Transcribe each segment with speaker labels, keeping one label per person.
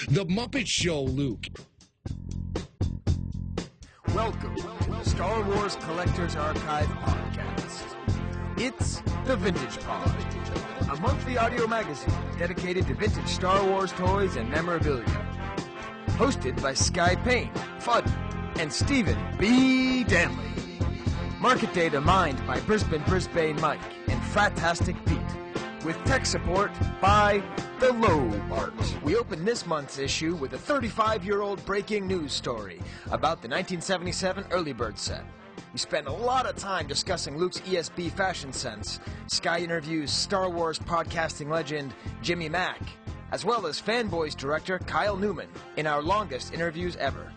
Speaker 1: The Muppet-Show, Luke.
Speaker 2: Welcome to the Star Wars Collectors Archive podcast. It's the Vintage Pod, a monthly audio magazine dedicated to vintage Star Wars toys and memorabilia. Hosted by Skye Payne, Fudd, and Stephen B. Danley. Market data mined by Brisbane Mike and Fratastic Pete. With tech support by The Low Art. We open this month's issue with a 35-year-old breaking news story about the 1977 Early Bird set. We spend a lot of time discussing Luke's ESB fashion sense. Skye interviews Star Wars podcasting legend Jimmy Mack, as well as Fanboys director Kyle Newman in our longest interviews ever.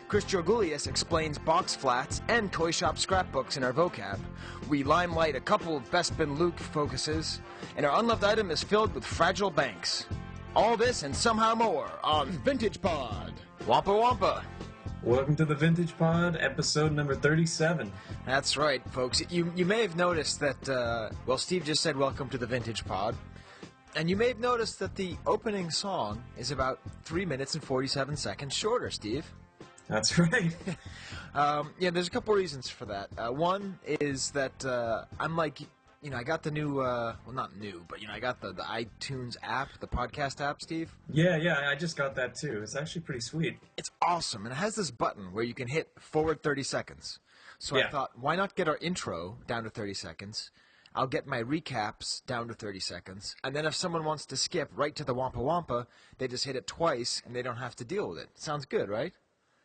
Speaker 2: Chris Georgoulias explains box flats and toy shop scrapbooks in our vocab. We limelight a couple of Bespin Luke focuses, and our unloved item is filled with fragile banks. All this and somehow more on Vintage Pod. Wampa Wampa.
Speaker 3: Welcome to the Vintage Pod, episode number 37.
Speaker 2: That's right, folks. You may have noticed that, Steve just said welcome to the Vintage Pod. And you may have noticed that the opening song is about 3 minutes and 47 seconds shorter, Steve.
Speaker 3: That's right.
Speaker 2: There's a couple reasons for that. One is that I'm like, I got the new, not new, but, I got the iTunes app, the podcast app, Steve.
Speaker 3: Yeah, I just got that too. It's actually pretty sweet.
Speaker 2: It's awesome, and it has this button where you can hit forward 30 seconds. So yeah. I thought, why not get our intro down to 30 seconds? I'll get my recaps down to 30 seconds, and then if someone wants to skip right to the Wampa Wampa, they just hit it twice, and they don't have to deal with it. Sounds good, right?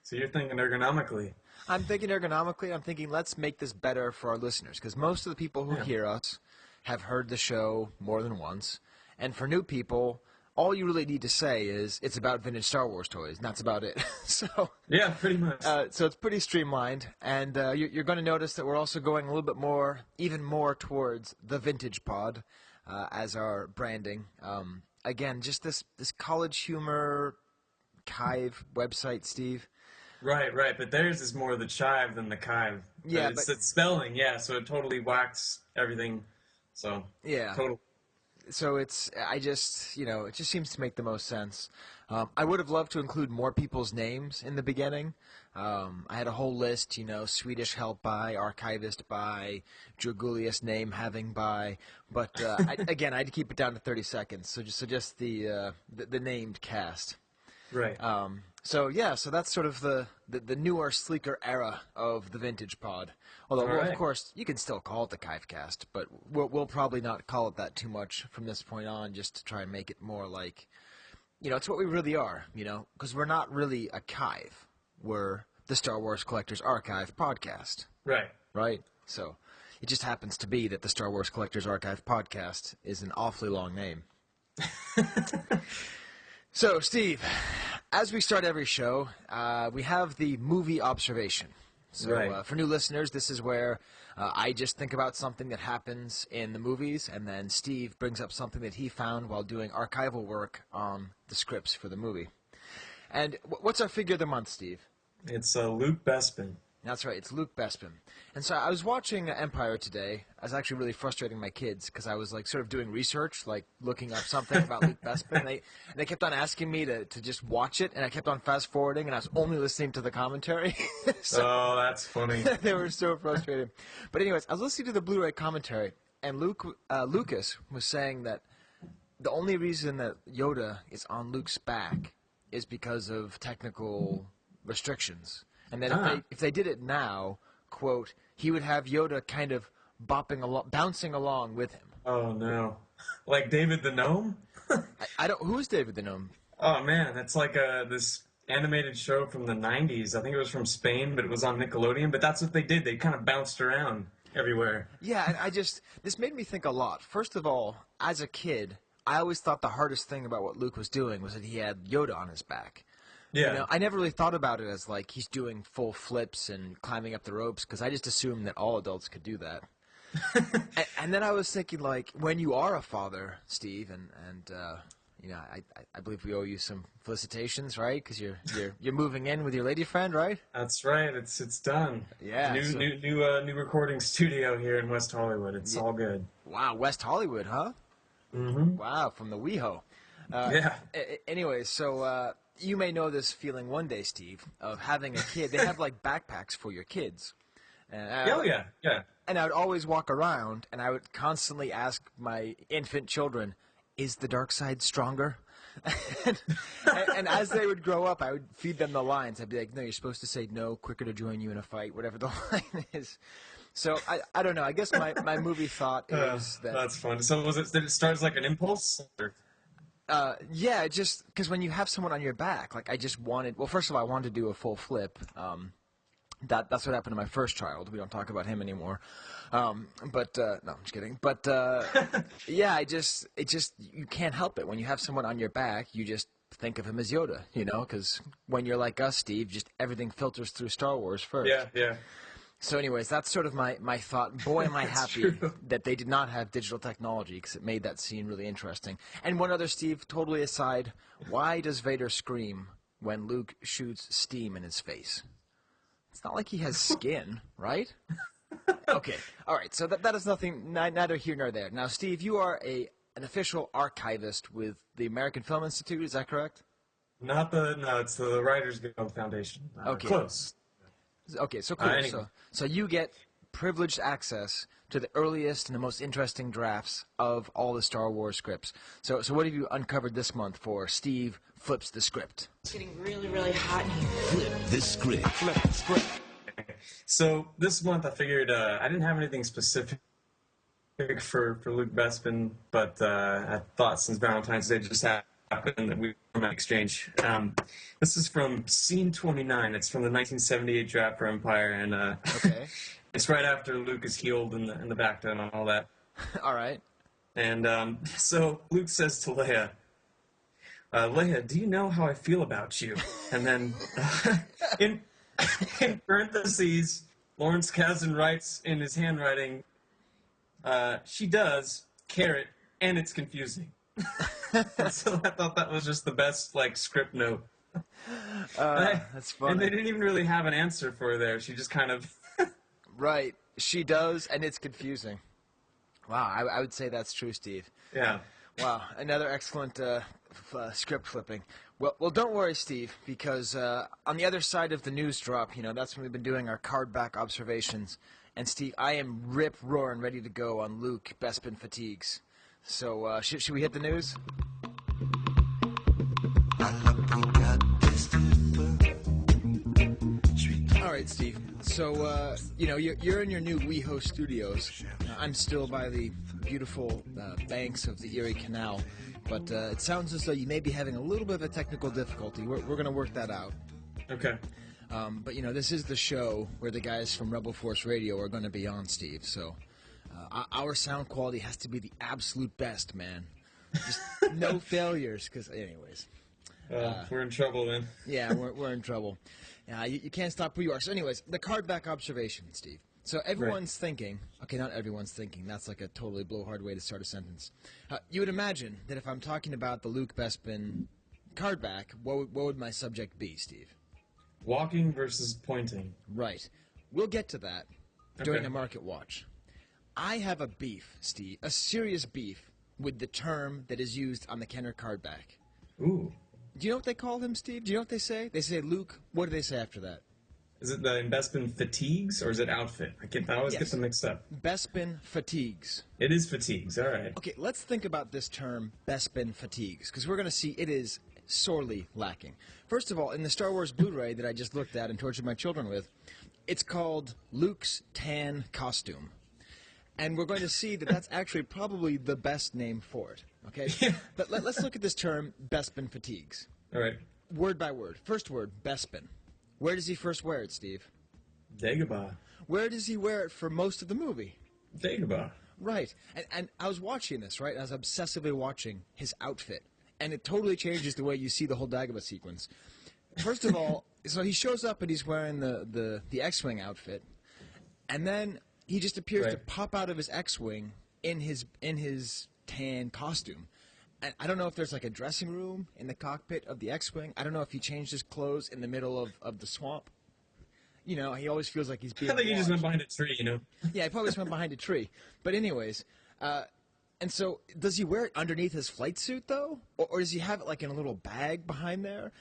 Speaker 3: So you're thinking ergonomically.
Speaker 2: I'm thinking ergonomically. I'm thinking let's make this better for our listeners, because most of the people who hear us have heard the show more than once. And for new people, all you really need to say is it's about vintage Star Wars toys, and that's about it.
Speaker 3: Yeah, pretty much.
Speaker 2: So it's pretty streamlined, and you're going to notice that we're also going a little bit more, even more towards the Vintage Pod as our branding. Again, just this college humor Kive website, Steve.
Speaker 3: Right, but theirs is more the chive than the kive.
Speaker 2: Yeah,
Speaker 3: it's spelling, so it totally whacks everything. So,
Speaker 2: yeah.
Speaker 3: Total.
Speaker 2: So it just seems to make the most sense. I would have loved to include more people's names in the beginning. I had a whole list, Swedish help by, archivist by, Georgoulias name having by, but I had to keep it down to 30 seconds. So just the named cast.
Speaker 3: Right.
Speaker 2: So that's sort of the newer, sleeker era of the Vintage Pod. Although, of course, you can still call it the Kivecast, but we'll probably not call it that too much from this point on, just to try and make it more like, it's what we really are, because we're not really a Kive. We're the Star Wars Collectors Archive podcast.
Speaker 3: Right.
Speaker 2: So it just happens to be that the Star Wars Collectors Archive podcast is an awfully long name. So, Steve, as we start every show, we have the movie observation. So, for new listeners, this is where I just think about something that happens in the movies, and then Steve brings up something that he found while doing archival work on the scripts for the movie. And what's our figure of the month, Steve?
Speaker 3: It's Luke Bespin.
Speaker 2: That's right, it's Luke Bespin. And so I was watching Empire today. I was actually really frustrating my kids because I was sort of doing research, looking up something about Luke Bespin. And they kept on asking me to just watch it, and I kept on fast forwarding, and I was only listening to the commentary.
Speaker 3: Oh, that's funny.
Speaker 2: They were so frustrated. But anyways, I was listening to the Blu-ray commentary, and Lucas was saying that the only reason that Yoda is on Luke's back is because of technical restrictions. And that if they did it now, quote, he would have Yoda kind of bouncing along with him.
Speaker 3: Oh, no. Like David the Gnome?
Speaker 2: Who's David the Gnome?
Speaker 3: Oh, man, it's like this animated show from the 90s. I think it was from Spain, but it was on Nickelodeon. But that's what they did. They kind of bounced around everywhere.
Speaker 2: Yeah, and this made me think a lot. First of all, as a kid, I always thought the hardest thing about what Luke was doing was that he had Yoda on his back.
Speaker 3: Yeah.
Speaker 2: I never really thought about it as he's doing full flips and climbing up the ropes, because I just assumed that all adults could do that. and then I was thinking, when you are a father, Steve, and I believe we owe you some felicitations, right? Because you're moving in with your lady friend, right?
Speaker 3: That's right. It's done.
Speaker 2: Yeah.
Speaker 3: New recording studio here in West Hollywood. It's all good.
Speaker 2: Wow, West Hollywood, huh?
Speaker 3: Mm-hmm.
Speaker 2: Wow, from the WeHo.
Speaker 3: Yeah.
Speaker 2: Anyway, so you may know this feeling one day, Steve, of having a kid. They have like backpacks for your kids.
Speaker 3: Oh yeah, yeah.
Speaker 2: And I would always walk around, and I would constantly ask my infant children, "Is the dark side stronger?" and as they would grow up, I would feed them the lines. I'd be like, "No, you're supposed to say no, quicker to join you in a fight," whatever the line is. So I don't know. I guess my movie thought is that
Speaker 3: that's fun. So did it start as like an impulse? Or?
Speaker 2: Yeah, just because when you have someone on your back, like I just wanted. Well, first of all, I wanted to do a full flip. That's what happened to my first child. We don't talk about him anymore. No, I'm just kidding. But yeah, it just you can't help it when you have someone on your back. You just think of him as Yoda, you know, because when you're like us, Steve, just everything filters through Star Wars first.
Speaker 3: Yeah, yeah.
Speaker 2: So anyways, that's sort of my thought. Boy, am I happy that they did not have digital technology because it made that scene really interesting. And one other, Steve, totally aside, why does Vader scream when Luke shoots steam in his face? It's not like he has skin, right? Okay, all right, so that is nothing, neither here nor there. Now, Steve, you are an official archivist with the American Film Institute, is that correct?
Speaker 3: No, it's the Writers Guild Foundation.
Speaker 2: Okay.
Speaker 3: Close.
Speaker 2: Okay, so cool.
Speaker 3: Anyway.
Speaker 2: So you get privileged access to the earliest and the most interesting drafts of all the Star Wars scripts. So what have you uncovered this month for Steve Flips the Script?
Speaker 4: It's getting really, really hot in here.
Speaker 1: Flip the script.
Speaker 2: Flip the script.
Speaker 3: So this month I figured I didn't have anything specific for Luke Bespin, but I thought since Valentine's Day just happened that we might exchange. This is from Scene 29. It's from the 1978 draft for Empire, and
Speaker 2: Okay.
Speaker 3: it's right after Luke is healed in the back and all that.
Speaker 2: All right.
Speaker 3: And so Luke says to Leia, Leia, do you know how I feel about you? And then in parentheses, Lawrence Kasdan writes in his handwriting, she does, caret, and it's confusing. So I thought that was just the best, like, script note.
Speaker 2: That's funny.
Speaker 3: And they didn't even really have an answer for her there. She just kind of...
Speaker 2: Right. She does, and it's confusing. Wow, I would say that's true, Steve.
Speaker 3: Yeah.
Speaker 2: Wow, another excellent script flipping. Well, don't worry, Steve, because on the other side of the news drop, you know, that's when we've been doing our card back observations. And Steve, I am rip-roaring ready to go on Luke Bespin fatigues. So should we hit the news? All right, Steve. So, you know, you're in your new WeHo studios. I'm still by the beautiful banks of the Erie Canal, but it sounds as though you may be having a little bit of a technical difficulty. We're going to work that out.
Speaker 3: Okay.
Speaker 2: But, you know, this is the show where the guys from Rebel Force Radio are going to be on, Steve. So our sound quality has to be the absolute best, man. Just no failures, because, anyways.
Speaker 3: We're in trouble then.
Speaker 2: Yeah, we're in trouble. You can't stop who you are. So anyways, the card back observation, Steve. So everyone's thinking, okay, not everyone's thinking. That's like a totally blowhard way to start a sentence. You would imagine that if I'm talking about the Luke Bespin card back, what would my subject be, Steve?
Speaker 3: Walking versus pointing.
Speaker 2: Right. We'll get to that during
Speaker 3: Okay.
Speaker 2: the market watch. I have a beef, Steve, a serious beef with the term that is used on the Kenner card back.
Speaker 3: Ooh.
Speaker 2: Do you know what they call him, Steve? Do you know what they say? They say Luke. What do they say after that?
Speaker 3: Is it the Bespin fatigues or is it outfit? I always get them mixed up.
Speaker 2: Bespin fatigues.
Speaker 3: It is fatigues, all right.
Speaker 2: Okay, let's think about this term, Bespin fatigues, because we're going to see it is sorely lacking. First of all, in the Star Wars Blu-ray that I just looked at and tortured my children with, it's called Luke's Tan Costume. And we're going to see that that's actually probably the best name for it. Okay? But let's look at this term, Bespin fatigues.
Speaker 3: All right.
Speaker 2: Word by word. First word, Bespin. Where does he first wear it, Steve?
Speaker 3: Dagobah.
Speaker 2: Where does he wear it for most of the movie?
Speaker 3: Dagobah.
Speaker 2: Right. And I was watching this, right? I was obsessively watching his outfit. And it totally changes the way you see the whole Dagobah sequence. First of all, so he shows up and he's wearing the X-Wing outfit. And then he just appears to pop out of his X-Wing in his tan costume. And I don't know if there's like a dressing room in the cockpit of the X-Wing. I don't know if he changed his clothes in the middle of the swamp. You know, he always feels like he's being
Speaker 3: I think he just went
Speaker 2: watched.
Speaker 3: behind a tree, you know?
Speaker 2: Yeah, he probably just went behind a tree. But anyways, and
Speaker 5: And so, does he wear it underneath his flight suit, though? Or does he have it, like, in a little bag behind there?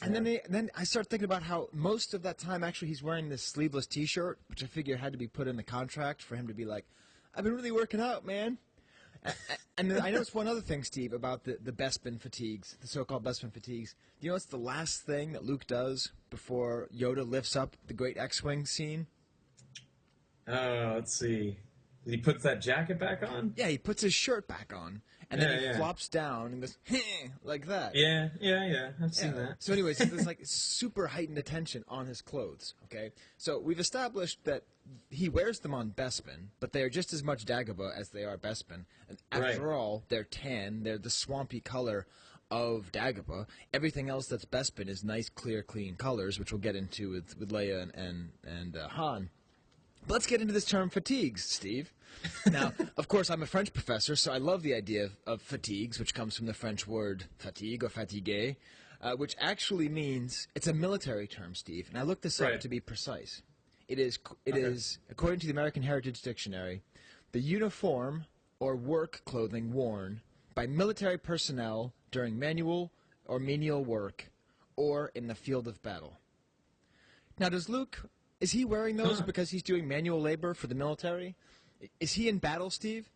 Speaker 5: And then I start thinking about how most of that time, actually, he's wearing this sleeveless T-shirt, which I figure had to be put in the contract for him to be like, I've been really working out, man. And then I noticed one other thing, Steve, about the Bespin fatigues, the so-called Bespin fatigues. Do you know what's the last thing that Luke does before Yoda lifts up the great X-Wing scene?
Speaker 3: Let's see. He puts that jacket back on?
Speaker 5: Yeah, he puts his shirt back on, and then he flops down and goes, like that.
Speaker 3: Yeah. I've seen that.
Speaker 5: So anyways, there's like super heightened attention on his clothes, okay? So we've established that he wears them on Bespin, but they are just as much Dagobah as they are Bespin. And after all, they're tan. They're the swampy color of Dagobah. Everything else that's Bespin is nice, clear, clean colors, which we'll get into with Leia and Han. But let's get into this term fatigues, Steve. Now, of course, I'm a French professor, so I love the idea of fatigues, which comes from the French word fatigue or fatigué, which actually means, it's a military term, Steve, and I looked this up to be precise. It is, according to the American Heritage Dictionary, the uniform or work clothing worn by military personnel during manual or menial work or in the field of battle. Now, does Luke... Is he wearing those because he's doing manual labor for the military? Is he in battle, Steve?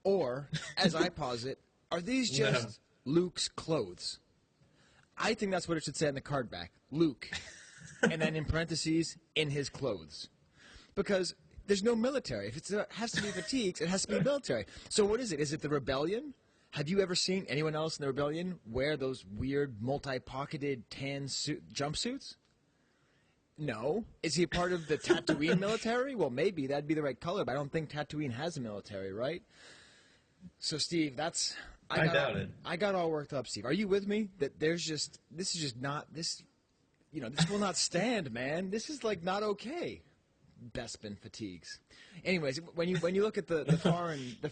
Speaker 5: Or, as I posit, are these just Luke's clothes? I think that's what it should say on the card back. Luke. And then in parentheses, in his clothes. Because there's no military. If it has to be fatigues, it has to be military. So what is it? Is it the rebellion? Have you ever seen anyone else in the rebellion wear those weird multi-pocketed tan jumpsuits? No. Is he a part of the Tatooine military? Well, maybe. That'd be the right color, but I don't think Tatooine has a military, right? So, Steve, I doubt it. I got all worked up, Steve. Are you with me? That this is just not, this will not stand, man. This is, like, not okay. Bespin fatigues. Anyways, when you look at the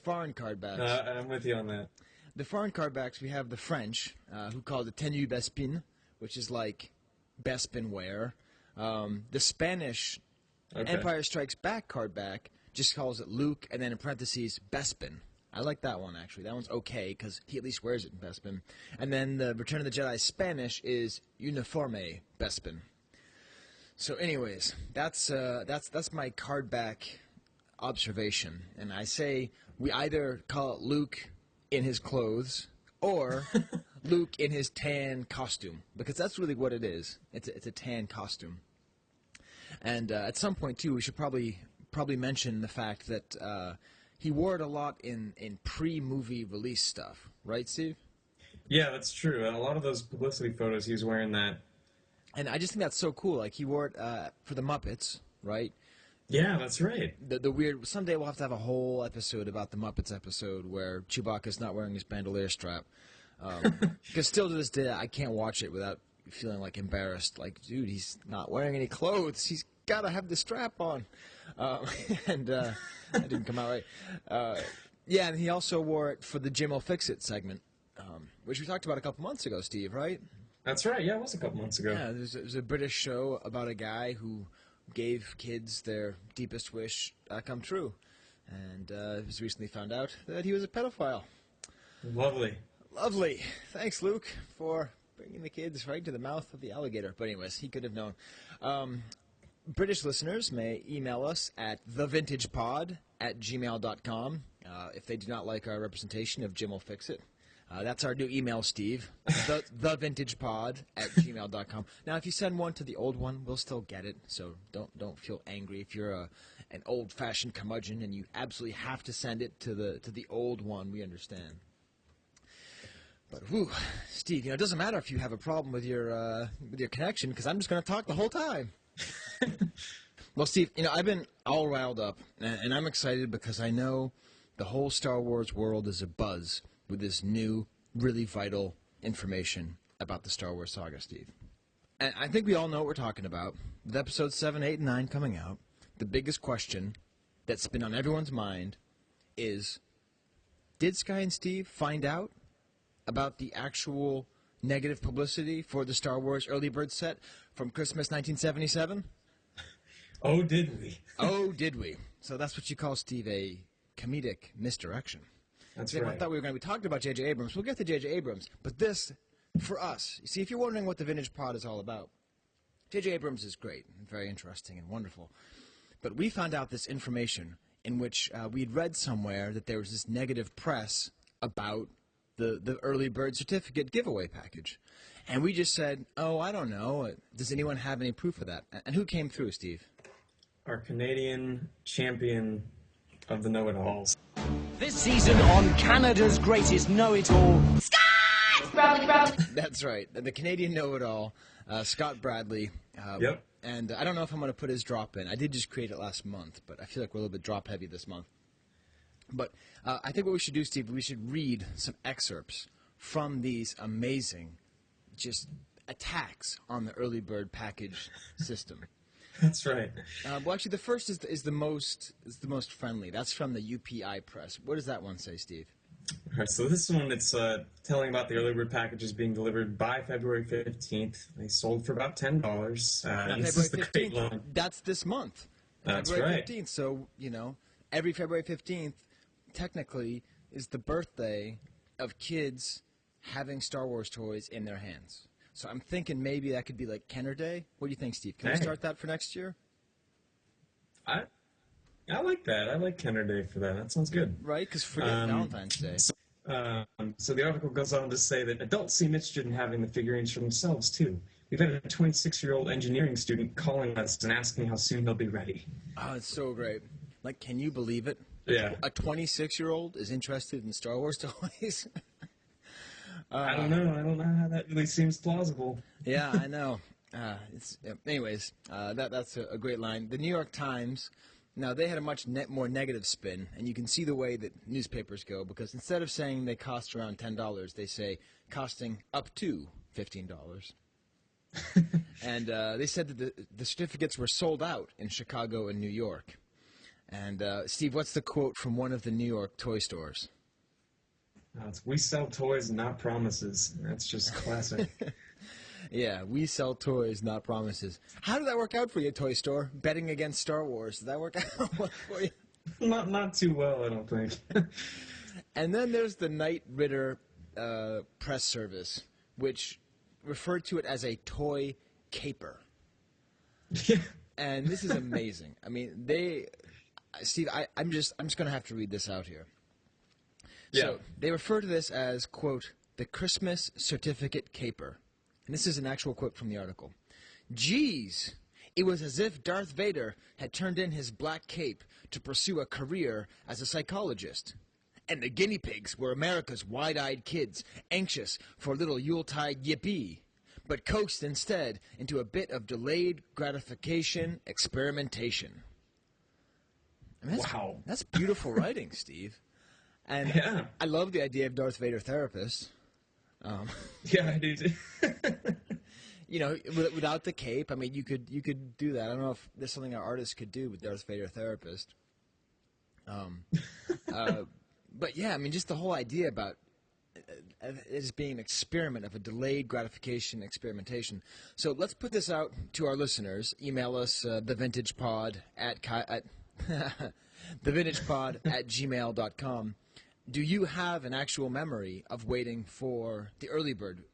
Speaker 5: foreign card backs.
Speaker 3: I'm with you on that.
Speaker 5: The foreign card backs, we have the French, who call it tenue Bespin, which is like Bespin wear. The Spanish Empire Strikes Back card back just calls it Luke, and then in parentheses, Bespin. I like that one, actually. That one's okay, because he at least wears it in Bespin. And then the Return of the Jedi Spanish is Uniforme Bespin. So anyways, that's my card back observation. And I say we either call it Luke in his clothes or Luke in his tan costume, because that's really what it is. It's a tan costume. And at some point, too, we should probably mention the fact that he wore it a lot in pre-movie release stuff. Right, Steve?
Speaker 3: Yeah, that's true. A lot of those publicity photos, he was wearing that.
Speaker 5: And I just think that's so cool. Like, he wore it for the Muppets, right?
Speaker 3: Yeah, that's right.
Speaker 5: The weird... Someday we'll have to have a whole episode about the Muppets episode where Chewbacca's not wearing his bandolier strap. Because still to this day, I can't watch it without feeling, like, embarrassed. Like, dude, he's not wearing any clothes. He's got to have the strap on. And that didn't come out right. Yeah, and he also wore it for the Jim'll Fix It segment, which we talked about a couple months ago, Steve, right?
Speaker 3: That's right. Yeah, it was a couple months ago.
Speaker 5: Yeah, there's a British show about a guy who gave kids their deepest wish come true. And it was recently found out that he was a pedophile.
Speaker 3: Lovely.
Speaker 5: Lovely. Thanks, Luke, for bringing the kids right to the mouth of the alligator. But anyways, he could have known. British listeners may email us at thevintagepod@gmail.com if they do not like our representation of Jim'll Fix It. That's our new email, Steve. thevintagepod@gmail.com. Now, if you send one to the old one, we'll still get it. So don't feel angry if you're an old-fashioned curmudgeon and you absolutely have to send it to the old one. We understand. But whew, Steve, it doesn't matter if you have a problem with your connection, because I'm just going to talk the whole time. Well, Steve, I've been all riled up, and I'm excited because I know the whole Star Wars world is abuzz with this new, really vital information about the Star Wars saga, Steve. And I think we all know what we're talking about. With episodes 7, 8, and 9 coming out, the biggest question that's been on everyone's mind is, did Skye and Steve find out about the actual negative publicity for the Star Wars early bird set from Christmas 1977?
Speaker 3: Oh, did we?
Speaker 5: Oh, did we? So that's what you call, Steve, a comedic misdirection.
Speaker 3: That's
Speaker 5: I
Speaker 3: right.
Speaker 5: thought we were going to be talking about J.J. Abrams. We'll get to J.J. Abrams. But this, for us, you see, if you're wondering what the Vintage Pod is all about, J.J. Abrams is great and very interesting and wonderful. But we found out this information in which we'd read somewhere that there was this negative press about the early bird certificate giveaway package. And we just said, oh, I don't know. Does anyone have any proof of that? And who came through, Steve?
Speaker 3: Our Canadian champion of the know-it-alls.
Speaker 2: This season on Canada's Greatest Know-It-All,
Speaker 5: That's right. The Canadian know-it-all, Scott Bradley.
Speaker 3: Yep.
Speaker 5: And I don't know if I'm going to put his drop in. I did just create it last month, but I feel like we're a little bit drop-heavy this month. But I think what we should do, Steve, we should read some excerpts from these amazing just attacks on the early bird package system.
Speaker 3: That's right.
Speaker 5: Well, actually, the first is the most friendly. That's from the UPI press. What does that one say, Steve?
Speaker 3: All right, so this one, it's telling about the early bird packages being delivered by February 15th. They sold for about $10. This is the great line.
Speaker 5: That's this month.
Speaker 3: That's
Speaker 5: February
Speaker 3: right.
Speaker 5: 15th. So, every February 15th, technically, is the birthday of kids having Star Wars toys in their hands. So I'm thinking maybe that could be like Kenner Day. What do you think, Steve? Can we start that for next year?
Speaker 3: I like that. I like Kenner Day for that. That sounds good.
Speaker 5: Right? Because forget Valentine's Day.
Speaker 3: So the article goes on to say that adults seem interested in having the figurines for themselves, too. We've had a 26-year-old engineering student calling us and asking how soon they'll be ready.
Speaker 5: Oh, it's so great. Like, can you believe it?
Speaker 3: Yeah.
Speaker 5: A 26-year-old is interested in Star Wars toys?
Speaker 3: I don't know how that really seems plausible.
Speaker 5: Yeah, I know. Anyways, that's a great line. The New York Times, now they had a much more negative spin, and you can see the way that newspapers go, because instead of saying they cost around $10, they say costing up to $15. And they said that the certificates were sold out in Chicago and New York. And Steve, what's the quote from one of the New York toy stores?
Speaker 3: We sell toys, not promises. That's just classic.
Speaker 5: Yeah, we sell toys, not promises. How did that work out for you, toy store? Betting against Star Wars. Did that work out well for you?
Speaker 3: Not too well, I don't think.
Speaker 5: And then there's the Knight Ridder press service, which referred to it as a toy caper.
Speaker 3: Yeah.
Speaker 5: And this is amazing. I mean, Steve, I'm just going to have to read this out here.
Speaker 3: Yeah.
Speaker 5: So they refer to this as, quote, the Christmas certificate caper. And this is an actual quote from the article. Geez, it was as if Darth Vader had turned in his black cape to pursue a career as a psychologist. And the guinea pigs were America's wide-eyed kids, anxious for a little Yuletide yippee, but coaxed instead into a bit of delayed gratification experimentation. I mean,
Speaker 3: Wow.
Speaker 5: That's beautiful writing, Steve. And
Speaker 3: Yeah.
Speaker 5: I love the idea of Darth Vader therapist.
Speaker 3: Yeah, I do.
Speaker 5: Without the cape, I mean, you could do that. I don't know if there's something our artist could do with Darth Vader therapist. But yeah, I mean, just the whole idea about it as being an experiment of a delayed gratification experimentation. So let's put this out to our listeners. Email us thevintagepod at thevintagepod@gmail.com. Do you have an actual memory of waiting for the early bird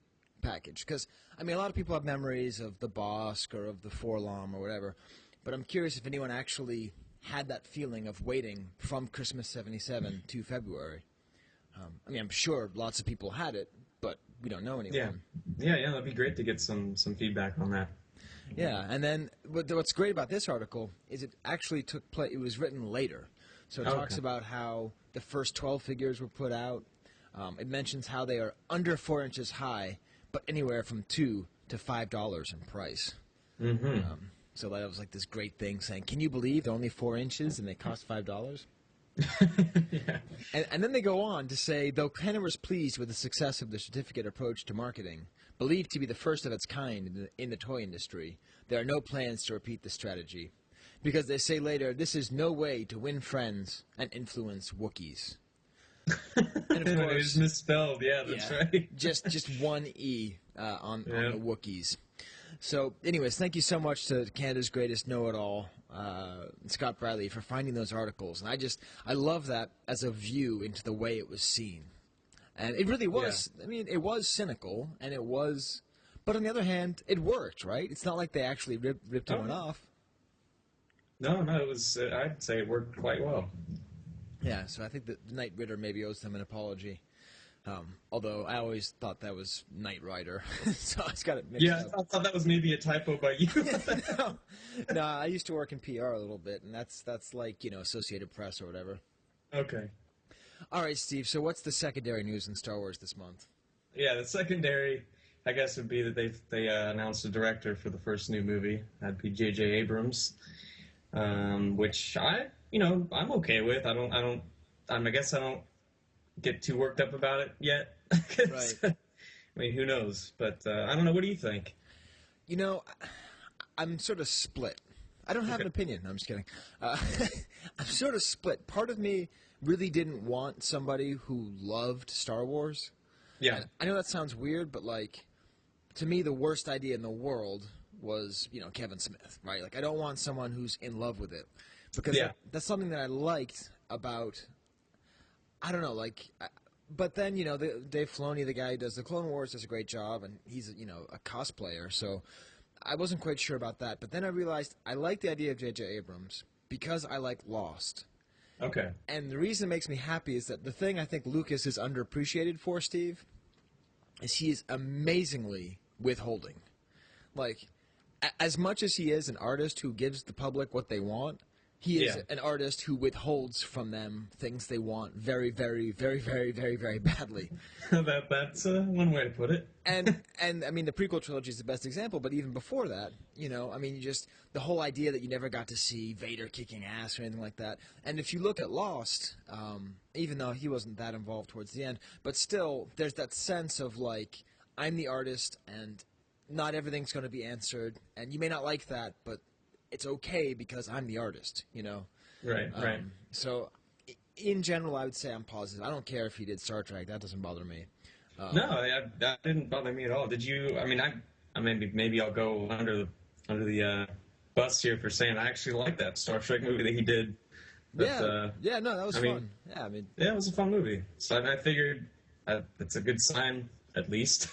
Speaker 5: package? Because, I mean, a lot of people have memories of the Bosk or of the Forlom or whatever, but I'm curious if anyone actually had that feeling of waiting from Christmas 77 to February. I mean, I'm sure lots of people had it, but we don't know anyone.
Speaker 3: Yeah, that'd be great to get some feedback on that.
Speaker 5: Yeah, and then what's great about this article is it actually took place. It was written later, so it talks about how the first 12 figures were put out. It mentions how they are under 4 inches high, but anywhere from $2 to $5 in price.
Speaker 3: Mm-hmm.
Speaker 5: So that was like this great thing saying, "Can you believe they're only 4 inches and they cost $5?"
Speaker 3: Yeah.
Speaker 5: And then they go on to say, though Kenner was pleased with the success of the certificate approach to marketing, believed to be the first of its kind in the toy industry, there are no plans to repeat the strategy. Because they say later, this is no way to win friends and influence Wookiees. And of course,
Speaker 3: it's misspelled, that's right.
Speaker 5: just one E on the Wookiees. So, anyways, thank you so much to Canada's Greatest Know-It-All, Scott Bradley for finding those articles, and I love that as a view into the way it was seen. And it really was. Yeah. I mean, it was cynical, and it was. But on the other hand, it worked, right? It's not like they actually ripped anyone off.
Speaker 3: No, it was. I'd say it worked quite well.
Speaker 5: Yeah, so I think that Knight Rider maybe owes them an apology. Although I always thought that was Knight Rider, so I just got it mixed up.
Speaker 3: I thought that was maybe a typo by you.
Speaker 5: No, I used to work in PR a little bit, and that's like, Associated Press or whatever.
Speaker 3: Okay. All
Speaker 5: right, Steve, so what's the secondary news in Star Wars this month?
Speaker 3: Yeah, the secondary, I guess, would be that they announced a director for the first new movie. That'd be J.J. Abrams, which I'm okay with. I guess I don't get too worked up about it yet.
Speaker 5: Right.
Speaker 3: I mean, who knows? But I don't know. What do you think?
Speaker 5: I'm sort of split. I don't have an opinion. No, I'm just kidding. I'm sort of split. Part of me really didn't want somebody who loved Star Wars.
Speaker 3: Yeah.
Speaker 5: And I know that sounds weird, but, to me, the worst idea in the world was, Kevin Smith, right? I don't want someone who's in love with it. Because that's something that I liked about, I don't know, but then, Dave Filoni, the guy who does the Clone Wars, does a great job, and he's, a cosplayer, so I wasn't quite sure about that. But then I realized I like the idea of J.J. Abrams because I like Lost.
Speaker 3: Okay.
Speaker 5: And the reason it makes me happy is that the thing I think Lucas is underappreciated for, Steve, is he is amazingly withholding. As much as he is an artist who gives the public what they want, he is an artist who withholds from them things they want very, very, very, very, very, very badly.
Speaker 3: That's one way to put it.
Speaker 5: and I mean, the prequel trilogy is the best example, but even before that, the whole idea that you never got to see Vader kicking ass or anything like that. And if you look at Lost, even though he wasn't that involved towards the end, but still, there's that sense of, I'm the artist, and not everything's going to be answered, and you may not like that, but it's okay because I'm the artist,
Speaker 3: Right, right.
Speaker 5: So, in general, I would say I'm positive. I don't care if he did Star Trek. That doesn't bother me.
Speaker 3: No, that didn't bother me at all. Did you? I mean, I maybe I'll go under the bus here for saying I actually like that Star Trek movie that he did. But,
Speaker 5: no, that was fun. Yeah,
Speaker 3: it was a fun movie. So I figured it's a good sign. At least.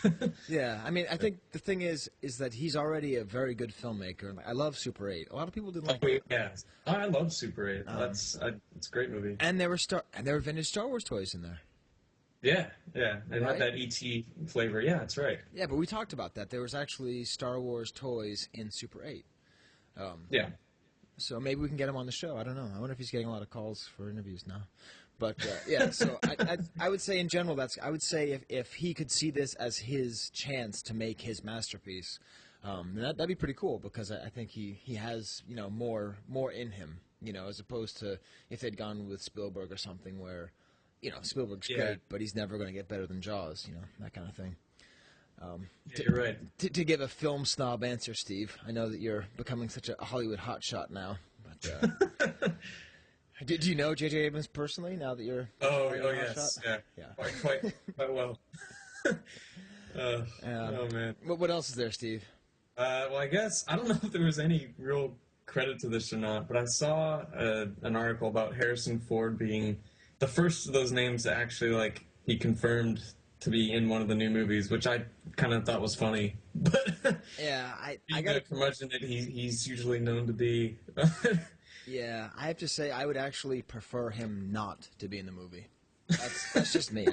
Speaker 5: Yeah, I think the thing is that he's already a very good filmmaker. I love Super 8. A lot of people didn't like it.
Speaker 3: Yeah, I love Super 8. It's a great movie.
Speaker 5: And there were vintage Star Wars toys in there.
Speaker 3: Yeah. It had that E.T. flavor. Yeah, that's right.
Speaker 5: Yeah, but we talked about that. There was actually Star Wars toys in Super 8.
Speaker 3: Yeah.
Speaker 5: So maybe we can get him on the show. I don't know. I wonder if he's getting a lot of calls for interviews now. But, so I would say in general, I would say if he could see this as his chance to make his masterpiece, that'd be pretty cool because I think he has, more in him, as opposed to if they'd gone with Spielberg or something where, Spielberg's great, but he's never going to get better than Jaws, that kind of thing.
Speaker 3: You're right.
Speaker 5: To give a film snob answer, Steve, I know that you're becoming such a Hollywood hotshot now, but... Did you know J.J. Abrams personally? Now that you're
Speaker 3: yes, yeah. Quite well. Oh man.
Speaker 5: What else is there, Steve?
Speaker 3: Well, I guess I don't know if there was any real credit to this or not, but I saw an article about Harrison Ford being the first of those names to actually be confirmed to be in one of the new movies, which I kind of thought was funny. But
Speaker 5: yeah, I got
Speaker 3: to imagine that he's usually known to be.
Speaker 5: Yeah, I have to say I would actually prefer him not to be in the movie. That's just me.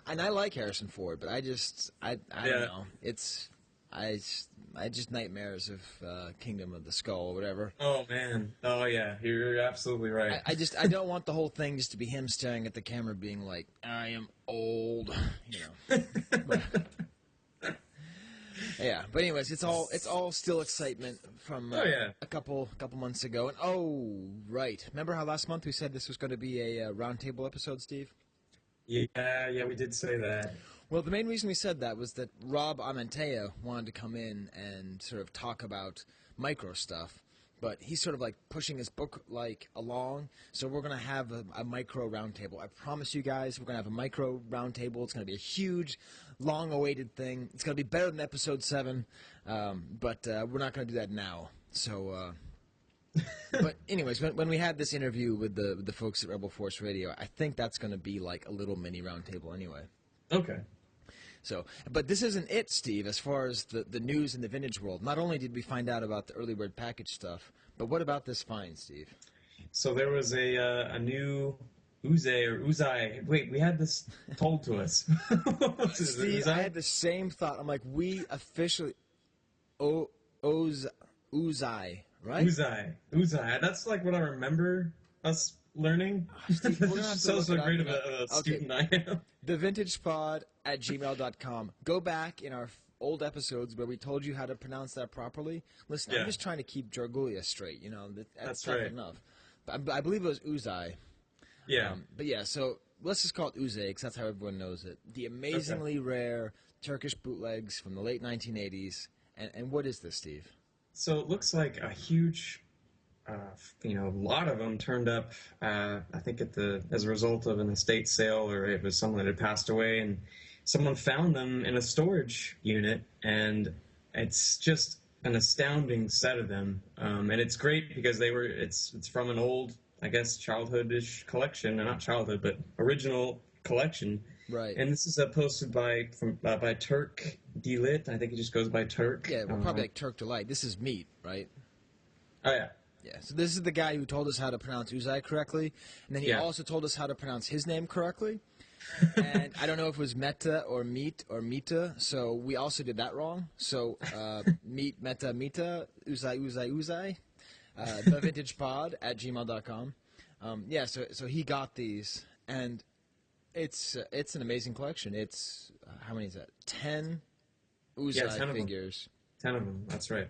Speaker 5: And I like Harrison Ford, but I don't know. I just nightmares of Kingdom of the Skull or whatever.
Speaker 3: Oh man. Oh yeah. You're absolutely right.
Speaker 5: I don't want the whole thing just to be him staring at the camera being like, I am old, Yeah, but anyways, it's all still excitement from a couple months ago. And right, remember how last month we said this was going to be a roundtable episode, Steve?
Speaker 3: Yeah, we did say that.
Speaker 5: Well, the main reason we said that was that Rob Amantea wanted to come in and sort of talk about micro stuff, but he's sort of pushing his book along. So we're going to have a micro roundtable. I promise you guys, we're going to have a micro roundtable. It's going to be a huge, long-awaited thing. It's going to be better than episode 7, but we're not going to do that now. So But anyways, when we had this interview with the folks at Rebel Force Radio, I think that's going to be like a little mini roundtable anyway.
Speaker 3: Okay.
Speaker 5: So, but this isn't it, Steve, as far as the news in the vintage world. Not only did we find out about the early bird package stuff, but what about this find, Steve?
Speaker 3: So there was a new UZAY or UZAY. Wait, we had this told to us.
Speaker 5: Steve, I had the same thought. I'm like, we officially... UZAY, right?
Speaker 3: UZAY. That's like what I remember us learning.
Speaker 5: Steve, we're gonna have to
Speaker 3: So
Speaker 5: look it up,
Speaker 3: great
Speaker 5: you know.
Speaker 3: of a student I am.
Speaker 5: thevintagepod@gmail.com. Go back in our old episodes where we told you how to pronounce that properly. Listen,
Speaker 3: Yeah.
Speaker 5: I'm just trying to keep Georgoulias straight. You know, that's tough
Speaker 3: right.
Speaker 5: enough. But I believe it was UZAY.
Speaker 3: Yeah.
Speaker 5: But yeah, so let's just call it UZAY because that's how everyone knows it. The amazingly rare Turkish bootlegs from the late 1980s. And what is this, Steve?
Speaker 3: So it looks like a huge, lot of them turned up. I think as a result of an estate sale, or it was someone that had passed away, and someone found them in a storage unit, and it's just an astounding set of them. And it's great because it's from an old, I guess, childhoodish collection, not childhood, but original collection.
Speaker 5: Right.
Speaker 3: And this is posted by Turk Delit. I think it just goes by Turk.
Speaker 5: Yeah, well, probably like Turk Delight. This is Meat, right?
Speaker 3: Oh, yeah.
Speaker 5: Yeah, so this is the guy who told us how to pronounce UZAY correctly, and then he also told us how to pronounce his name correctly. And I don't know if it was Meta or Meat or Mita, so we also did that wrong. So Meat, Meta, Mita, UZAY, thevintagepod@gmail.com. So he got these, and it's an amazing collection. It's, how many is that? 10 UZAY
Speaker 3: 10
Speaker 5: figures.
Speaker 3: 10 of them, that's right.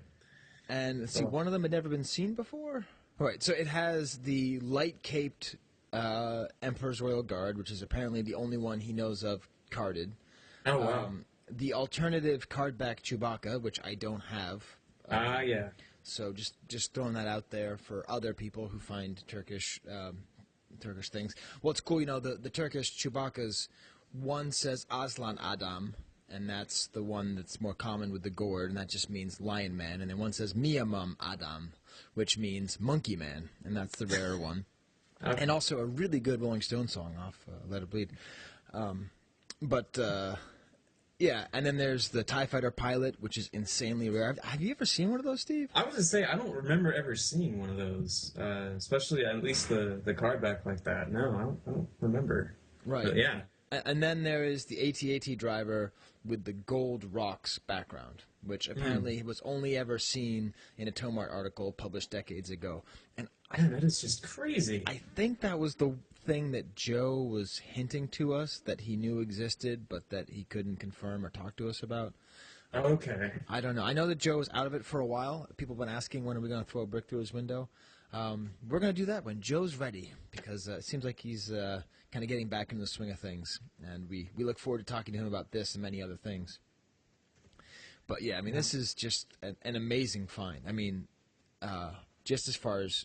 Speaker 5: And let's see, one of them had never been seen before. All right, so it has the light-caped Emperor's Royal Guard, which is apparently the only one he knows of carded.
Speaker 3: Oh, wow.
Speaker 5: The alternative cardback Chewbacca, which I don't have.
Speaker 3: Yeah.
Speaker 5: So just throwing that out there for other people who find Turkish things. Well, it's cool, the Turkish Chewbaccas, one says Aslan Adam, and that's the one that's more common with the gourd, and that just means lion man. And then one says Miyamam Adam, which means monkey man, and that's the rarer one. Okay. And also a really good Rolling Stones song off Let It Bleed. Yeah, and then there's the TIE Fighter Pilot, which is insanely rare. Have you ever seen one of those, Steve?
Speaker 3: I was going to say, I don't remember ever seeing one of those, especially at least the card back like that. No, I don't remember.
Speaker 5: Right.
Speaker 3: But yeah.
Speaker 5: And then there is the AT-AT driver with the gold rocks background, which apparently was only ever seen in a Tomart article published decades ago. And
Speaker 3: that is just crazy.
Speaker 5: I think that was the thing that Joe was hinting to us that he knew existed, but that he couldn't confirm or talk to us about.
Speaker 3: Okay.
Speaker 5: I don't know. I know that Joe was out of it for a while. People have been asking when are we going to throw a brick through his window. We're going to do that when Joe's ready, because it seems like he's kind of getting back into the swing of things, and we look forward to talking to him about this and many other things. But yeah, I mean, this is just an amazing find. I mean, just as far as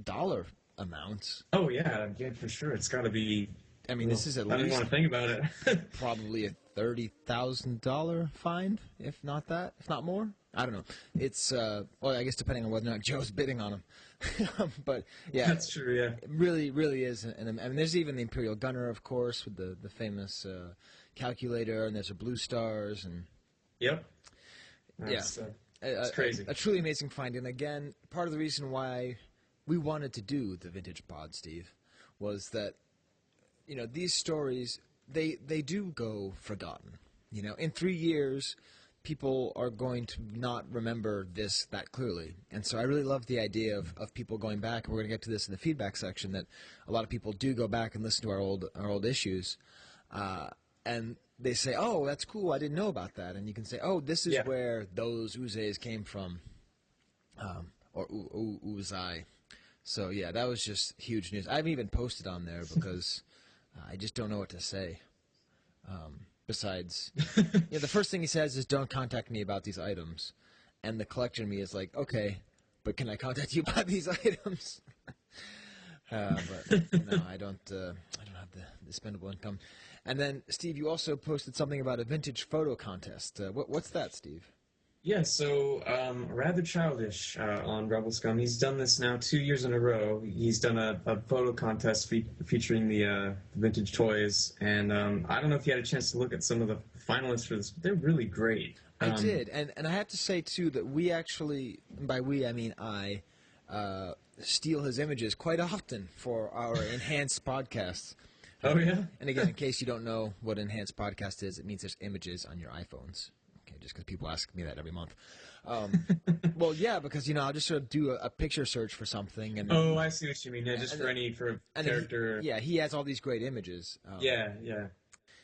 Speaker 5: dollar amounts.
Speaker 3: Oh yeah, for sure. It's got to be.
Speaker 5: I mean, this is at
Speaker 3: I didn't
Speaker 5: least
Speaker 3: want to think about it.
Speaker 5: probably a $30,000 find, if not that, if not more. I don't know. It's well, I guess depending on whether or not Joe's bidding on them. But yeah,
Speaker 3: That's true. Yeah.
Speaker 5: it really, really is. And I mean, there's even the Imperial Gunner, of course, with the famous calculator, and there's a Blue Stars, and
Speaker 3: Yep. That's, it's crazy.
Speaker 5: A truly amazing find. And again, part of the reason why we wanted to do the Vintage Pod, Steve, was that these stories they do go forgotten. In 3 years, people are going to not remember that clearly. And so I really love the idea of people going back, and we're going to get to this in the feedback section, that a lot of people do go back and listen to our old issues, and they say, oh, that's cool, I didn't know about that. And you can say, oh, this is where those UZAYs came from, or UZAY. So yeah, that was just huge news. I haven't even posted on there because I just don't know what to say. Besides, the first thing he says is, don't contact me about these items. And the collector in me is like, okay, but can I contact you about these items? But no, I don't have the spendable income. And then, Steve, you also posted something about a vintage photo contest. What's that, Steve?
Speaker 3: Yeah, so rather childish on Rebel Scum. He's done this now 2 years in a row. He's done a photo contest featuring the vintage toys, and I don't know if you had a chance to look at some of the finalists for this, but they're really great.
Speaker 5: I did, and I have to say too that we actually, by we I mean I, steal his images quite often for our enhanced podcasts.
Speaker 3: Oh yeah.
Speaker 5: And again, in case you don't know what enhanced podcast is, it means there's images on your iPhones. Okay, just because people ask me that every month. Well, yeah, because I'll just sort of do a picture search for something, and
Speaker 3: oh, I see what you mean. Yeah, just for any character.
Speaker 5: He has all these great images.
Speaker 3: Yeah.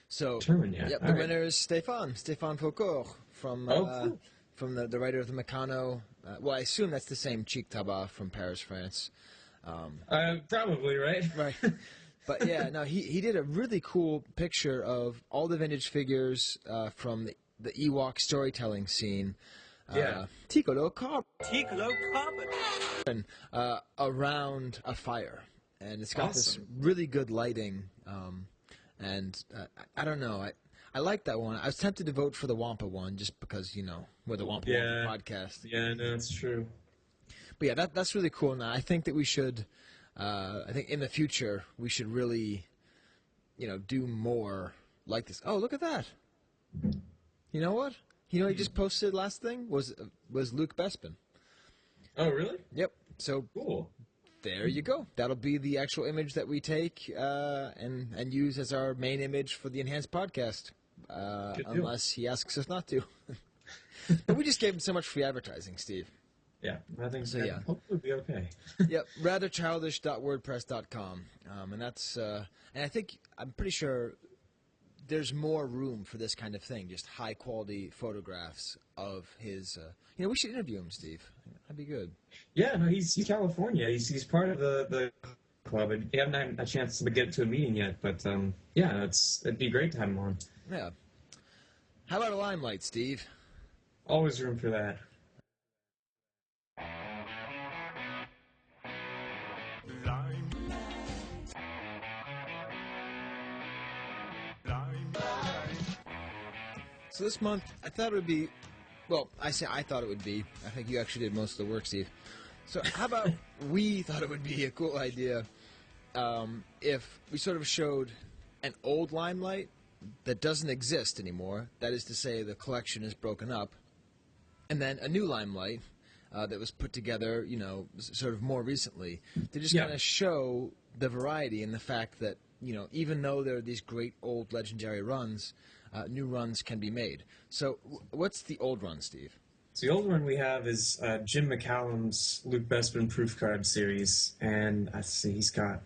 Speaker 5: So,
Speaker 3: yeah.
Speaker 5: Yep, the winner is Stéphane Faucourt from
Speaker 3: cool.
Speaker 5: from the writer of the Meccano. Well, I assume that's the same Cheik Tabac from Paris, France.
Speaker 3: Probably, right?
Speaker 5: Right. But yeah, no, he did a really cool picture of all the vintage figures from the Ewok storytelling scene.
Speaker 3: Yeah.
Speaker 5: Tikolo Carbon. Around a fire. And it's got this really good lighting. And I don't know. I like that one. I was tempted to vote for the Wampa one just because, we're the Wampa podcast.
Speaker 3: Yeah, no, it's true.
Speaker 5: But yeah, that's really cool. Now, I think that we should, I think in the future, we should really, do more like this. Oh, look at that. You know what? He just posted last thing was Luke Bespin.
Speaker 3: Oh, really?
Speaker 5: Yep. So
Speaker 3: cool.
Speaker 5: There you go. That'll be the actual image that we take and use as our main image for the enhanced podcast, unless he asks us not to. But we just gave him so much free advertising, Steve.
Speaker 3: Yeah, I think
Speaker 5: so. Yeah,
Speaker 3: hopefully it'll be okay.
Speaker 5: Yep, ratherchildish.wordpress.com, and that's and I think I'm pretty sure there's more room for this kind of thing, just high quality photographs of his. We should interview him, Steve. That'd be good.
Speaker 3: Yeah, no, he's California. He's part of the club. We haven't had a chance to get to a meeting yet, but yeah, it'd be great to have him on.
Speaker 5: Yeah. How about a limelight, Steve?
Speaker 3: Always room for that.
Speaker 5: So this month, I thought it would be, well, I thought it would be. I think you actually did most of the work, Steve. So how about we thought it would be a cool idea if we sort of showed an old limelight that doesn't exist anymore. That is to say, the collection is broken up. And then a new limelight that was put together, sort of more recently to just kind of show the variety and the fact that, even though there are these great old legendary runs, new runs can be made. So what's the old run, Steve?
Speaker 3: So the old one we have is Jim McCallum's Luke Bespin proof card series, and I see he's got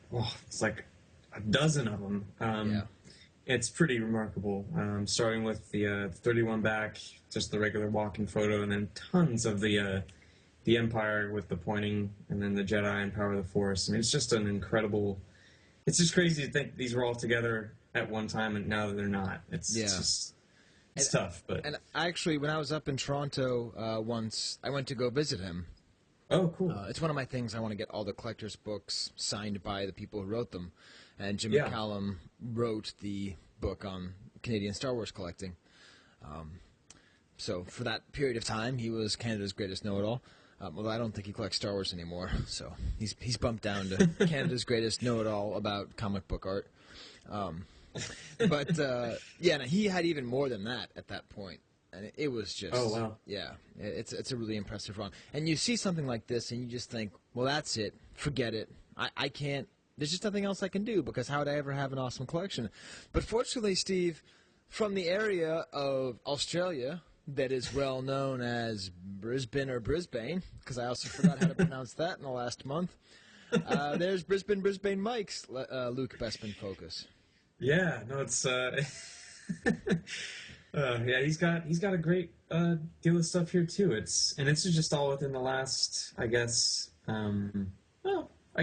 Speaker 3: it's like a dozen of them. It's pretty remarkable. Starting with the 31 back, just the regular walking photo, and then tons of the Empire with the pointing, and then the Jedi and Power of the Force. I mean, it's just an incredible. It's just crazy to think these were all together at one time, and now that they're not. It's just. It's tough, but...
Speaker 5: And actually, when I was up in Toronto once, I went to go visit him.
Speaker 3: Oh, cool.
Speaker 5: It's one of my things. I want to get all the collector's books signed by the people who wrote them. And Jim McCallum wrote the book on Canadian Star Wars collecting. So for that period of time, he was Canada's greatest know-it-all. Although I don't think he collects Star Wars anymore. So he's bumped down to Canada's greatest know-it-all about comic book art. But he had even more than that at that point, and it was just it's a really impressive run. And you see something like this, and you just think, well, that's it, forget it. I can't. There's just nothing else I can do because how would I ever have an awesome collection? But fortunately, Steve, from the area of Australia that is well known as Brisbane or Brisbane, because I also forgot how to pronounce that in the last month. There's Brisbane Mike's Luke Bespin focus.
Speaker 3: Yeah, no, it's he's got a great deal of stuff here too. It's just all within the last, I guess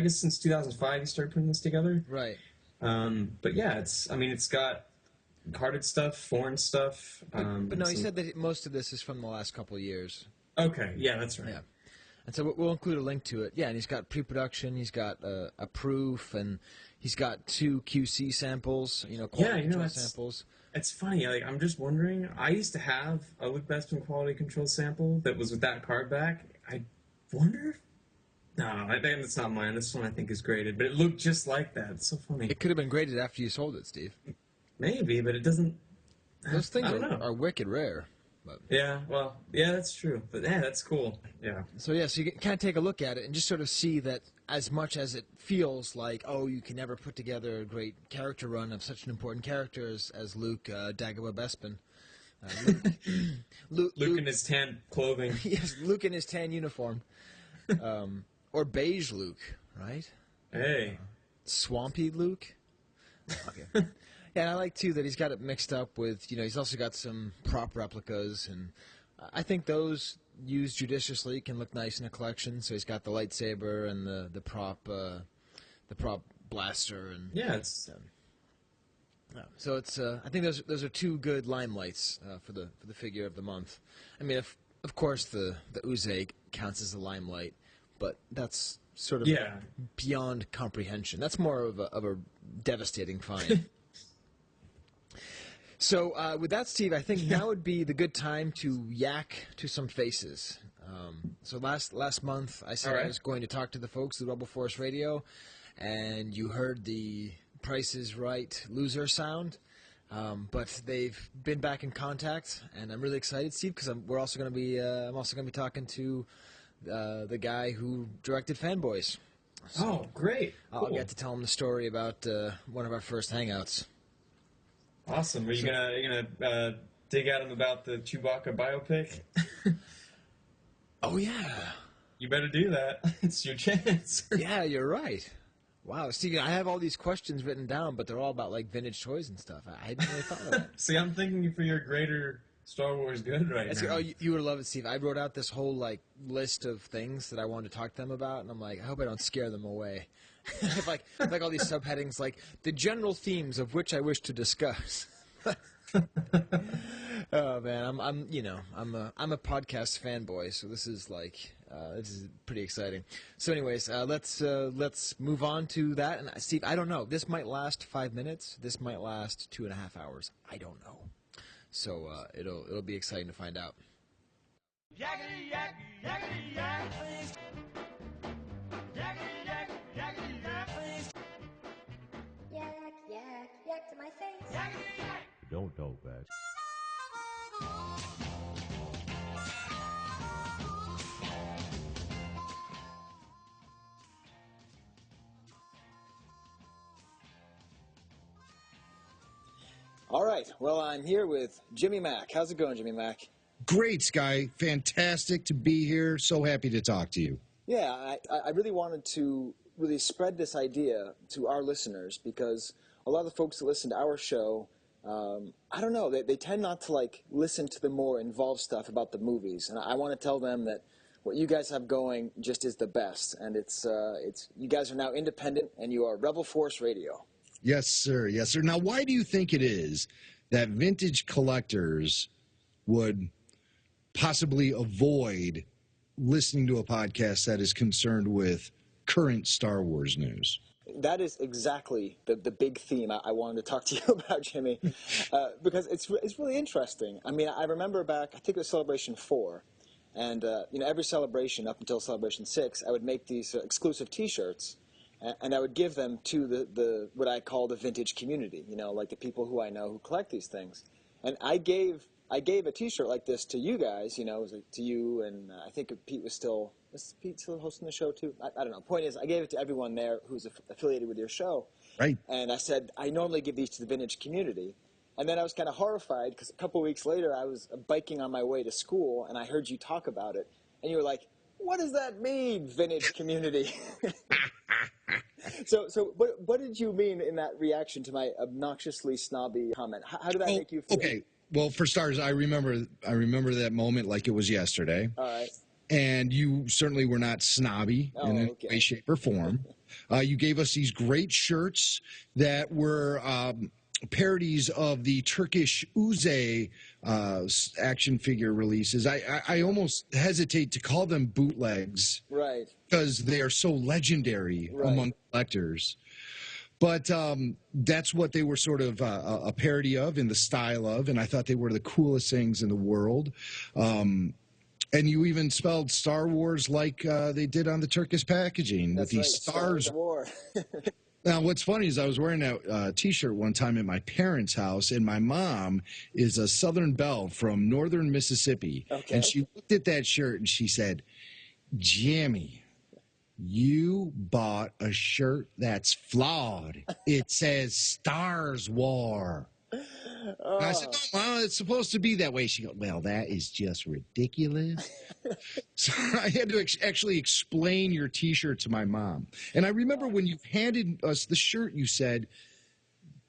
Speaker 3: since 2005 he started putting this together.
Speaker 5: Right.
Speaker 3: But yeah, it's got carded stuff, foreign stuff.
Speaker 5: But no, he said that most of this is from the last couple of years.
Speaker 3: Okay, yeah, that's right.
Speaker 5: Yeah. And so we'll include a link to it. Yeah, and he's got pre-production, he's got a proof, and he's got 2 QC samples, quality control samples.
Speaker 3: It's funny, like, I'm just wondering, I used to have a Luke Bespin quality control sample that was with that card back. I wonder if... No, I think it's not mine. This one I think is graded, but it looked just like that. It's so funny.
Speaker 5: It could have been graded after you sold it, Steve.
Speaker 3: Maybe, but it doesn't...
Speaker 5: Those things are wicked rare. But.
Speaker 3: Yeah, well, yeah, that's true. But yeah, that's cool. Yeah.
Speaker 5: So yeah, so you can kind of take a look at it and just sort of see that as much as it feels like, oh, you can never put together a great character run of such an important character as Luke Dagobah Bespin.
Speaker 3: Luke in his tan clothing.
Speaker 5: Yes, Luke in his tan uniform. Or beige Luke, right?
Speaker 3: Hey.
Speaker 5: Swampy Luke. Okay. Yeah, and I like, too, that he's got it mixed up with, he's also got some prop replicas, and I think those used judiciously can look nice in a collection. So he's got the lightsaber and the prop blaster, and
Speaker 3: yeah, it's.
Speaker 5: So it's I think those are two good limelights for the figure of the month. I mean, of course the UZAY counts as a limelight, but that's sort of beyond comprehension. That's more of a devastating find. So with that, Steve, I think now would be the good time to yak to some faces. So last month, I said I was going to talk to the folks at Rebel Force Radio, and you heard the Price is Right loser sound. But they've been back in contact, and I'm really excited, Steve, because I'm also going to be talking to the guy who directed Fanboys. So
Speaker 3: oh, great!
Speaker 5: I'll get to tell him the story about one of our first hangouts.
Speaker 3: Awesome. Are you gonna dig at him about the Chewbacca biopic?
Speaker 5: Oh yeah.
Speaker 3: You better do that. It's your chance.
Speaker 5: Yeah, you're right. Wow, Steve, I have all these questions written down, but they're all about like vintage toys and stuff. I hadn't really thought of that.
Speaker 3: See, I'm thinking for your greater Star Wars good right now.
Speaker 5: Oh, you would love it, Steve. I wrote out this whole list of things that I wanted to talk to them about, and I'm like, I hope I don't scare them away. I have like all these subheadings, like the general themes of which I wish to discuss. Oh man, I'm a podcast fanboy, so this is pretty exciting. So, anyways, let's move on to that. And Steve, I don't know. This might last 5 minutes. This might last 2.5 hours. I don't know. So it'll be exciting to find out.
Speaker 6: Yakety yak, yakety yak, please. Yakety yak, yakety yak, please.
Speaker 7: Yak, yak, yak to my face.
Speaker 6: Yakety yak.
Speaker 8: Don't talk back.
Speaker 5: All right. Well, I'm here with Jimmy Mack. How's it going, Jimmy Mack?
Speaker 1: Great, Skye. Fantastic to be here. So happy to talk to you.
Speaker 5: Yeah, I really wanted to really spread this idea to our listeners because a lot of the folks that listen to our show, I don't know, they tend not to listen to the more involved stuff about the movies. And I want to tell them that what you guys have going just is the best. And it's you guys are now independent and you are Rebel Force Radio.
Speaker 1: Yes, sir. Yes, sir. Now, why do you think it is that vintage collectors would possibly avoid listening to a podcast that is concerned with current Star Wars news?
Speaker 5: That is exactly the big theme I wanted to talk to you about, Jimmy, because it's really interesting. I mean, I remember back, I think it was Celebration 4, and every celebration up until Celebration 6, I would make these exclusive T-shirts, and I would give them to the what I call the vintage community, like the people who I know who collect these things. And I gave a T-shirt like this to you guys, it was to you, and I think Pete was Pete still hosting the show too? I don't know. Point is, I gave it to everyone there who's affiliated with your show.
Speaker 1: Right.
Speaker 5: And I said, I normally give these to the vintage community. And then I was kind of horrified because a couple weeks later I was biking on my way to school and I heard you talk about it. And you were like, what does that mean, vintage community? So what did you mean in that reaction to my obnoxiously snobby comment? How did that make you feel?
Speaker 1: Okay. Well, for starters, I remember that moment like it was yesterday.
Speaker 5: All right.
Speaker 1: And you certainly were not snobby in any way, shape, or form. You gave us these great shirts that were parodies of the Turkish UZAY action figure releases. I almost hesitate to call them bootlegs.
Speaker 5: Right.
Speaker 1: Because they are so legendary among collectors. But that's what they were sort of a parody of in the style of, and I thought they were the coolest things in the world. And you even spelled Star Wars like they did on the Turkish packaging with these stars.
Speaker 5: War.
Speaker 1: Now, what's funny is I was wearing that T-shirt one time at my parents' house, and my mom is a Southern belle from northern Mississippi.
Speaker 5: Okay.
Speaker 1: And she looked at that shirt and she said, Jimmy, you bought a shirt that's flawed. It says Stars War. And I said, no, Mom, it's supposed to be that way. She goes, well, that is just ridiculous. So I had to actually explain your T-shirt to my mom. And I remember when you handed us the shirt, you said,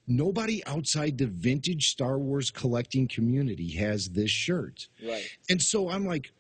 Speaker 1: nobody outside the vintage Star Wars collecting community has this shirt.
Speaker 5: Right.
Speaker 1: And so I'm like,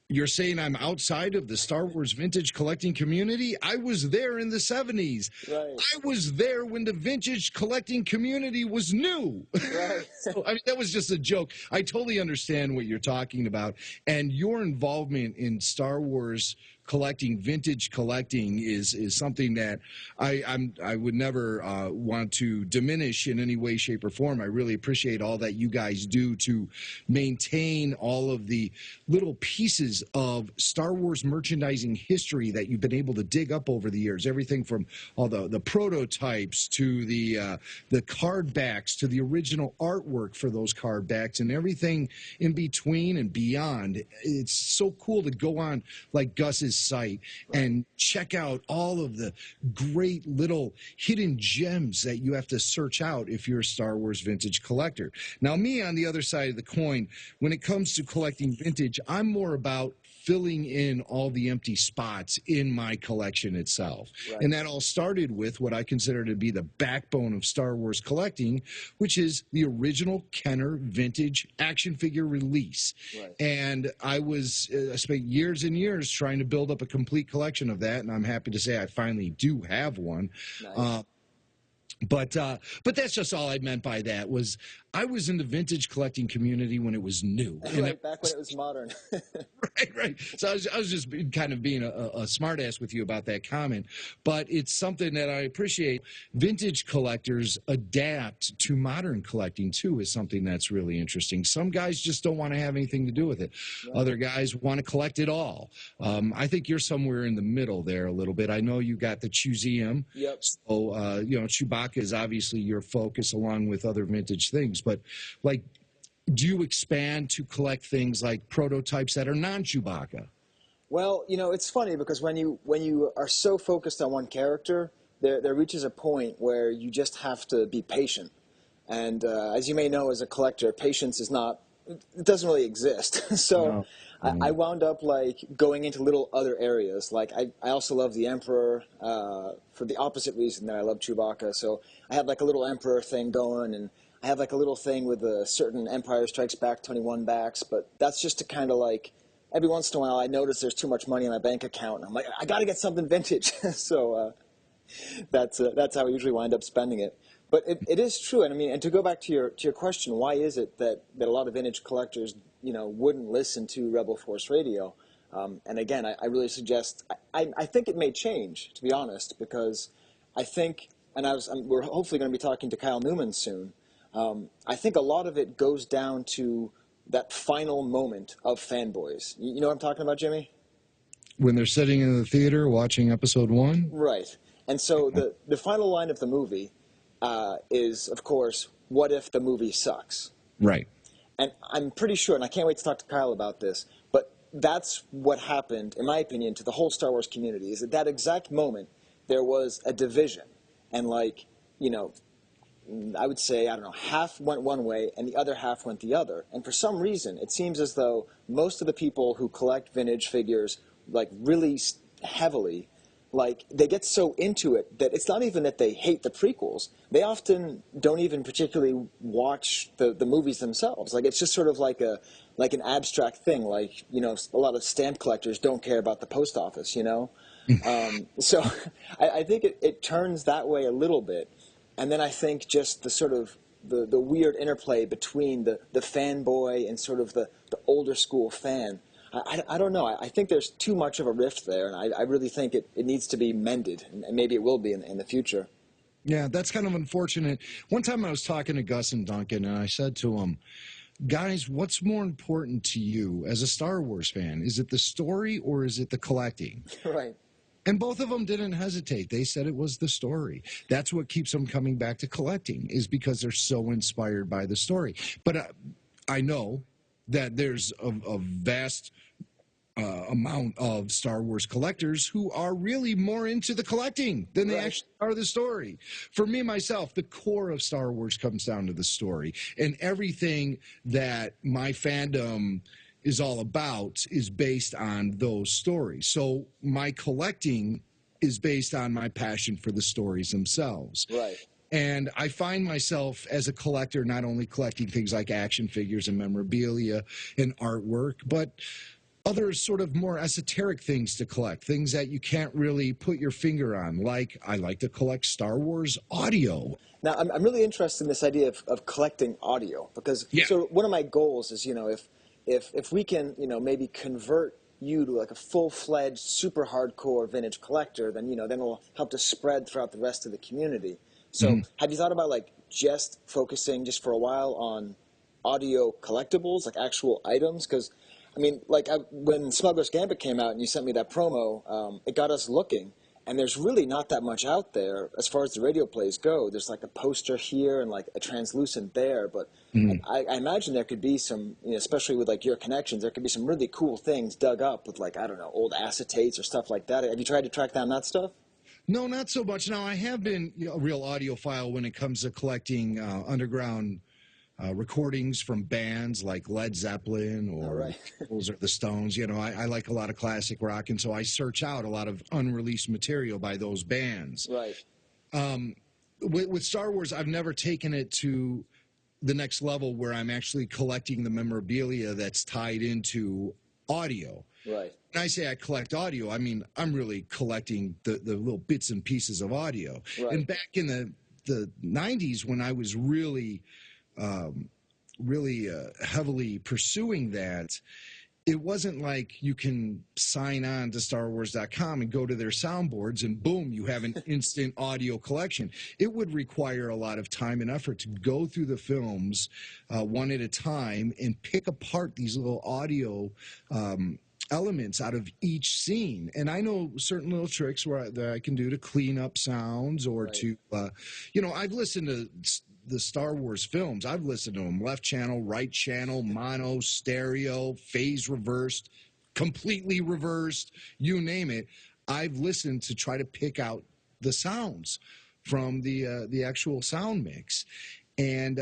Speaker 1: you're saying I'm outside of the Star Wars vintage collecting community? I was there in the 70s.
Speaker 5: Right.
Speaker 1: I was there when the vintage collecting community was new.
Speaker 5: Right.
Speaker 1: So, I mean, that was just a joke. I totally understand what you're talking about. And your involvement in Star Wars collecting, vintage collecting, is something that I would never want to diminish in any way, shape, or form. I really appreciate all that you guys do to maintain all of the little pieces of Star Wars merchandising history that you've been able to dig up over the years. Everything from all the prototypes to the card backs to the original artwork for those card backs and everything in between and beyond. It's so cool to go on like Gus's site and check out all of the great little hidden gems that you have to search out if you're a Star Wars vintage collector. Now, me, on the other side of the coin, when it comes to collecting vintage, I'm more about filling in all the empty spots in my collection itself. Right. And that all started with what I consider to be the backbone of Star Wars collecting, which is the original Kenner vintage action figure release. Right. And I spent years and years trying to build up a complete collection of that, and I'm happy to say I finally do have one. Nice. But that's just all I meant by that. Was I was in the vintage collecting community when it was new.
Speaker 5: Right, back when it was modern.
Speaker 1: Right. So I was just kind of being a smartass with you about that comment. But it's something that I appreciate. Vintage collectors adapt to modern collecting, too, is something that's really interesting. Some guys just don't want to have anything to do with it. Right. Other guys want to collect it all. I think you're somewhere in the middle there a little bit. I know you got the Museum.
Speaker 5: Yep.
Speaker 1: So, Chewbacca is obviously your focus along with other vintage things. But, like, do you expand to collect things like prototypes that are non-Chewbacca?
Speaker 5: Well, it's funny because when you are so focused on one character, there reaches a point where you just have to be patient. And as you may know, as a collector, patience it doesn't really exist. So no. I wound up going into little other areas. Like I also love the Emperor for the opposite reason that I love Chewbacca. So I have a little Emperor thing going, and I have a little thing with a certain Empire Strikes Back 21 backs, but that's just to kind of every once in a while I notice there's too much money in my bank account, and I'm like, I got to get something vintage. So that's how I usually wind up spending it. But it is true, and I mean, and to go back to your question, why is it that a lot of vintage collectors wouldn't listen to Rebel Force Radio? And again, I really suggest I think it may change, to be honest, because I think, and we're hopefully going to be talking to Kyle Newman soon. I think a lot of it goes down to that final moment of Fanboys. You know what I'm talking about, Jimmy?
Speaker 1: When they're sitting in the theater watching episode 1?
Speaker 5: Right. And so the final line of the movie is, of course, what if the movie sucks?
Speaker 1: Right.
Speaker 5: And I'm pretty sure, and I can't wait to talk to Kyle about this, but that's what happened, in my opinion, to the whole Star Wars community, is at that exact moment there was a division. And I would say, half went one way and the other half went the other. And for some reason, it seems as though most of the people who collect vintage figures, really heavily, they get so into it that it's not even that they hate the prequels. They often don't even particularly watch the movies themselves. It's just sort of like an abstract thing. A lot of stamp collectors don't care about the post office, So I think it turns that way a little bit. And then I think just the sort of the weird interplay between the fanboy and sort of the older school fan. I don't know. I think there's too much of a rift there, and I really think it needs to be mended, and maybe it will be in the future.
Speaker 1: Yeah, that's kind of unfortunate. One time I was talking to Gus and Duncan, and I said to them, guys, what's more important to you as a Star Wars fan? Is it the story or is it the collecting?
Speaker 5: Right.
Speaker 1: And both of them didn't hesitate. They said it was the story. That's what keeps them coming back to collecting, is because they're so inspired by the story. But I know that there's a vast amount of Star Wars collectors who are really more into the collecting than they actually are the story. For me, myself, the core of Star Wars comes down to the story. And everything that my fandom is all about is based on those stories. So my collecting is based on my passion for the stories themselves.
Speaker 5: Right.
Speaker 1: And I find myself as a collector not only collecting things like action figures and memorabilia and artwork, but other sort of more esoteric things to collect, things that you can't really put your finger on. Like, I like to collect Star Wars audio.
Speaker 5: Now, I'm really interested in this idea of collecting audio, because so one of my goals is, if we can, maybe convert you to like a full-fledged, super hardcore vintage collector, then, then it'll help to spread throughout the rest of the community. So have you thought about like just focusing just for a while on audio collectibles, like actual items? Because I mean, like when Smuggler's Gambit came out and you sent me that promo, it got us looking. And there's really not that much out there as far as the radio plays go. There's like a poster here and like a translucent there. But I imagine there could be some, especially with like your connections, there could be some really cool things dug up with like, I don't know, old acetates or stuff like that. Have you tried to track down that stuff?
Speaker 1: No, not so much. Now, I have been a real audiophile when it comes to collecting underground recordings from bands like Led Zeppelin or the Stones. I like a lot of classic rock, and so I search out a lot of unreleased material by those bands.
Speaker 5: Right.
Speaker 1: With Star Wars, I've never taken it to the next level where I'm actually collecting the memorabilia that's tied into audio.
Speaker 5: Right.
Speaker 1: When I say I collect audio, I mean I'm really collecting the little bits and pieces of audio.
Speaker 5: Right.
Speaker 1: And back in the 90s, when I was really heavily pursuing that, it wasn't like you can sign on to StarWars.com and go to their soundboards and boom, you have an instant audio collection. It would require a lot of time and effort to go through the films one at a time and pick apart these little audio elements out of each scene. And I know certain little tricks that I can do to clean up sounds or to, I've listened to the Star Wars films. I've listened to them left channel, right channel, mono, stereo, phase reversed, completely reversed, you name it. I've listened to try to pick out the sounds from the actual sound mix. And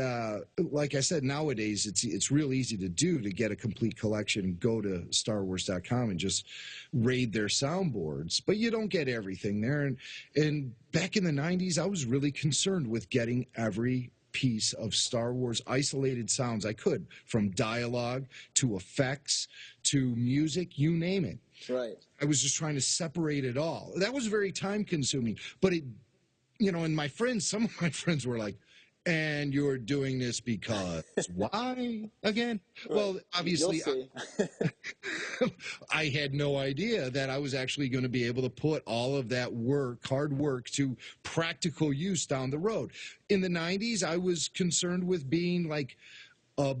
Speaker 1: like I said, nowadays it's real easy to do, to get a complete collection. Go to StarWars.com and just raid their soundboards, but you don't get everything there. And back in the 90s, I was really concerned with getting every piece of Star Wars isolated sounds I could, from dialogue to effects to music, you name it.
Speaker 5: Right.
Speaker 1: I was just trying to separate it all. That was very time consuming, but it, and some of my friends were like, and you're doing this because why again? Right. Well, obviously, I had no idea that I was actually going to be able to put all of that hard work to practical use down the road. In the 90s, I was concerned with being like a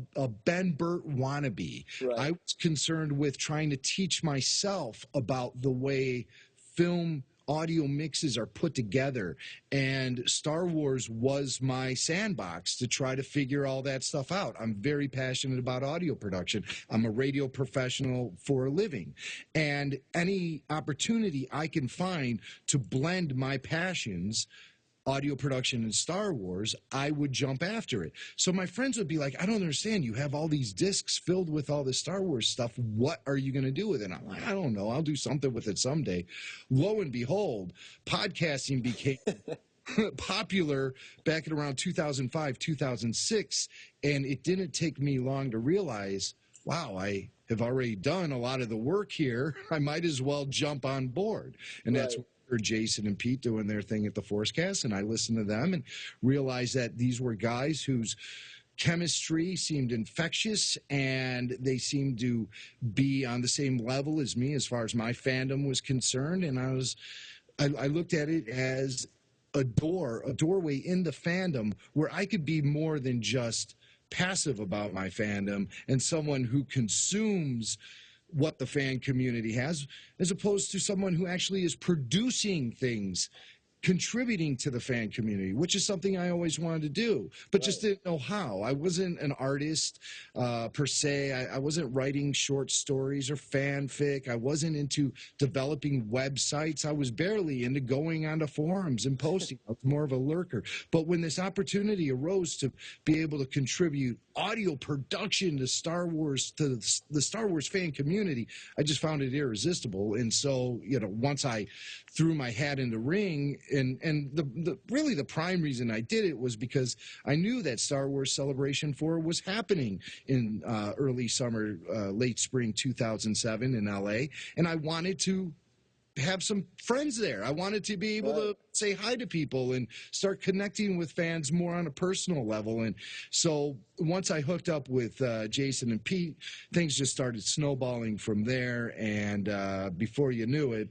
Speaker 1: Ben Burt wannabe. Right. I was concerned with trying to teach myself about the way film audio mixes are put together, and Star Wars was my sandbox to try to figure all that stuff out. I'm very passionate about audio production. I'm a radio professional for a living, and any opportunity I can find to blend my passions, audio production and Star Wars, I would jump after it. So my friends would be like, I don't understand. You have all these discs filled with all this Star Wars stuff. What are you going to do with it? I'm like, I don't know. I'll do something with it someday. Lo and behold, podcasting became popular back in around 2005, 2006. And it didn't take me long to realize, wow, I have already done a lot of the work here. I might as well jump on board. And that's Jason and Pete doing their thing at the Forcecast, and I listened to them and realized that these were guys whose chemistry seemed infectious, and they seemed to be on the same level as me as far as my fandom was concerned. And I looked at it as a doorway in the fandom where I could be more than just passive about my fandom and someone who consumes what the fan community has, as opposed to someone who actually is producing things, contributing to the fan community, which is something I always wanted to do, but just didn't know how. I wasn't an artist per se. I wasn't writing short stories or fanfic. I wasn't into developing websites. I was barely into going onto forums and posting. I was more of a lurker. But when this opportunity arose to be able to contribute audio production to Star Wars, to the Star Wars fan community, I just found it irresistible. And so, you know, once I threw my hat in the ring, and really the prime reason I did it was because I knew that Star Wars Celebration 4 was happening in early summer, late spring 2007 in LA, and I wanted to have some friends there. I wanted to be able to say hi to people and start connecting with fans more on a personal level. And so once I hooked up with Jason and Pete, things just started snowballing from there. And before you knew it,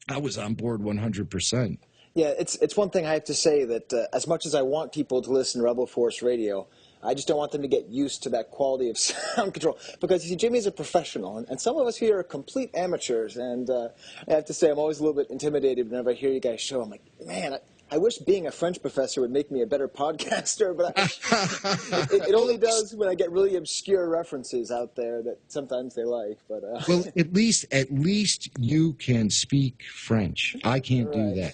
Speaker 1: I was on board 100%.
Speaker 5: Yeah, it's one thing I have to say that as much as I want people to listen to Rebel Force Radio, I just don't want them to get used to that quality of sound control. Because, you see, Jimmy's a professional, and some of us here are complete amateurs. And I have to say, I'm always a little bit intimidated whenever I hear you guys show. I'm like, man, I wish being a French professor would make me a better podcaster, but it only does when I get really obscure references out there that sometimes they like. But
Speaker 1: well, at least you can speak French. I can't do that.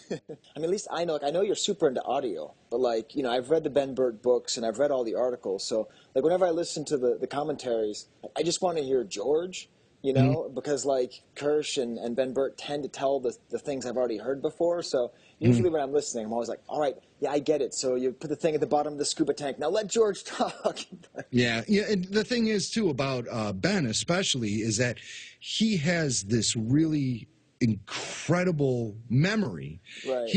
Speaker 5: I mean, at least I know. Like, I know you're super into audio, but like, you know, I've read the Ben Burt books and I've read all the articles. So like, whenever I listen to the commentaries, I just want to hear George. You know, because like Kirsch and Ben Burt tend to tell the things I've already heard before. So usually when I'm listening, I'm always like, all right, yeah, I get it. So you put the thing at the bottom of the scuba tank. Now let George talk.
Speaker 1: Yeah. And the thing is, too, about Ben especially is that he has this really incredible memory.
Speaker 5: Right.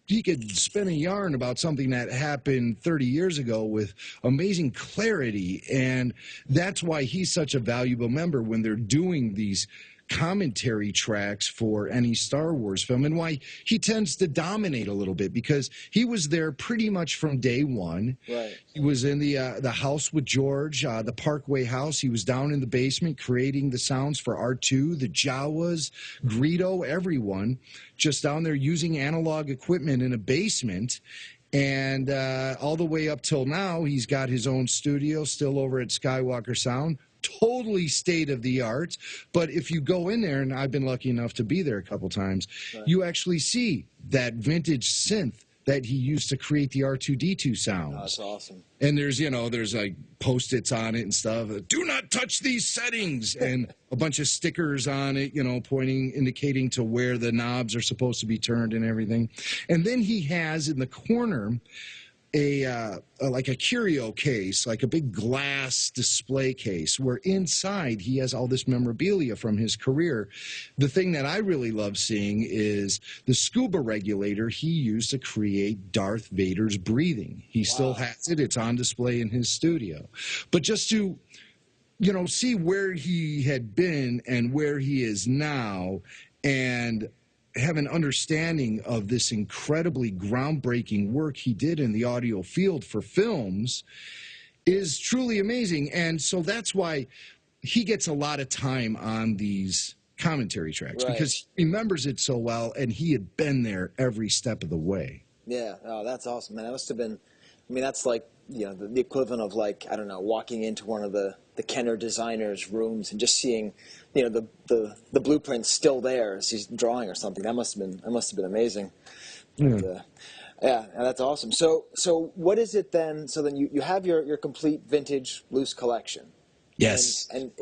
Speaker 1: He could spin a yarn about something that happened 30 years ago with amazing clarity. And that's why he's such a valuable member when they're doing these commentary tracks for any Star Wars film, and why he tends to dominate a little bit, because he was there pretty much from day one.
Speaker 5: Right.
Speaker 1: He was in the house with George, the Parkway house. He was down in the basement creating the sounds for R2, the Jawas, Greedo, everyone, just down there using analog equipment in a basement. And all the way up till now, he's got his own studio still over at Skywalker Sound. Totally state-of-the-art. But if you go in there, and I've been lucky enough to be there a couple times, you actually see that vintage synth that he used to create the R2-D2 sounds.
Speaker 5: Oh, that's awesome.
Speaker 1: And there's like Post-its on it and stuff. Do not touch these settings. And a bunch of stickers on it, you know, indicating to where the knobs are supposed to be turned and everything. And then he has in the corner like a curio case, like a big glass display case, where inside he has all this memorabilia from his career. The thing that I really love seeing is the scuba regulator he used to create Darth Vader's breathing. He still has it. It's on display in his studio. But just to, you know, see where he had been and where he is now, and have an understanding of this incredibly groundbreaking work he did in the audio field for films is truly amazing. And so that's why he gets a lot of time on these commentary tracks, because he remembers it so well, and he had been there every step of the way.
Speaker 5: Yeah, oh, that's awesome, man. That must have been, I mean, that's like, you know, the equivalent of, like, I don't know, walking into one of the Kenner designer's rooms and just seeing, you know, the blueprint's still there as he's drawing or something. That must have been amazing. But, yeah, that's awesome. So what is it then? So then you have your complete vintage loose collection.
Speaker 1: Yes.
Speaker 5: And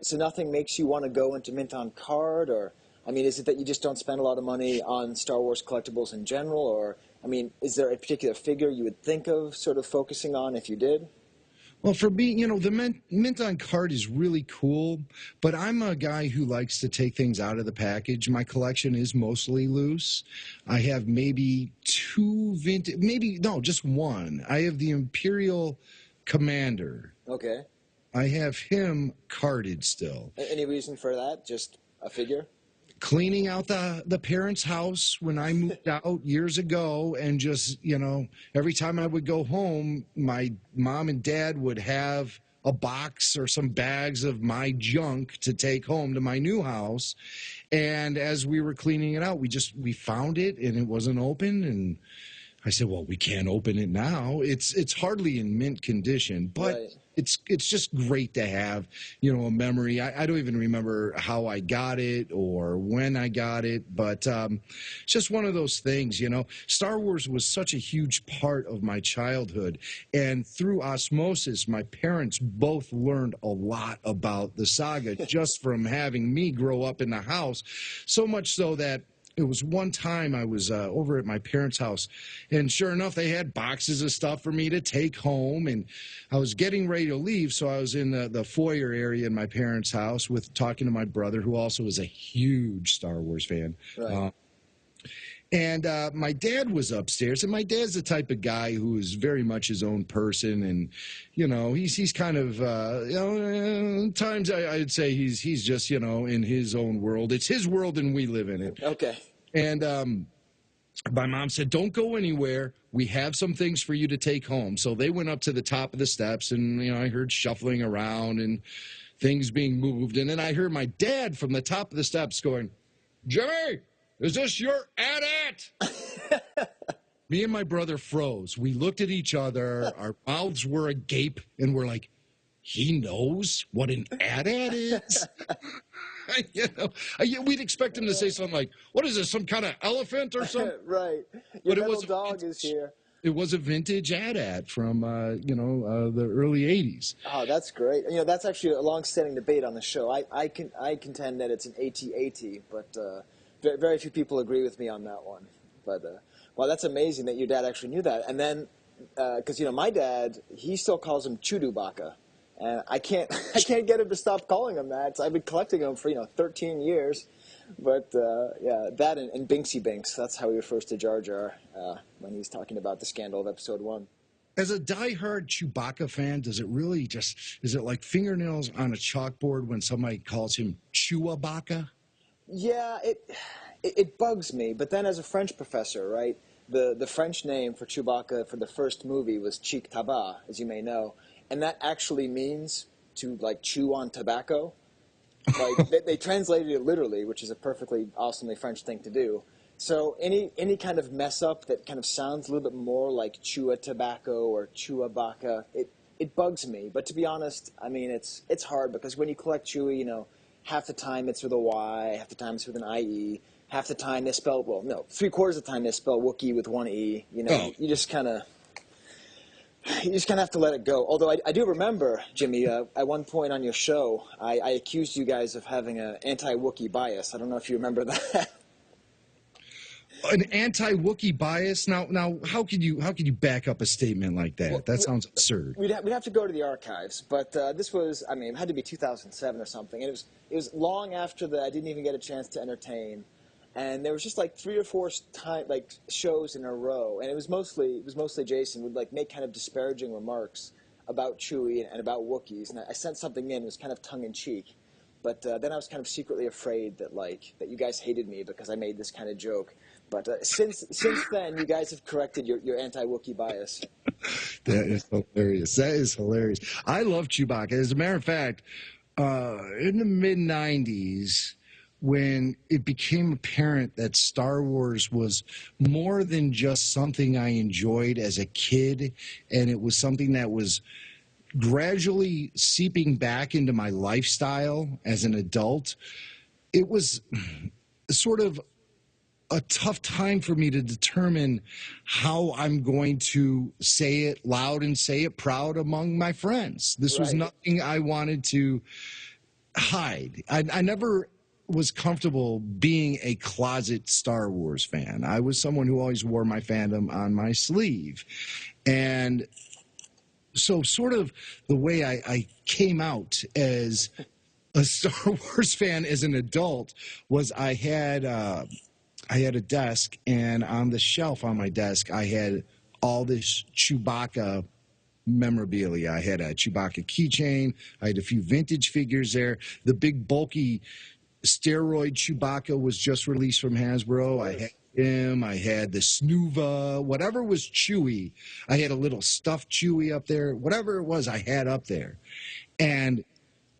Speaker 5: so nothing makes you want to go into mint on card, or, I mean, is it that you just don't spend a lot of money on Star Wars collectibles in general, or, I mean, is there a particular figure you would think of sort of focusing on if you did?
Speaker 1: Well, for me, you know, the mint on card is really cool, but I'm a guy who likes to take things out of the package. My collection is mostly loose. I have maybe two vintage, just one. I have the Imperial Commander.
Speaker 5: Okay.
Speaker 1: I have him carded still.
Speaker 5: Any reason for that? Just a figure?
Speaker 1: cleaning out the parents' house when I moved out years ago, and just, every time I would go home, my mom and dad would have a box or some bags of my junk to take home to my new house. And as we were cleaning it out, we found it and it wasn't open, and I said, well, we can't open it now. It's hardly in mint condition, but
Speaker 5: right.
Speaker 1: It's just great to have, a memory. I don't even remember how I got it or when I got it, but it's just one of those things, Star Wars was such a huge part of my childhood, and through osmosis, my parents both learned a lot about the saga just from having me grow up in the house, so much so that it was one time I was over at my parents' house, and sure enough, they had boxes of stuff for me to take home, and I was getting ready to leave, so I was in the foyer area in my parents' house talking to my brother, who also is a huge Star Wars fan.
Speaker 5: Right.
Speaker 1: And my dad was upstairs, and my dad's the type of guy who is very much his own person, and he's kind of times I'd say he's just in his own world. It's his world, and we live in it.
Speaker 5: Okay.
Speaker 1: And my mom said, "Don't go anywhere. We have some things for you to take home." So they went up to the top of the steps, and I heard shuffling around and things being moved, and then I heard my dad from the top of the steps going, "Jimmy, is this your AT-AT?" Me and my brother froze. We looked at each other. Our mouths were agape, and we're like, he knows what an AT-AT is? We'd expect him to say something like, what is this, some kind of elephant or something?
Speaker 5: Right.
Speaker 1: But
Speaker 5: Your little dog is here.
Speaker 1: It was a vintage AT-AT from, the early 80s.
Speaker 5: Oh, that's great. That's actually a long-standing debate on the show. I contend that it's an AT-AT, but very few people agree with me on that one. But, well, that's amazing that your dad actually knew that. And then, because, my dad, he still calls him Chewbacca. And I can't get him to stop calling him that. So I've been collecting them for, 13 years. But, yeah, that and Binksy Binks, that's how he refers to Jar Jar when he's talking about the scandal of Episode 1.
Speaker 1: As a diehard Chewbacca fan, is it like fingernails on a chalkboard when somebody calls him Chewbacca?
Speaker 5: Yeah, it bugs me. But then as a French professor, right, the French name for Chewbacca for the first movie was Cheek Tabac, as you may know. And that actually means to, chew on tobacco. They translated it literally, which is a perfectly awesomely French thing to do. So any kind of mess up that kind of sounds a little bit more like chewa tobacco or Chewbacca, it bugs me. But to be honest, I mean, it's hard because when you collect Chewy, half the time it's with a Y, half the time it's with an IE, half the time they spell, 3/4 of the time they spell Wookiee with one E. You just kind of have to let it go. Although I do remember, Jimmy, at one point on your show, I accused you guys of having an anti-Wookiee bias. I don't know if you remember that.
Speaker 1: An anti-Wookiee bias? Now, how could you back up a statement like that?
Speaker 5: Well,
Speaker 1: that sounds absurd.
Speaker 5: We'd have to go to the archives, but this was, it had to be 2007 or something. And it was long after I didn't even get a chance to entertain. And there was just 3 or 4 shows in a row, and it was mostly Jason would make kind of disparaging remarks about Chewie and about Wookiees, and I sent something in. It was kind of tongue in cheek, but then I was kind of secretly afraid that that you guys hated me because I made this kind of joke. But since then, you guys have corrected your anti-Wookiee bias.
Speaker 1: That is hilarious. I love Chewbacca. As a matter of fact, in the mid-'90s. When it became apparent that Star Wars was more than just something I enjoyed as a kid, and it was something that was gradually seeping back into my lifestyle as an adult, it was sort of a tough time for me to determine how I'm going to say it loud and say it proud among my friends. This was nothing I wanted to hide. I never was comfortable being a closet Star Wars fan. I was someone who always wore my fandom on my sleeve. And so sort of the way I came out as a Star Wars fan as an adult was I had a desk, and on the shelf on my desk I had all this Chewbacca memorabilia. I had a Chewbacca keychain. I had a few vintage figures there. The big bulky Steroid Chewbacca was just released from Hasbro. I had him. I had the Snuva, whatever was Chewy. I had a little stuffed Chewy up there. Whatever it was, I had up there. And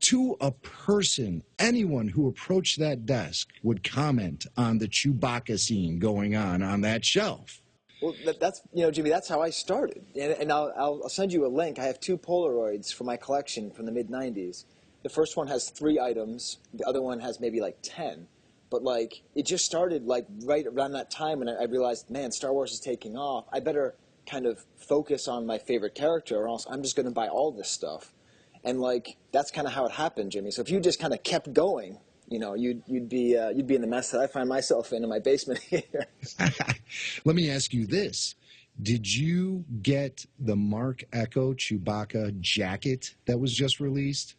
Speaker 1: to a person, anyone who approached that desk would comment on the Chewbacca scene going on that shelf.
Speaker 8: Well, that's, Jimmy, that's how I started. And I'll send you a link. I have 2 Polaroids from my collection from the mid-'90s. The first one has 3 items. The other one has maybe like 10. But like, it just started like right around that time when I realized, man, Star Wars is taking off. I better kind of focus on my favorite character, or else I'm just going to buy all this stuff. And like, that's kind of how it happened, Jimmy. So if you just kind of kept going, you'd be in the mess that I find myself in my basement here.
Speaker 1: Let me ask you this. Did you get the Mark Echo Chewbacca jacket that was just released?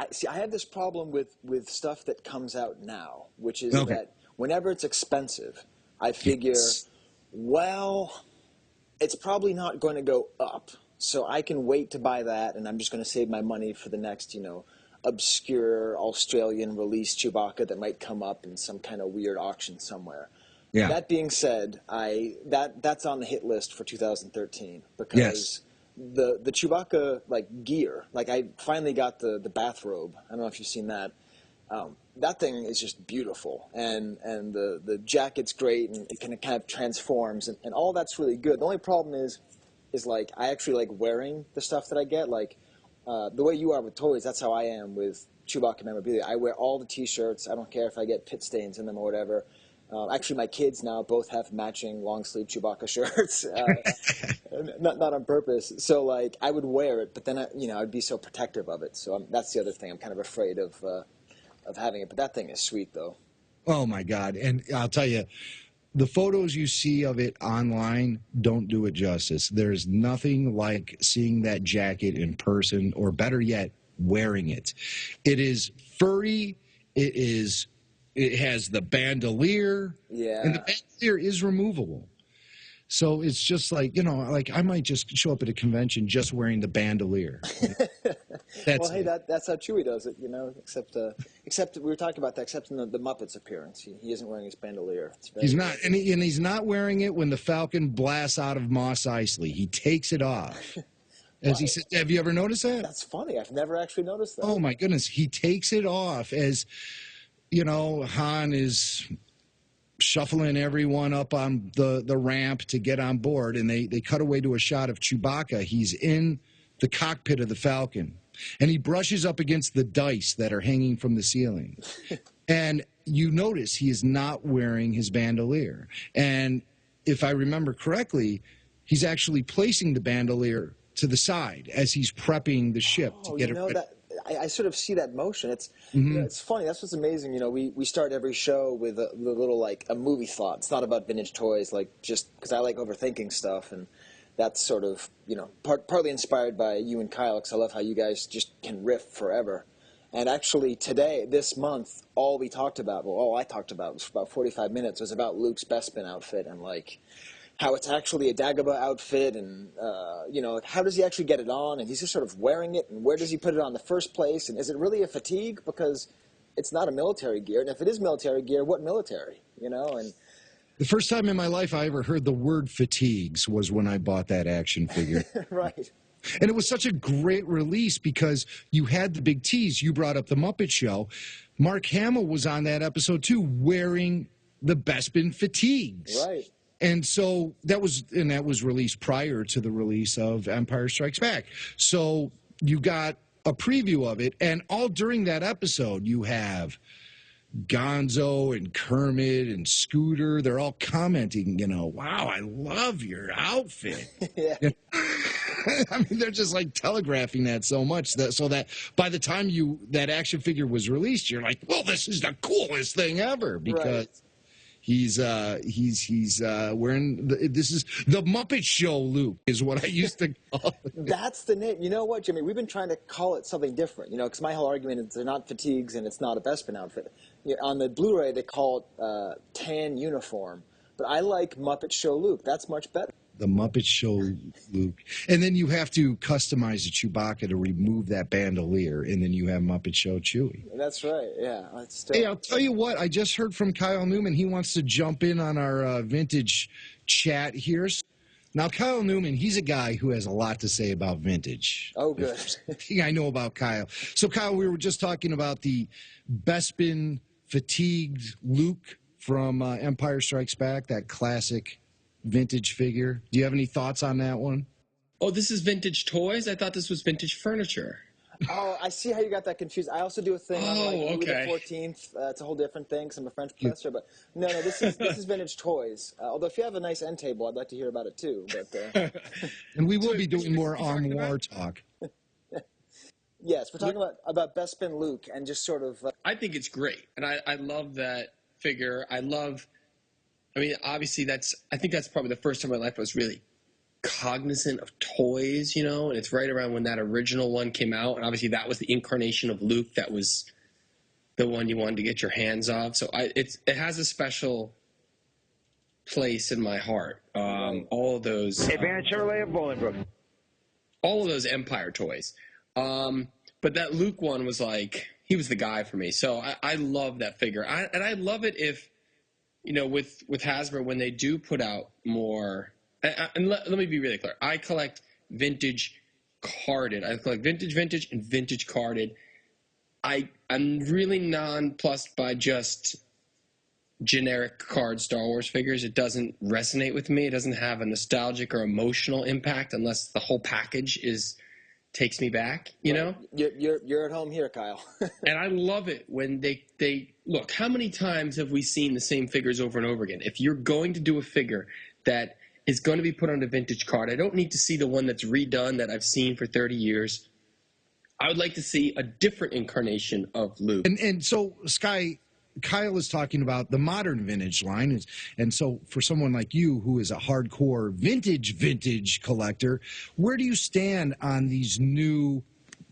Speaker 8: I have this problem with stuff that comes out now, which is that whenever it's expensive, I figure, well, it's probably not going to go up. So I can wait to buy that, and I'm just going to save my money for the next, obscure Australian release Chewbacca that might come up in some kind of weird auction somewhere. Yeah. That being said, that's on the hit list for 2013 because the Chewbacca gear, I finally got the bathrobe. I don't know if you've seen that. That thing is just beautiful, and the jacket's great, and it kind of transforms, and all that's really good. The only problem is I actually like wearing the stuff that I get. The way you are with toys, that's how I am with Chewbacca memorabilia. I wear all the T-shirts. I don't care if I get pit stains in them or whatever. Actually, my kids now both have matching long-sleeve Chewbacca shirts, not on purpose. So, I would wear it, but then, I'd be so protective of it. So that's the other thing. I'm kind of afraid of having it. But that thing is sweet, though.
Speaker 1: Oh, my God. And I'll tell you, the photos you see of it online don't do it justice. There's nothing like seeing that jacket in person, or better yet, wearing it. It is furry. It has the bandolier. Yeah. And the bandolier is removable. So it's just I might just show up at a convention just wearing the bandolier.
Speaker 8: Well, hey, that's how Chewie does it, except we were talking about that, except in the Muppets appearance. He isn't wearing his bandolier.
Speaker 1: He's not, and he's not wearing it when the Falcon blasts out of Mos Eisley. He takes it off. As he said, have you ever noticed that?
Speaker 8: That's funny. I've never actually noticed that.
Speaker 1: Oh, my goodness. He takes it off as, Han is shuffling everyone up on the ramp to get on board, and they cut away to a shot of Chewbacca. He's in the cockpit of the Falcon, and he brushes up against the dice that are hanging from the ceiling. And you notice he is not wearing his bandolier. And if I remember correctly, he's actually placing the bandolier to the side as he's prepping the ship to get it ready.
Speaker 8: I sort of see that motion. It's it's funny. That's what's amazing. We start every show with a little a movie thought. It's not about vintage toys, just because I like overthinking stuff, and that's sort of partly inspired by you and Kyle, because I love how you guys just can riff forever. And actually this month, all I talked about was for about 45 minutes was about Luke's Bespin outfit, and how it's actually a Dagobah outfit, and how does he actually get it on, and he's just sort of wearing it, and where does he put it on in the first place, and is it really a fatigue, because it's not a military gear, and if it is military gear, what military, and
Speaker 1: the first time in my life I ever heard the word fatigues was when I bought that action figure.
Speaker 8: Right.
Speaker 1: And it was such a great release because you had the big tease. You brought up the Muppet-Show. Mark Hamill was on that episode too, wearing the Bespin fatigues.
Speaker 8: Right.
Speaker 1: And so that was released prior to the release of Empire Strikes Back. So you got a preview of it, and all during that episode you have Gonzo and Kermit and Scooter. They're all commenting, wow, I love your outfit. Yeah. I mean, they're just telegraphing that so much so that by the time that action figure was released, you're like, well, this is the coolest thing ever, because he's wearing this is the Muppet-Show Luke is what I used to call it.
Speaker 8: That's the name. You know what, Jimmy? We've been trying to call it something different, because my whole argument is they're not fatigues and it's not a Bespin outfit. On the Blu-ray, they call it tan uniform, but I like Muppet-Show Luke. That's much better.
Speaker 1: The Muppet Show, Luke. And then you have to customize a Chewbacca to remove that bandolier, and then you have Muppet Show Chewie.
Speaker 8: That's right, yeah.
Speaker 1: Hey, I'll tell you what, I just heard from Kyle Newman. He wants to jump in on our vintage chat here. Now, Kyle Newman, he's a guy who has a lot to say about vintage.
Speaker 8: Oh, good.
Speaker 1: Thing I know about Kyle. So, Kyle, we were just talking about the Bespin fatigued Luke from Empire Strikes Back, that classic vintage figure. Do you have any thoughts on that one?
Speaker 9: Oh, this is vintage toys? I thought this was vintage furniture.
Speaker 8: Oh, I see how you got that confused. I also do a thing on Louis the 14th. It's a whole different thing because I'm a French professor. But no, this is vintage toys. Although if you have a nice end table, I'd like to hear about it too. But
Speaker 1: and we will be doing more armoire talk.
Speaker 8: Yes, we're talking about Bespin Luke and just sort of.
Speaker 9: I think it's great, and I love that figure. I mean, obviously, I think that's probably the first time in my life I was really cognizant of toys, you know, and it's right around when that original one came out, and obviously that was the incarnation of Luke. That was the one you wanted to get your hands off. So it has a special place in my heart. All of those.
Speaker 10: Advantage Chevrolet of Bolingbrook.
Speaker 9: All of those Empire toys. But that Luke one was like, he was the guy for me. So I love that figure. And I love it if, you know, with Hasbro, when they do put out more, and let me be really clear. I collect vintage carded. I collect vintage, and vintage carded. I'm really nonplussed by just generic card Star Wars figures. It doesn't resonate with me. It doesn't have a nostalgic or emotional impact unless the whole package takes me back, you know?
Speaker 8: You're at home here, Kyle.
Speaker 9: And I love it when they look, how many times have we seen the same figures over and over again? If you're going to do a figure that is going to be put on a vintage card, I don't need to see the one that's redone that I've seen for 30 years. I would like to see a different incarnation of Luke.
Speaker 1: And so, Skye, Kyle is talking about the modern vintage line. And so for someone like you who is a hardcore vintage collector, where do you stand on these new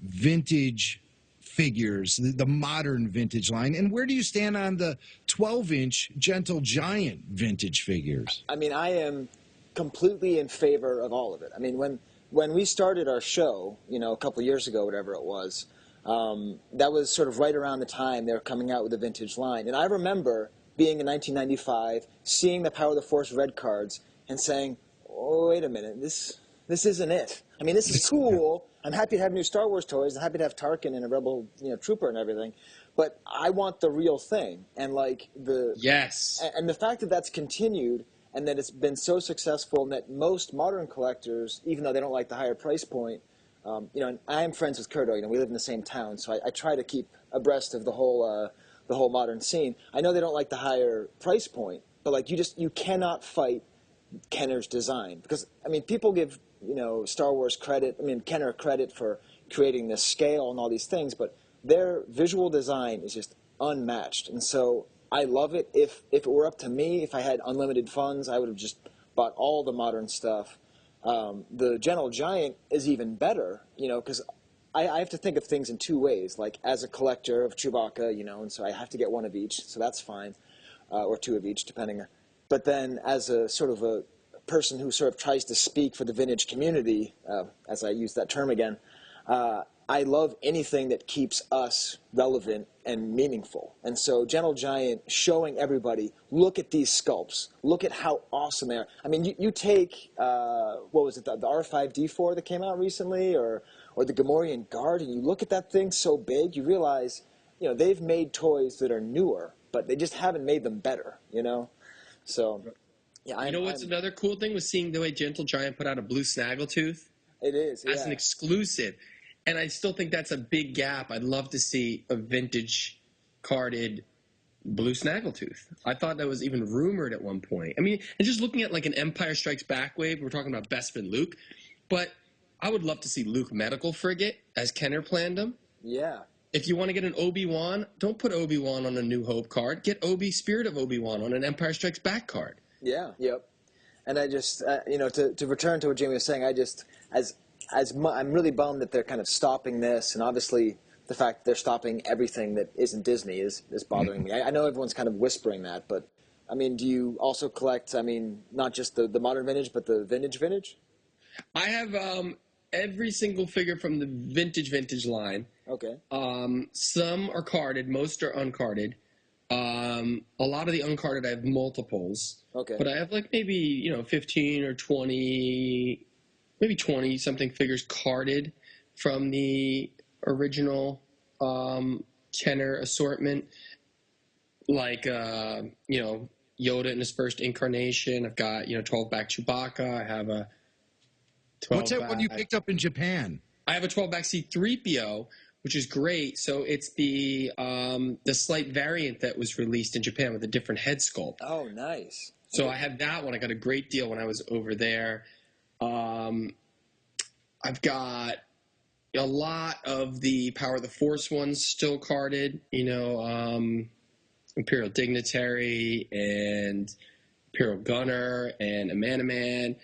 Speaker 1: vintage figures, the modern vintage line? And where do you stand on the 12-inch Gentle Giant vintage figures?
Speaker 8: I mean, I am completely in favor of all of it. I mean, when we started our show, you know, a couple years ago, whatever it was, that was sort of right around the time they were coming out with the vintage line. And I remember being in 1995, seeing the Power of the Force red cards and saying, oh, wait a minute, this isn't it. I mean, this is cool. I'm happy to have new Star Wars toys. I'm happy to have Tarkin and a Rebel, you know, trooper and everything. But I want the real thing. And like
Speaker 9: Yes.
Speaker 8: And the fact that that's continued and that it's been so successful and that most modern collectors, even though they don't like the higher price point, you know, and I am friends with Kurdo. You know, we live in the same town, so I try to keep abreast of the whole modern scene. I know they don't like the higher price point, but like you cannot fight Kenner's design because I mean people give, you know, Star Wars credit. I mean Kenner credit for creating this scale and all these things, but their visual design is just unmatched. And so I love it. If it were up to me, if I had unlimited funds, I would have just bought all the modern stuff. The Gentle Giant is even better, you know, because I have to think of things in two ways. Like as a collector of Chewbacca, you know, and so I have to get one of each, so that's fine, or two of each, depending. But then as a sort of a person who sort of tries to speak for the vintage community, as I use that term again, I love anything that keeps us relevant and meaningful. And so Gentle Giant showing everybody, look at these sculpts. Look at how awesome they are. I mean, you take, what was it, the R5-D4 that came out recently, or the Gamorrean Guard, and you look at that thing so big, you realize, you know, they've made toys that are newer, but they just haven't made them better, you know? So, yeah.
Speaker 9: You know what's another cool thing was seeing the way Gentle Giant put out a blue snaggletooth?
Speaker 8: It is, yeah.
Speaker 9: As an exclusive. And I still think that's a big gap. I'd love to see a vintage carded blue snaggletooth. I thought that was even rumored at one point. I mean, and just looking at like an Empire Strikes Back wave, we're talking about Bespin Luke, but I would love to see Luke Medical Frigate as Kenner planned him.
Speaker 8: Yeah.
Speaker 9: If you want to get an Obi-Wan, don't put Obi-Wan on a New Hope card. Get Spirit of Obi-Wan on an Empire Strikes Back card.
Speaker 8: Yeah. Yep. And I just, you know, to return to what Jamie was saying, I just, I'm really bummed that they're kind of stopping this, and obviously the fact that they're stopping everything that isn't Disney is bothering me. I know everyone's kind of whispering that, but I mean, do you also collect, I mean, not just the modern vintage, but the vintage?
Speaker 9: I have every single figure from the vintage line.
Speaker 8: Okay.
Speaker 9: Some are carded, most are uncarded. A lot of the uncarded I have multiples.
Speaker 8: Okay.
Speaker 9: But I have like maybe, 15 or 20, maybe 20 something figures carded from the original Kenner assortment. Like, Yoda in his first incarnation. I've got, 12-back Chewbacca. I have a 12-back.
Speaker 1: What's that one you picked up in Japan?
Speaker 9: I have a 12-back C-3PO, which is great. So it's the slight variant that was released in Japan with a different head sculpt.
Speaker 8: Oh, nice.
Speaker 9: So I have that one. I got a great deal when I was over there. I've got a lot of the Power of the Force ones still carded. Imperial Dignitary and Imperial Gunner and Amana Man.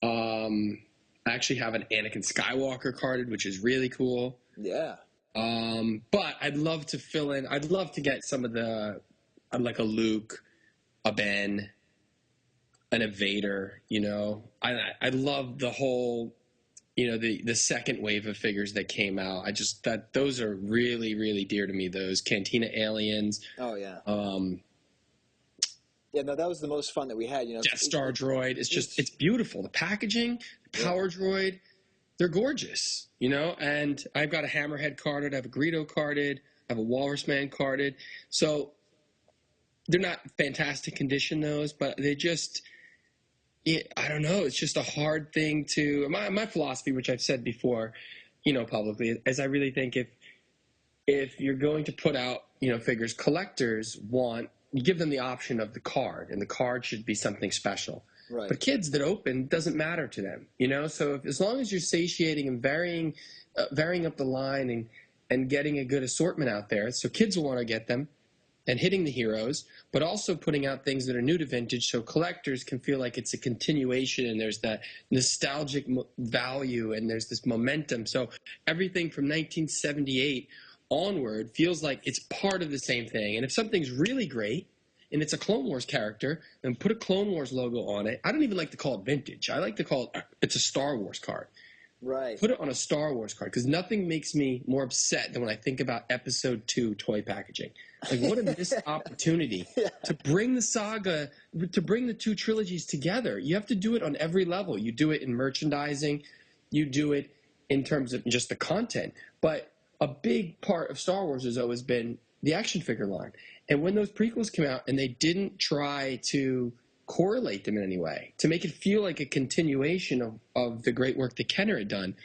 Speaker 9: I actually have an Anakin Skywalker carded, which is really cool.
Speaker 8: Yeah.
Speaker 9: But I'd love to fill in. I'd love to get some of the, like a Luke, a Ben, an Vader. I love the whole, the second wave of figures that came out. Those are really, really dear to me. Those Cantina Aliens.
Speaker 8: Oh yeah. Yeah, no, that was the most fun that we had.
Speaker 9: Death Star Droid. It's beautiful. The packaging, the Power Droid, they're gorgeous. And I've got a Hammerhead carded. I have a Greedo carded. I have a Walrus Man carded. So they're not fantastic condition, those, but they just. I don't know. It's just a hard thing to. My philosophy, which I've said before, publicly, is I really think if you're going to put out, figures, collectors you give them the option of the card, and the card should be something special.
Speaker 8: Right.
Speaker 9: But kids that open doesn't matter to them, So as long as you're satiating and varying up the line and getting a good assortment out there, so kids will want to get them. And hitting the heroes, but also putting out things that are new to vintage so collectors can feel like it's a continuation and there's that nostalgic value and there's this momentum. So everything from 1978 onward feels like it's part of the same thing. And if something's really great and it's a Clone Wars character, then put a Clone Wars logo on it. I don't even like to call it vintage. I like to call it's a Star Wars card.
Speaker 8: Right.
Speaker 9: Put it on a Star Wars card because nothing makes me more upset than when I think about Episode 2 toy packaging. Like, what a missed opportunity to bring the saga, to bring the two trilogies together. You have to do it on every level. You do it in merchandising. You do it in terms of just the content. But a big part of Star Wars has always been the action figure line. And when those prequels came out and they didn't try to correlate them in any way, to make it feel like a continuation of the great work that Kenner had done,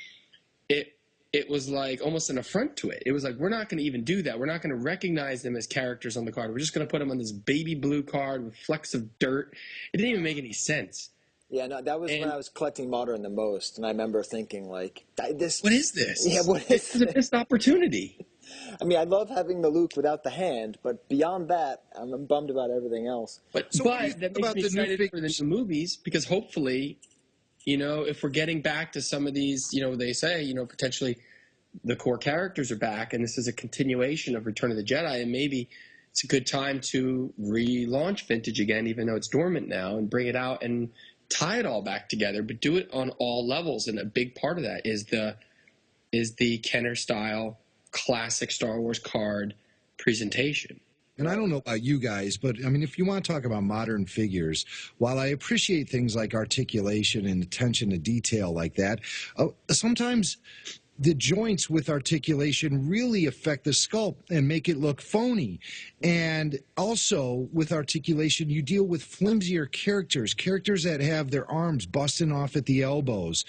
Speaker 9: it was like almost an affront to it. It was like, we're not going to even do that. We're not going to recognize them as characters on the card. We're just going to put them on this baby blue card with flecks of dirt. It didn't even make any sense.
Speaker 8: Yeah, no, that was when I was collecting modern the most, and I remember thinking, like, this...
Speaker 9: What is this?
Speaker 8: Yeah, what is
Speaker 9: this? It's a missed opportunity.
Speaker 8: I mean, I love having the Luke without the hand, but beyond that, I'm bummed about everything else.
Speaker 9: But that makes me excited for the new movies, because hopefully, if we're getting back to some of these, they say, potentially the core characters are back, and this is a continuation of Return of the Jedi, and maybe it's a good time to relaunch vintage again, even though it's dormant now, and bring it out and tie it all back together, but do it on all levels. And a big part of that is the Kenner style classic Star Wars card presentation.
Speaker 1: And I don't know about you guys, but I mean, if you want to talk about modern figures, while I appreciate things like articulation and attention to detail like that, sometimes the joints with articulation really affect the sculpt and make it look phony. And also with articulation, you deal with flimsier characters that have their arms busting off at the elbows,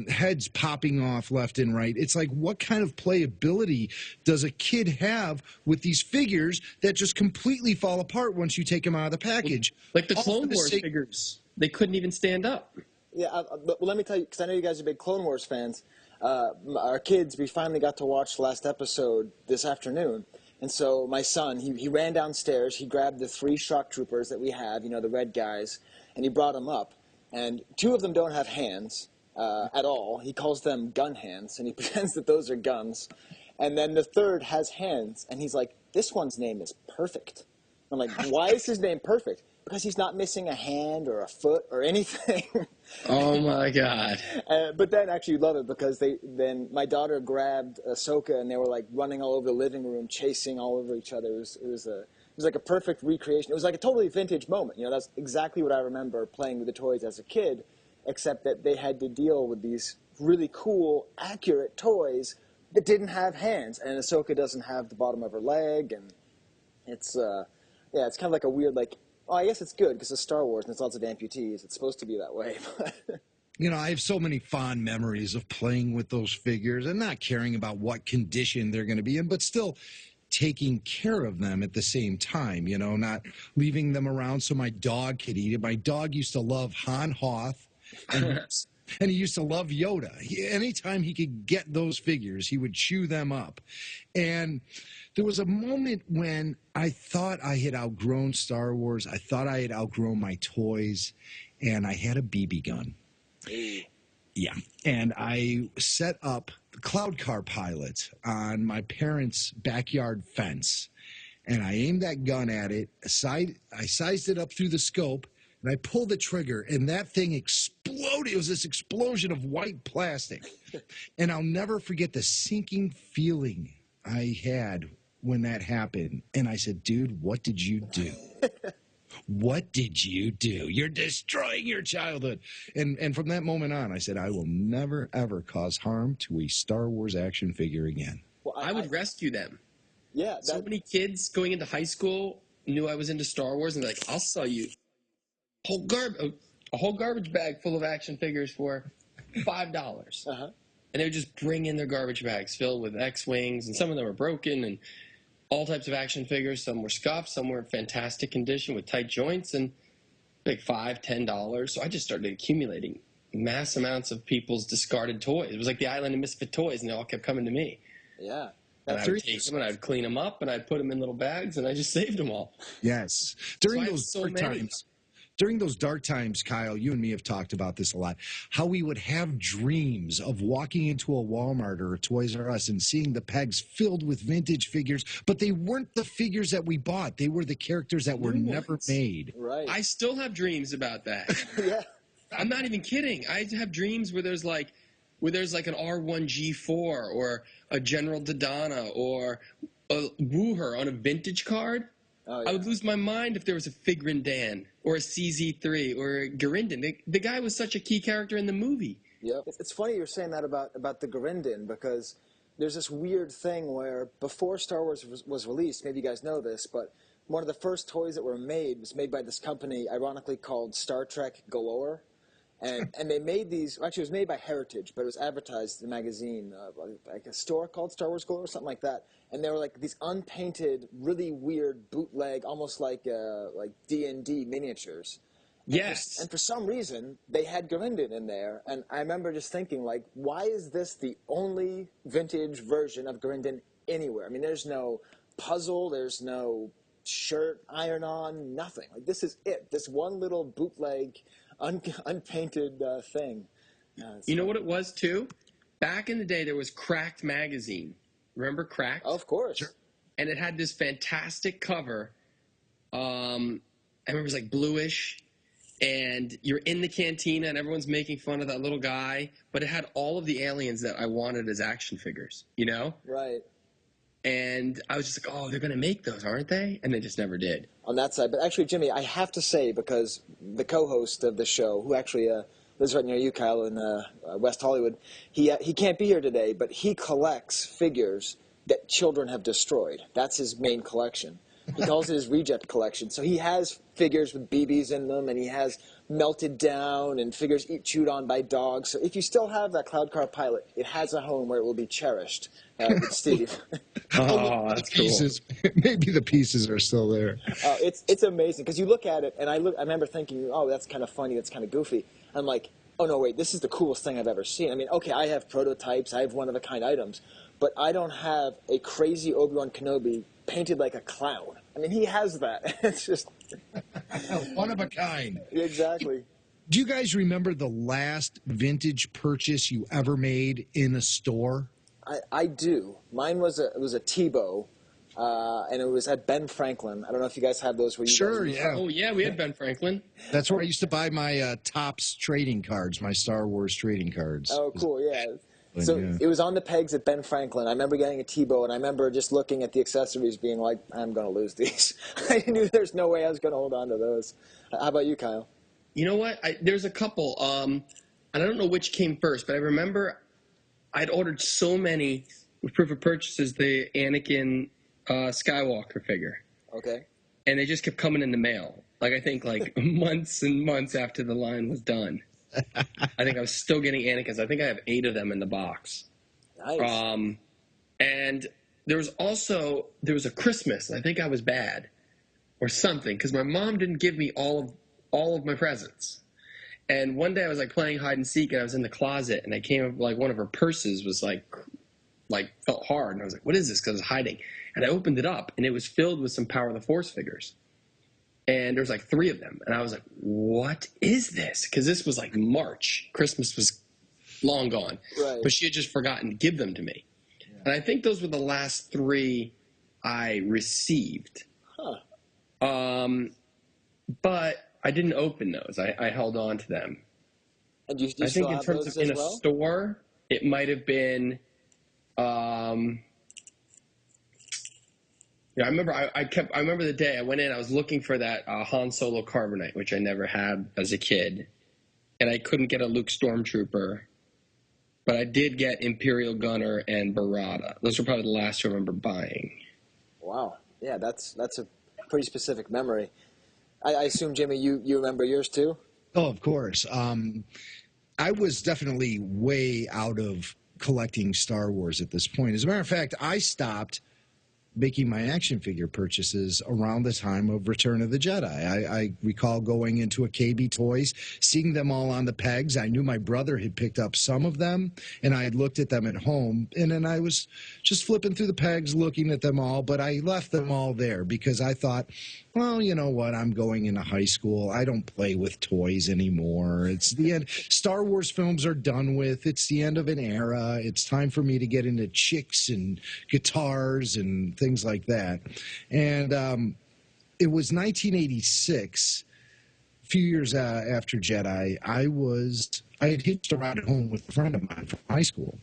Speaker 1: heads popping off left and right. It's like, what kind of playability does a kid have with these figures that just completely fall apart once you take them out of the package?
Speaker 9: Like the Clone Wars figures, they couldn't even stand up.
Speaker 8: Yeah, well, let me tell you, because I know you guys are big Clone Wars fans. Our kids, we finally got to watch the last episode this afternoon. And so my son, he ran downstairs, he grabbed the 3 shock troopers that we have, the red guys, and he brought them up. And 2 of them don't have hands at all. He calls them gun hands, and he pretends that those are guns. And then the 3rd has hands, and he's like, this one's name is Perfect. I'm like, why is his name Perfect? because he's not missing a hand or a foot or anything.
Speaker 9: Oh my God!
Speaker 8: But then actually you love it because then my daughter grabbed Ahsoka and they were like running all over the living room, chasing all over each other. It was like a perfect recreation. It was like a totally vintage moment. You know, that's exactly what I remember playing with the toys as a kid, except that they had to deal with these really cool, accurate toys that didn't have hands, and Ahsoka doesn't have the bottom of her leg, and it's it's kind of like a weird I guess it's good because it's Star Wars and it's lots of amputees. It's supposed to be that way.
Speaker 1: You know, I have so many fond memories of playing with those figures and not caring about what condition they're going to be in, but still taking care of them at the same time, you know, not leaving them around so my dog could eat it. My dog used to love Han Hoth, and he used to love Yoda. Anytime he could get those figures, he would chew them up. And there was a moment when I thought I had outgrown Star Wars. I thought I had outgrown my toys, and I had a BB gun. Yeah, and I set up the Cloud Car Pilot on my parents' backyard fence, and I aimed that gun at it. I sized it up through the scope, and I pulled the trigger, and that thing exploded. It was this explosion of white plastic, and I'll never forget the sinking feeling I had when that happened. And I said, dude, what did you do? What did you do? You're destroying your childhood. And from that moment on, I said, I will never, ever cause harm to a Star Wars action figure again.
Speaker 9: Well, I would rescue them.
Speaker 8: Yeah.
Speaker 9: So many kids going into high school knew I was into Star Wars, and they're like, I'll sell you a whole garbage bag full of action figures for $5.
Speaker 8: Uh-huh.
Speaker 9: And they would just bring in their garbage bags filled with X-Wings, and some of them were broken, and all types of action figures. Some were scuffed, some were in fantastic condition with tight joints, and like $5, $10. So I just started accumulating mass amounts of people's discarded toys. It was like the island of misfit toys, and they all kept coming to me.
Speaker 8: Yeah.
Speaker 9: And I would take them, and I'd clean them up, and I'd put them in little bags, and I just saved them all.
Speaker 1: Yes. During those dark times, Kyle, you and me have talked about this a lot, how we would have dreams of walking into a Walmart or a Toys R Us and seeing the pegs filled with vintage figures, but they weren't the figures that we bought. They were the characters that were never made.
Speaker 8: Right.
Speaker 9: I still have dreams about that.
Speaker 8: Yeah.
Speaker 9: I'm not even kidding. I have dreams where there's like an R1G4 or a General Dodonna or a Wooher on a vintage card. Oh, yeah. I would lose my mind if there was a Figrin Dan or a CZ3 or a Garindin. The guy was such a key character in the movie.
Speaker 8: Yep. It's funny you're saying that about the Garindin, because there's this weird thing where before Star Wars was released, maybe you guys know this, but one of the first toys that were made was made by this company, ironically called Star Trek Galore. And they made these, actually it was made by Heritage, but it was advertised in a magazine, like a store called Star Wars Galore or something like that. And they were like these unpainted, really weird bootleg, almost like D&D miniatures.
Speaker 9: Yes.
Speaker 8: And for some reason, they had Garindin in there. And I remember just thinking, like, why is this the only vintage version of Garindin anywhere? I mean, there's no puzzle, there's no shirt, iron-on, nothing. Like, this is it. This one little bootleg unpainted thing.
Speaker 9: You know what it was, too? Back in the day, there was Cracked magazine. Remember Cracked?
Speaker 8: Oh, of course. Sure.
Speaker 9: And it had this fantastic cover. I remember it was like bluish. And you're in the cantina, and everyone's making fun of that little guy. But it had all of the aliens that I wanted as action figures, you know?
Speaker 8: Right.
Speaker 9: And I was just like, oh, they're going to make those, aren't they? And they just never did.
Speaker 8: On that side. But actually, Jimmy, I have to say, because the co-host of the show, who actually lives right near you, Kyle, in West Hollywood, he can't be here today, but he collects figures that children have destroyed. That's his main collection. He calls it his reject collection. So he has figures with BBs in them, and he has melted down and figures chewed on by dogs. So if you still have that Cloud Car Pilot, it has a home where it will be cherished with Steve.
Speaker 9: Oh, that's
Speaker 1: pieces, cool. Maybe the pieces are still there.
Speaker 8: It's amazing, because you look at it, and I remember thinking, oh, that's kind of funny, that's kind of goofy. I'm like, oh, no, wait, this is the coolest thing I've ever seen. I mean, okay, I have prototypes, I have one-of-a-kind items, but I don't have a crazy Obi-Wan Kenobi painted like a clown. I mean, he has that. It's just
Speaker 1: one of a kind.
Speaker 8: Exactly.
Speaker 1: Do you guys remember the last vintage purchase you ever made in a store?
Speaker 8: I do. Mine was a Tebow. and it was at Ben Franklin. I don't know if you guys have those. Where you
Speaker 1: Sure,
Speaker 8: guys
Speaker 1: yeah.
Speaker 9: Oh yeah, we had Ben Franklin.
Speaker 1: That's where I used to buy my Topps trading cards, my Star Wars trading cards.
Speaker 8: Oh, cool, yeah. So
Speaker 1: yeah.
Speaker 8: it was on the pegs at Ben Franklin. I remember getting a T-bow, and I remember just looking at the accessories being like, I'm going to lose these. I knew there's no way I was going to hold on to those. How about you, Kyle?
Speaker 9: You know what? There's a couple. And I don't know which came first, but I remember I'd ordered so many with proof of purchases, the Anakin Skywalker figure.
Speaker 8: Okay.
Speaker 9: And they just kept coming in the mail. Like, I think, months and months after the line was done. I think I was still getting Anakins. I think I have 8 of them in the box.
Speaker 8: Nice.
Speaker 9: And there was a Christmas. I think I was bad or something because my mom didn't give me all of my presents. And one day I was playing hide and seek, and I was in the closet, and I came up one of her purses was felt hard, and I was like, "What is this?" Because I was hiding, and I opened it up, and it was filled with some Power of the Force figures, and there was 3 of them, and I was like, "What is this?" Because this was March, Christmas was long gone,
Speaker 8: right.
Speaker 9: But she had just forgotten to give them to me, and I think those were the last 3 I received.
Speaker 8: Huh.
Speaker 9: But I didn't open those. I held on to them.
Speaker 8: And you
Speaker 9: I think
Speaker 8: still
Speaker 9: in
Speaker 8: have
Speaker 9: terms
Speaker 8: those
Speaker 9: of in
Speaker 8: as well?
Speaker 9: a store, it might have been. I remember I remember the day I went in. I was looking for that Han Solo Carbonite, which I never had as a kid, and I couldn't get a Luke Stormtrooper, but I did get Imperial Gunner and Barada. Those were probably the last 2 I remember buying.
Speaker 8: Wow. Yeah, that's a pretty specific memory. I assume, Jimmy, you remember yours too?
Speaker 1: Oh, of course. I was definitely way out of collecting Star Wars at this point. As a matter of fact, I stopped making my action figure purchases around the time of Return of the Jedi. I recall going into a KB Toys, seeing them all on the pegs. I knew my brother had picked up some of them, and I had looked at them at home, and then I was just flipping through the pegs, looking at them all, but I left them all there because I thought, well, you know what? I'm going into high school. I don't play with toys anymore. It's the end. Star Wars films are done with. It's the end of an era. It's time for me to get into chicks and guitars and things like that. And it was 1986, a few years after Jedi. I had hitched a ride at home with a friend of mine from high school.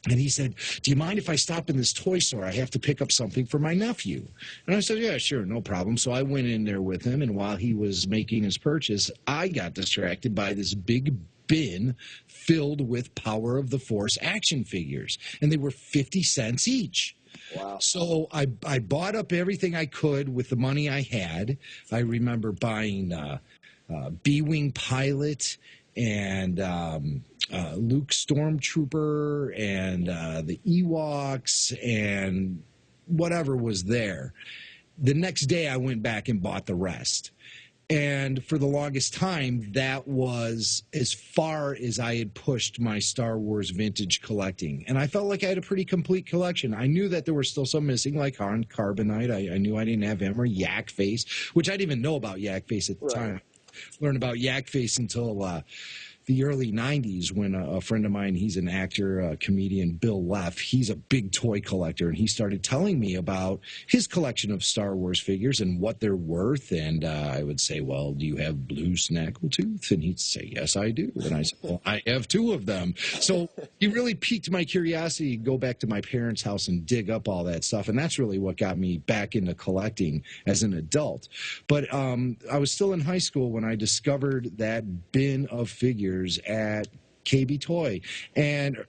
Speaker 1: And he said, do you mind if I stop in this toy store? I have to pick up something for my nephew. And I said, yeah, sure, no problem. So I went in there with him, and while he was making his purchase, I got distracted by this big bin filled with Power of the Force action figures. And they were 50 cents each.
Speaker 8: Wow.
Speaker 1: So I bought up everything I could with the money I had. I remember buying B-Wing Pilot and Luke Stormtrooper and the Ewoks and whatever was there. The next day I went back and bought the rest. And for the longest time, that was as far as I had pushed my Star Wars vintage collecting. And I felt like I had a pretty complete collection. I knew that there were still some missing, like Han Carbonite. I knew I didn't have him, or Yak Face, which I didn't even know about Yak Face at the time. Learned about Yak Face until the early 90s when a friend of mine, he's an actor, comedian, Bill Leff, he's a big toy collector, and he started telling me about his collection of Star Wars figures and what they're worth. And I would say, well, do you have Blue Snaggletooth? And he'd say, yes, I do. And I said, well, I have 2 of them. So he really piqued my curiosity to go back to my parents' house and dig up all that stuff. And that's really what got me back into collecting as an adult. But I was still in high school when I discovered that bin of figures at KB Toy, it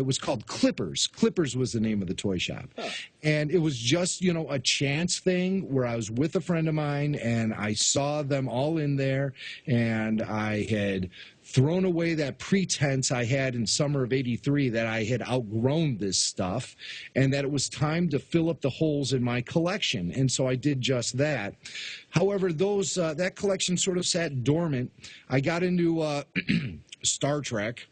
Speaker 1: was called Clippers. Clippers was the name of the toy shop. Huh. And it was just, a chance thing where I was with a friend of mine and I saw them all in there, and I had thrown away that pretense I had in summer of '83 that I had outgrown this stuff and that it was time to fill up the holes in my collection. And so I did just that. However, that collection sort of sat dormant. I got into Star Trek,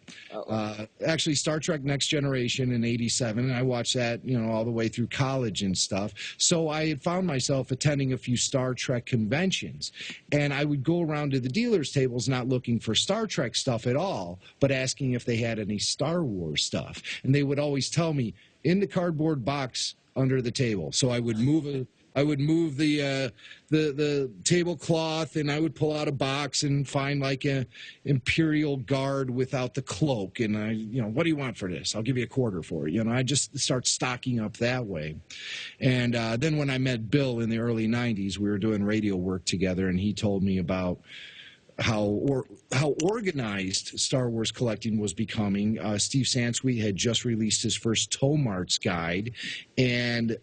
Speaker 1: actually Star Trek Next Generation in '87, and I watched that, all the way through college and stuff. So I had found myself attending a few Star Trek conventions, and I would go around to the dealers' tables not looking for Star Trek stuff at all, but asking if they had any Star Wars stuff. And they would always tell me, in the cardboard box under the table. So I would move the tablecloth, and I would pull out a box and find like a Imperial Guard without the cloak, and what do you want for this? I'll give you a quarter for it. I just start stocking up that way. And then when I met Bill in the early 90s, we were doing radio work together, and he told me about how organized Star Wars collecting was becoming. Steve Sansweet had just released his first Tomarts guide, and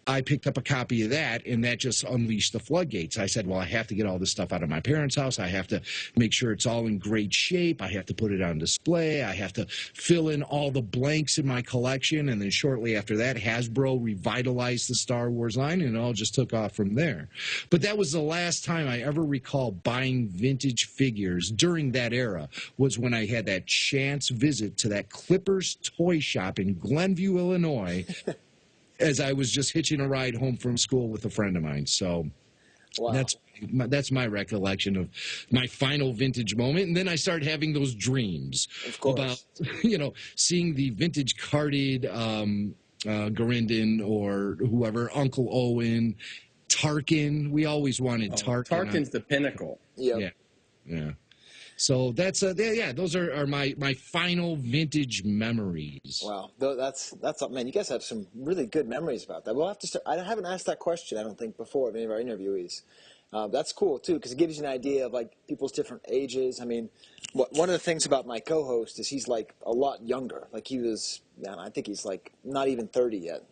Speaker 1: I picked up a copy of that, and that just unleashed the floodgates. I said, well, I have to get all this stuff out of my parents' house. I have to make sure it's all in great shape. I have to put it on display. I have to fill in all the blanks in my collection. And then shortly after that, Hasbro revitalized the Star Wars line, and it all just took off from there. But that was the last time I ever recall buying vintage figures during that era, was when I had that chance visit to that Clippers toy shop in Glenview, Illinois, as I was just hitching a ride home from school with a friend of mine. So wow. That's my recollection of my final vintage moment. And then I started having those dreams about, seeing the vintage carded Garindin or whoever, Uncle Owen, Tarkin. We always wanted Tarkin.
Speaker 9: Tarkin's the pinnacle.
Speaker 1: Yep. Yeah. So that's those are my final vintage memories.
Speaker 8: Wow, that's man. You guys have some really good memories about that. We'll have to start. I haven't asked that question, I don't think, before of any of our interviewees. That's cool too, because it gives you an idea of like people's different ages. I mean, one of the things about my co-host is he's like a lot younger. Like he was, I think he's like not even 30 yet.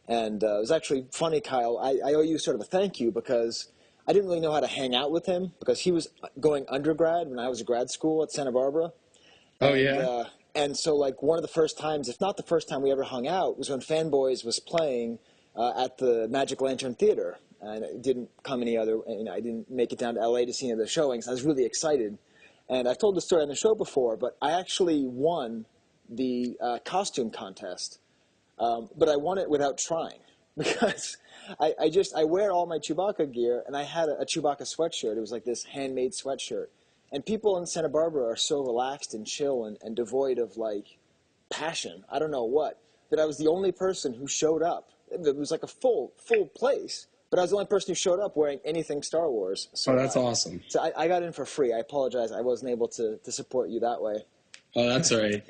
Speaker 8: And it was actually funny, Kyle. I owe you sort of a thank you because I didn't really know how to hang out with him because he was going undergrad when I was at grad school at Santa Barbara.
Speaker 9: Oh, yeah?
Speaker 8: And so, like, one of the first times, if not the first time we ever hung out, was when Fanboys was playing at the Magic Lantern Theater. And it didn't come any other, I didn't make it down to L.A. to see any of the showings. I was really excited. And I've told the story on the show before, but I actually won the costume contest. But I won it without trying because I wear all my Chewbacca gear, and I had a Chewbacca sweatshirt. It was like this handmade sweatshirt. And people in Santa Barbara are so relaxed and chill and devoid of, like, passion. I don't know what. But I was the only person who showed up. It was like a full place. But I was the only person who showed up wearing anything Star Wars. So
Speaker 9: that's awesome.
Speaker 8: So I got in for free. I apologize. I wasn't able to support you that way.
Speaker 9: Oh, that's all right.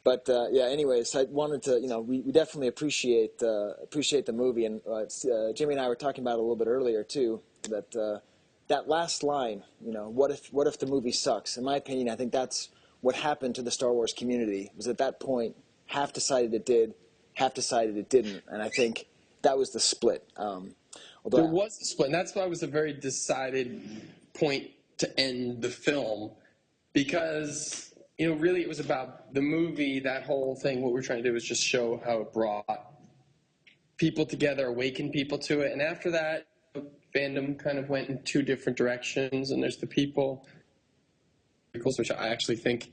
Speaker 8: But anyways, I wanted to, we definitely appreciate the movie, and Jimmy and I were talking about it a little bit earlier too. That last line, what if the movie sucks? In my opinion, I think that's what happened to the Star Wars community. Was at that point, half decided it did, half decided it didn't, and I think that was the split.
Speaker 9: There was a split, and that's why it was a very decided point to end the film, because really it was about the movie, that whole thing. What we're trying to do is just show how it brought people together, awakened people to it. And after that, fandom kind of went in two different directions. And there's the people, which I actually think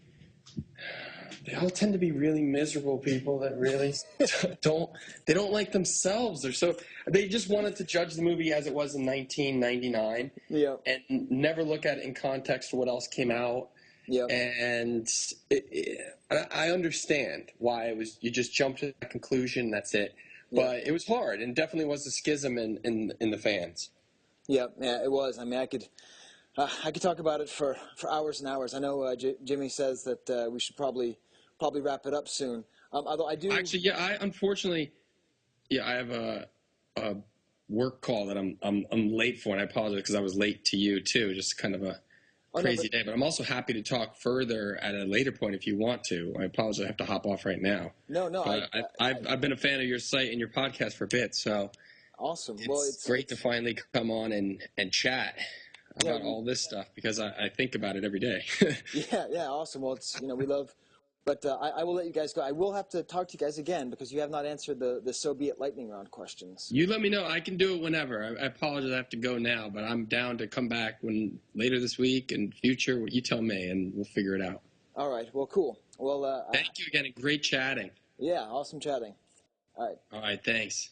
Speaker 9: they all tend to be really miserable people that really don't like themselves. They just wanted to judge the movie as it was in 1999 and never look at it in context to what else came out. Yep. And I understand why it was. You just jumped to that conclusion. That's it. But it was hard, and definitely was a schism in the fans. Yeah, it was. I mean, I could talk about it for hours and hours. I know Jimmy says that we should probably wrap it up soon. Although I do actually, I unfortunately, I have a work call that I'm late for, and I apologize because I was late to you too. Just kind of a crazy day, but I'm also happy to talk further at a later point if you want to. I apologize, I have to hop off right now. No. I've been a fan of your site and your podcast for a bit, so awesome. It's great to finally come on and chat about all this stuff because I think about it every day. Awesome. Well, it's we love. But I will let you guys go. I will have to talk to you guys again because you have not answered the So Be It lightning round questions. You let me know. I can do it whenever. I apologize I have to go now, but I'm down to come back later this week and future. You tell me, and we'll figure it out. All right. Well, cool. Well, thank you again. Great chatting. Yeah, awesome chatting. All right. All right. Thanks.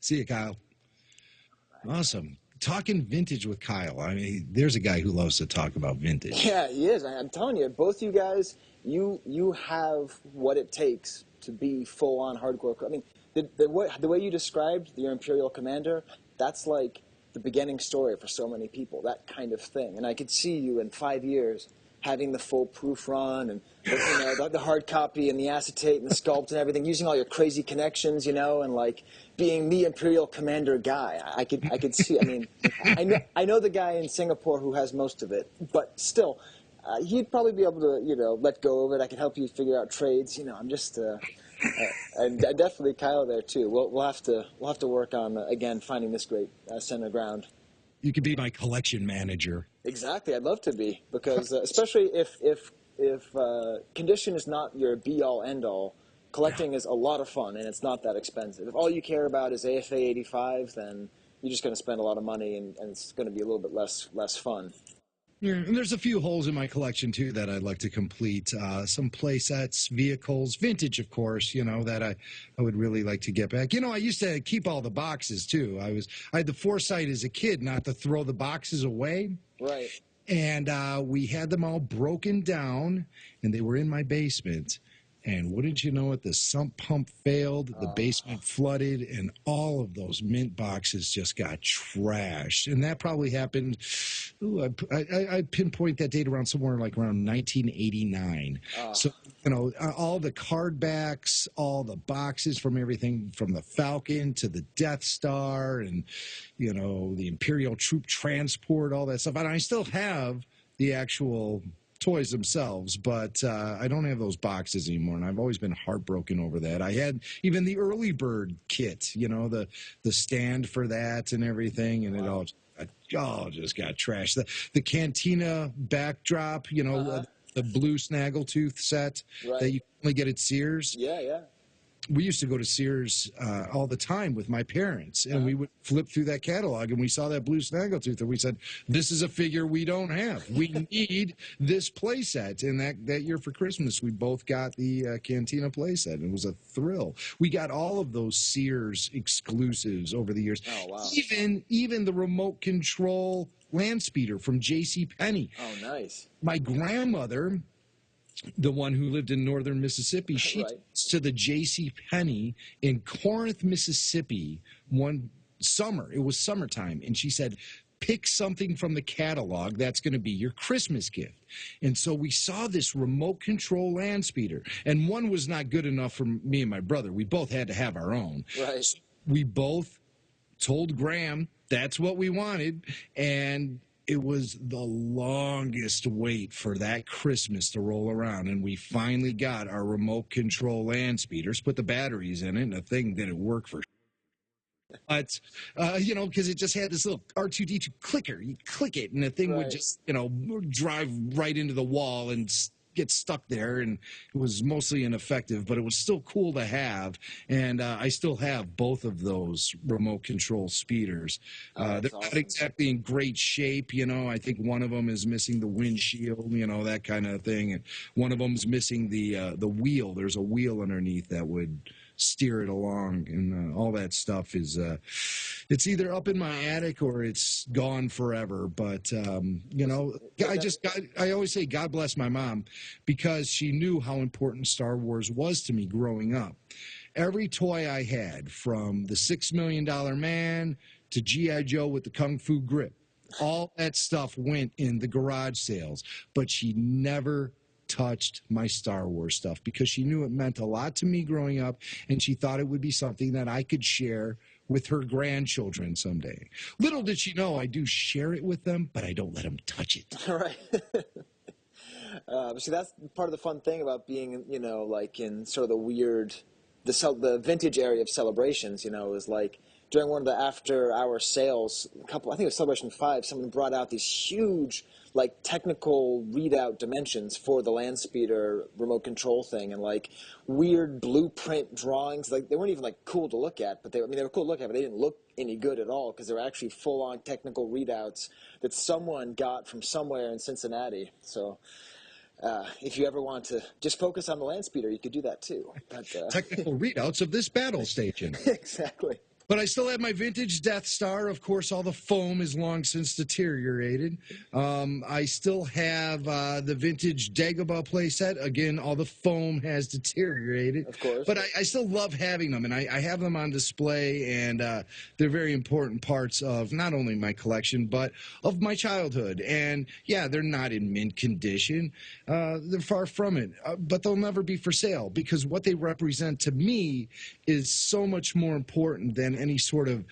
Speaker 1: See you, Kyle. Awesome. Talking vintage with Kyle. I mean, there's a guy who loves to talk about vintage. Yeah, he is. I'm telling you, both you guys, you have what it takes to be full-on hardcore. I mean,
Speaker 8: the way you described your Imperial Commander, that's like the beginning story for so many people, that kind of thing. And I could see you in 5 years having the full proof run and the hard copy and the acetate and the sculpt and everything, using all your crazy connections, and like being the Imperial Commander guy. I could see. I mean, I know the guy in Singapore who has most of it, but still, he'd probably be able to let go of it. I can help you figure out trades. I'm just. And definitely Kyle there too. We'll have to work on again finding this great center ground.
Speaker 1: You could be my collection manager.
Speaker 8: Exactly, I'd love to be, because especially if condition is not your be all end all, collecting is a lot of fun and it's not that expensive. If all you care about is AFA 85, then you're just going to spend a lot of money and it's going to be a little bit less fun.
Speaker 1: Yeah, and there's a few holes in my collection, too, that I'd like to complete. Some play sets, vehicles, vintage, of course, that I would really like to get back. I used to keep all the boxes, too. I had the foresight as a kid not to throw the boxes away.
Speaker 8: Right.
Speaker 1: And we had them all broken down, and they were in my basement. And wouldn't you know it, the sump pump failed, the basement flooded, and all of those mint boxes just got trashed. And that probably happened, I pinpoint that date around somewhere like around 1989. So, all the card backs, all the boxes from everything from the Falcon to the Death Star and, the Imperial Troop Transport, all that stuff. And I still have the actual toys themselves, but I don't have those boxes anymore, and I've always been heartbroken over that. I had even the early bird kit, the stand for that and everything, and it all just got trashed. The Cantina backdrop, the blue snaggletooth set that you only get at Sears.
Speaker 8: Yeah.
Speaker 1: We used to go to Sears all the time with my parents, and we would flip through that catalog, and we saw that blue snaggletooth, and we said, this is a figure we don't have. We need this play set. And that year for Christmas, we both got the Cantina play set. It was a thrill. We got all of those Sears exclusives over the years.
Speaker 8: Oh, wow.
Speaker 1: Even the remote control land speeder from J.C. Penney.
Speaker 8: Oh, nice.
Speaker 1: My grandmother, the one who lived in northern Mississippi, she
Speaker 8: Right.
Speaker 1: took us to the J.C. Penney in Corinth, Mississippi one summer. It was summertime, and she said, pick something from the catalog that's going to be your Christmas gift. And so we saw this remote control land speeder, and one was not good enough for me and my brother. We both had to have our own.
Speaker 8: Right.
Speaker 1: So we both told Graham that's what we wanted, and it was the longest wait for that Christmas to roll around, and we finally got our remote control land speeders, put the batteries in it, and the thing didn't work for but, because it just had this little R2-D2 clicker. You click it, and the thing would just, drive right into the wall and get stuck there, and it was mostly ineffective, but it was still cool to have, and I still have both of those remote control speeders. They're not exactly in great shape, I think one of them is missing the windshield, that kind of thing, and one of them is missing the wheel. There's a wheel underneath that would steer it along, and all that stuff is it's either up in my attic or it's gone forever. But I always say God bless my mom, because she knew how important Star Wars was to me growing up. Every toy I had, from the $6 Million Man to G.I. Joe with the Kung Fu grip, all that stuff went in the garage sales, but she never touched my Star Wars stuff, because she knew it meant a lot to me growing up, and she thought it would be something that I could share with her grandchildren someday. Little did she know I do share it with them, but I don't let them touch it.
Speaker 8: Right. See, that's part of the fun thing about being, like in sort of the weird, the vintage area of celebrations, is like during one of the after-hour sales, I think it was Celebration 5, someone brought out these huge, like, technical readout dimensions for the land speeder remote control thing, and, like, weird blueprint drawings. Like, they weren't even, like, cool to look at, but they were cool to look at, but they didn't look any good at all, because they were actually full-on technical readouts that someone got from somewhere in Cincinnati. So if you ever want to just focus on the land speeder, you could do that, too. But,
Speaker 1: technical readouts of this battle station.
Speaker 8: Exactly.
Speaker 1: But I still have my vintage Death Star. Of course, all the foam is long since deteriorated. I still have the vintage Dagobah playset. Again, all the foam has deteriorated.
Speaker 8: Of course.
Speaker 1: But I still love having them, and I have them on display, and they're very important parts of not only my collection, but of my childhood. And, yeah, they're not in mint condition. They're far from it. But they'll never be for sale because what they represent to me is so much more important than any sort of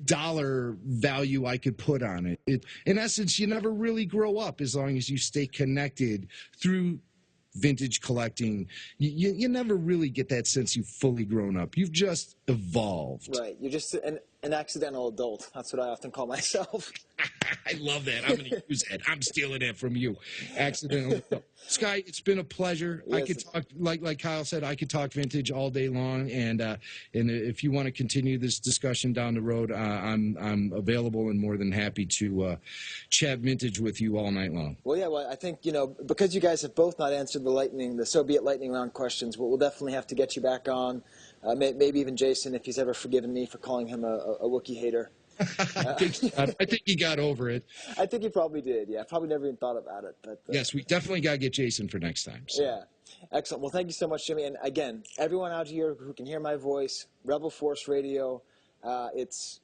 Speaker 1: dollar value I could put on it. In essence, you never really grow up as long as you stay connected through vintage collecting. You never really get that sense you've fully grown up. You've just evolved.
Speaker 8: Right. You're just an accidental adult. That's what I often call myself.
Speaker 1: I love that. I'm going to use that. I'm stealing it from you. Accidental adult. Skye, it's been a pleasure. Yes. I could talk, like Kyle said, I could talk vintage all day long. And if you want to continue this discussion down the road, I'm available and more than happy to chat vintage with you all night long.
Speaker 8: Well, yeah. Well, I think because you guys have both not answered the Soviet lightning round questions, we'll definitely have to get you back on. Maybe even Jason, if he's ever forgiven me for calling him a Wookiee hater.
Speaker 1: I think he got over it.
Speaker 8: I think he probably did, yeah. Probably never even thought about it. But
Speaker 1: yes, we definitely got to get Jason for next time. So.
Speaker 8: Yeah. Excellent. Well, thank you so much, Jimmy. And again, everyone out here who can hear my voice, Rebel Force Radio, it's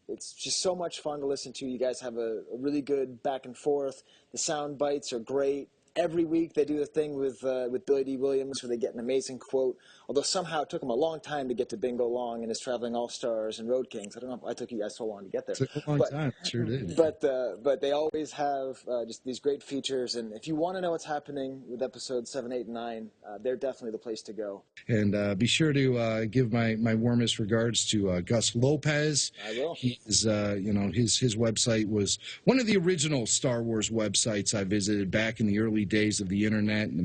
Speaker 8: just so much fun to listen to. You guys have a really good back and forth. The sound bites are great. Every week they do the thing with Billy D. Williams where they get an amazing quote, although somehow it took them a long time to get to Bingo Long and his Traveling All-Stars and Road Kings. I don't know why it took you guys so long to get there.
Speaker 1: It took a long time. It sure did.
Speaker 8: But they always have just these great features. And if you want to know what's happening with episodes 7, 8, and 9, they're definitely the place to go.
Speaker 1: And be sure to give my warmest regards to Gus Lopez.
Speaker 8: I will.
Speaker 1: He is, his website was one of the original Star Wars websites I visited back in the early days of the internet in the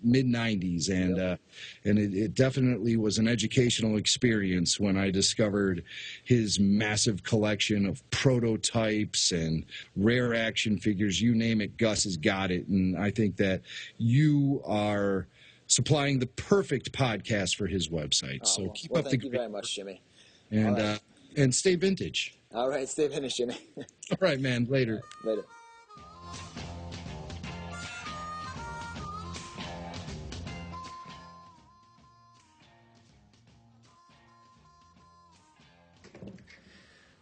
Speaker 1: mid 90s, and it definitely was an educational experience when I discovered his massive collection of prototypes and rare action figures. You name it, Gus has got it. And I think that you are supplying the perfect podcast for his website. So keep up the
Speaker 8: thank you very much, Jimmy.
Speaker 1: And
Speaker 8: right.
Speaker 1: And stay vintage.
Speaker 8: All right, stay vintage, Jimmy.
Speaker 1: All right, man. Later.
Speaker 8: Later.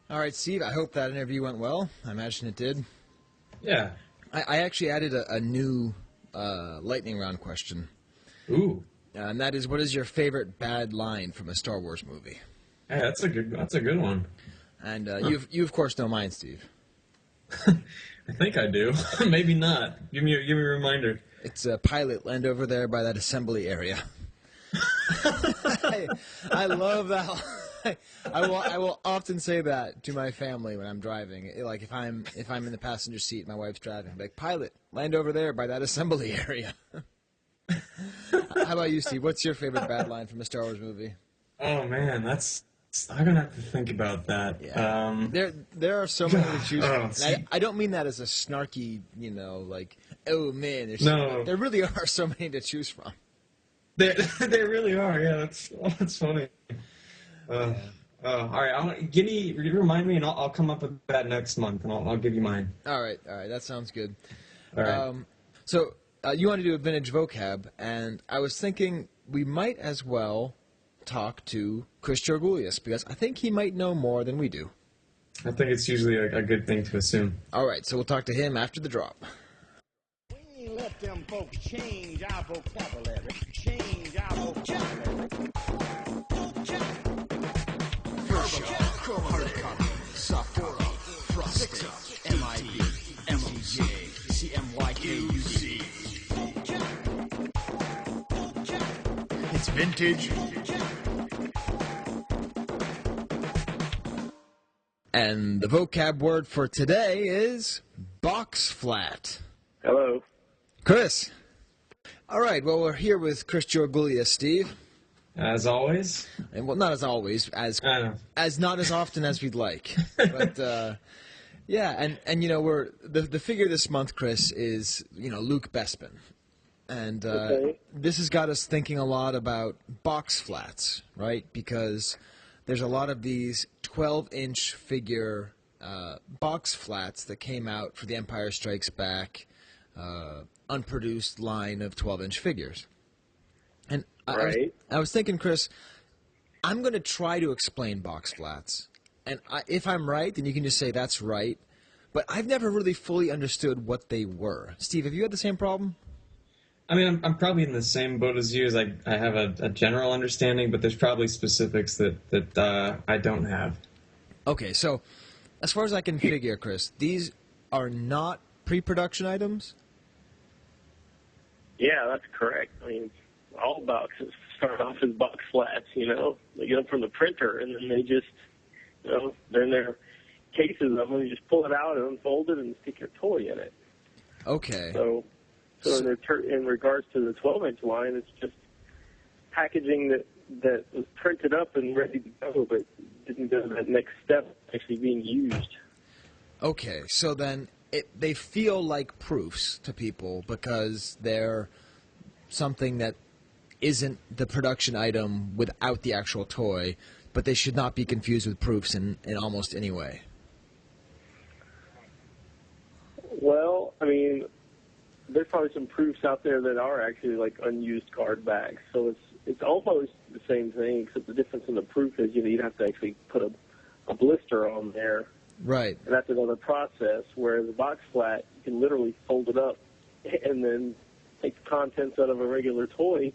Speaker 5: All right, Steve, I hope that interview went well. I imagine it did.
Speaker 3: Yeah.
Speaker 5: I actually added a new lightning round question.
Speaker 3: Ooh.
Speaker 5: And that is, what is your favorite bad line from a Star Wars movie?
Speaker 3: Hey, that's a good one.
Speaker 5: And you of course know mine, Steve.
Speaker 3: I think I do. Maybe not. Give me a reminder.
Speaker 5: It's a pilot land over there by that assembly area. I love that. I will often say that to my family when I'm driving. Like if I'm in the passenger seat, my wife's driving. I'm like, pilot, land over there by that assembly area. How about you, Steve? What's your favorite bad line from a Star Wars movie?
Speaker 3: Oh man, I'm gonna have to think about that.
Speaker 5: Yeah. There are so many to choose from. I don't mean that as a snarky, like, oh man. There really are so many to choose from.
Speaker 3: They really are. Yeah, that's funny. All right, remind me, and I'll come up with that next month, and I'll give you mine.
Speaker 5: All right, that sounds good.
Speaker 3: All right.
Speaker 5: So you want to do a vintage vocab, and I was thinking we might as well talk to Chris Georgoulias, because I think he might know more than we do.
Speaker 3: I think it's usually a good thing to assume.
Speaker 5: All right, so we'll talk to him after the drop.
Speaker 6: We ain't let them folks change our vocabulary. Change our vocabulary.
Speaker 5: It's vintage. And the vocab word for today is box flat.
Speaker 10: Hello.
Speaker 5: Chris. All right, well, we're here with Chris Georgoulias, Steve.
Speaker 3: As always?
Speaker 5: And, well, not as always, as not as often as we'd like. But, yeah, and we're the figure this month, Chris, is, Luke Bespin. And this has got us thinking a lot about box flats, right? Because there's a lot of these 12-inch figure box flats that came out for the Empire Strikes Back unproduced line of 12-inch figures. And I was thinking, Chris, I'm going to try to explain box flats. And if I'm right, then you can just say that's right. But I've never really fully understood what they were. Steve, have you had the same problem?
Speaker 3: I mean, I'm probably in the same boat as you. As I have a general understanding, but there's probably specifics that I don't have.
Speaker 5: Okay, so as far as I can figure, Chris, these are not pre-production items?
Speaker 10: Yeah, that's correct. I mean, all boxes start off as box flats, you know. They get them from the printer, and then they just, you know, they're in their cases of them. You just pull it out and unfold it and stick your toy in it.
Speaker 5: Okay.
Speaker 10: So in regards to the 12-inch line, it's just packaging that was printed up and ready to go, but didn't go to that next step, actually being used.
Speaker 5: Okay, so then they feel like proofs to people because they're something that isn't the production item without the actual toy, but they should not be confused with proofs in almost any way.
Speaker 10: Well, I mean, there's probably some proofs out there that are actually like unused card bags, so it's almost the same thing, except the difference in the proof is, you know, you'd have to actually put a blister on there.
Speaker 5: Right.
Speaker 10: And that's another process, whereas a box flat, you can literally fold it up and then take the contents out of a regular toy,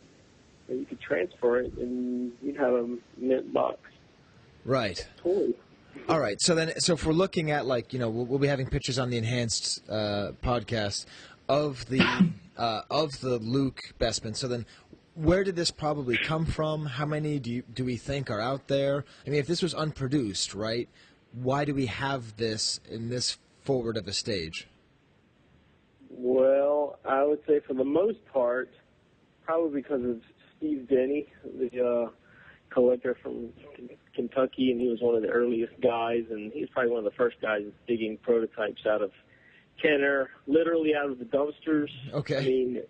Speaker 10: and you could transfer it, and you'd have a mint box.
Speaker 5: Right.
Speaker 10: Toy.
Speaker 5: All right. So if we're looking at, like, you know, we'll be having pictures on the enhanced podcast of the Luke Bespin. So then, where did this probably come from? How many do we think are out there? I mean, if this was unproduced, right? Why do we have this in this forward of a stage?
Speaker 10: Well, I would say for the most part, probably because of Steve Denny, the collector from Kentucky, and he was one of the earliest guys, and he's probably one of the first guys digging prototypes out of Kenner, literally out of the dumpsters.
Speaker 5: Okay.
Speaker 10: I mean,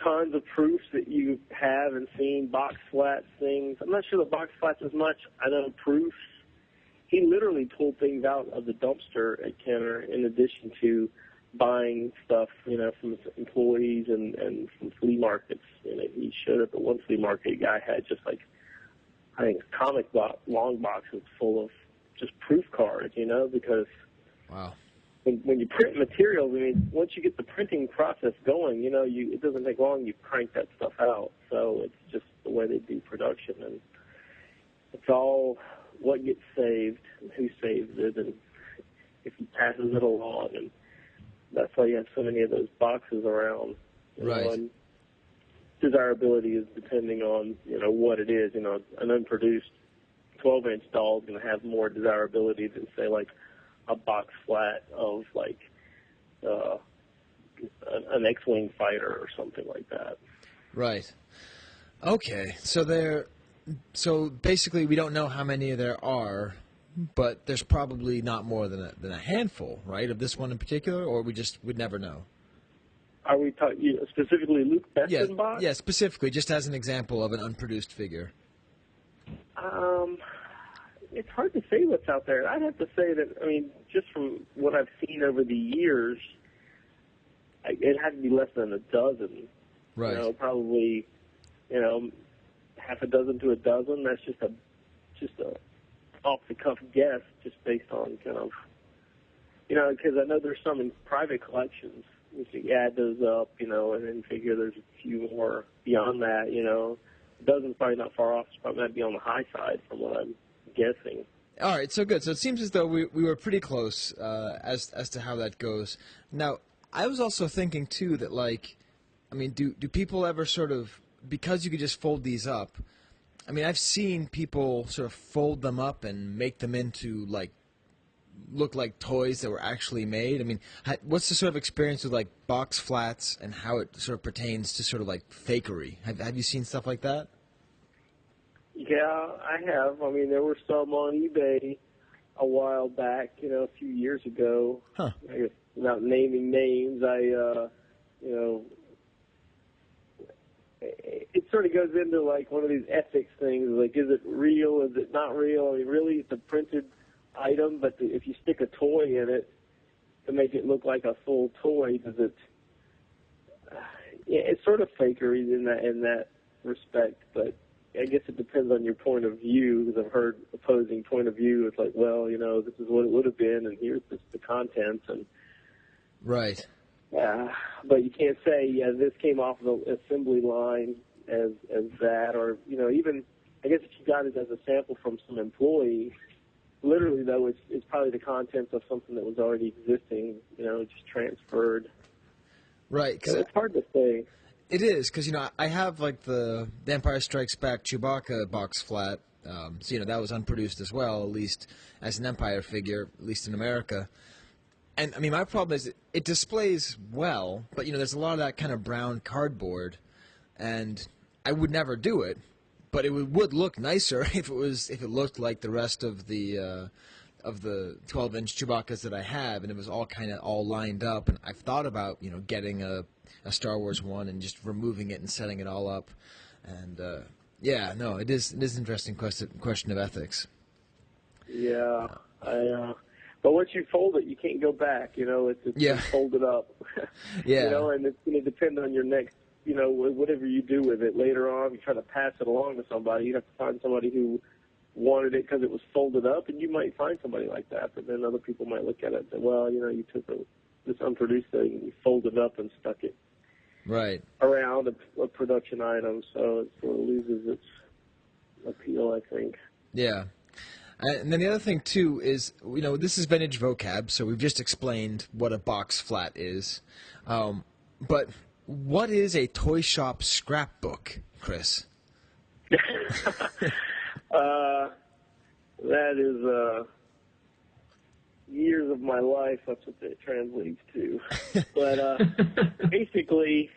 Speaker 10: tons of proofs that you have and seen, box flats, things. I'm not sure the box flats as much. I know proofs. He literally pulled things out of the dumpster at Kenner in addition to buying stuff, you know, from his employees and from flea markets. You know, he showed up at one flea market, a guy had just like, I think, comic box, long boxes full of just proof cards, you know, because
Speaker 5: wow.
Speaker 10: When you print materials, I mean, once you get the printing process going, you know, it doesn't take long, you crank that stuff out. So it's just the way they do production, and it's all what gets saved and who saves it and if he passes it along, and that's why you have so many of those boxes around.
Speaker 5: Right.
Speaker 10: And desirability is depending on, you know, what it is. You know, an unproduced 12-inch doll is going to have more desirability than, say, like a box flat of, like, an X-Wing fighter or something like that.
Speaker 5: Right. Okay. So basically we don't know how many there are, but there's probably not more than a handful, right, of this one in particular, or we just would never know.
Speaker 10: Are we talking specifically Luke Bespin box?
Speaker 5: Yeah, specifically, just as an example of an unproduced figure.
Speaker 10: It's hard to say what's out there. I'd have to say that, I mean, just from what I've seen over the years, it had to be less than a dozen.
Speaker 5: Right.
Speaker 10: You know, probably, you know, half a dozen to a dozen. That's just a off-the-cuff guess, just based on kind of, you know, because I know there's some in private collections. We can add those up, you know, and then figure there's a few more beyond that, you know. A dozen's probably not far off. It's probably might be on the high side from what I'm guessing.
Speaker 5: All right, so good. So it seems as though we were pretty close as to how that goes. Now, I was also thinking, too, that, like, I mean, do people ever sort of, because you could just fold these up, I mean, I've seen people sort of fold them up and make them into, like, look like toys that were actually made. I mean, what's the sort of experience with, like, box flats and how it sort of pertains to sort of, like, fakery? Have you seen stuff like that?
Speaker 10: Yeah, I have. I mean, there were some on eBay a while back, you know, a few years ago.
Speaker 5: Huh.
Speaker 10: I guess without naming names, you know, it sort of goes into like one of these ethics things, like is it real, is it not real? I mean, really, it's a printed item, but if you stick a toy in it to make it look like a full toy, does it? It's sort of fakery in that respect, but I guess it depends on your point of view, because I've heard opposing point of view. It's like, well, you know, this is what it would have been, and here's the contents, and
Speaker 5: right.
Speaker 10: But you can't say, yeah, this came off the assembly line as that, or, you know, even, I guess if you got it as a sample from some employee, literally, though, it's probably the contents of something that was already existing, you know, just transferred.
Speaker 5: Right.
Speaker 10: So it's hard to say.
Speaker 5: It is, because, you know, I have, like, the Empire Strikes Back Chewbacca box flat, so, you know, that was unproduced as well, at least as an Empire figure, at least in America. And, I mean, my problem is it displays well, but, you know, there's a lot of that kind of brown cardboard, and I would never do it, but it would look nicer if it looked like the rest of the 12-inch Chewbaccas that I have, and it was all lined up. And I've thought about, you know, getting a Star Wars one and just removing it and setting it all up. And yeah, no, it is an interesting question of ethics.
Speaker 10: Yeah, but once you fold it, you can't go back. You know, it's folded up.
Speaker 5: Yeah.
Speaker 10: You know, and it's going to depend on your next, you know, whatever you do with it later on. If you try to pass it along to somebody, you'd have to find somebody who wanted it because it was folded up, and you might find somebody like that. But then other people might look at it and say, well, you know, you took this unproduced thing and you folded it up and stuck it around a production item, so it sort of loses its appeal, I think.
Speaker 5: Yeah. And then the other thing, too, is, you know, this is vintage vocab, so we've just explained what a box flat is. But what is a toy shop scrapbook, Chris?
Speaker 10: That is years of my life. That's what that translates to. But basically,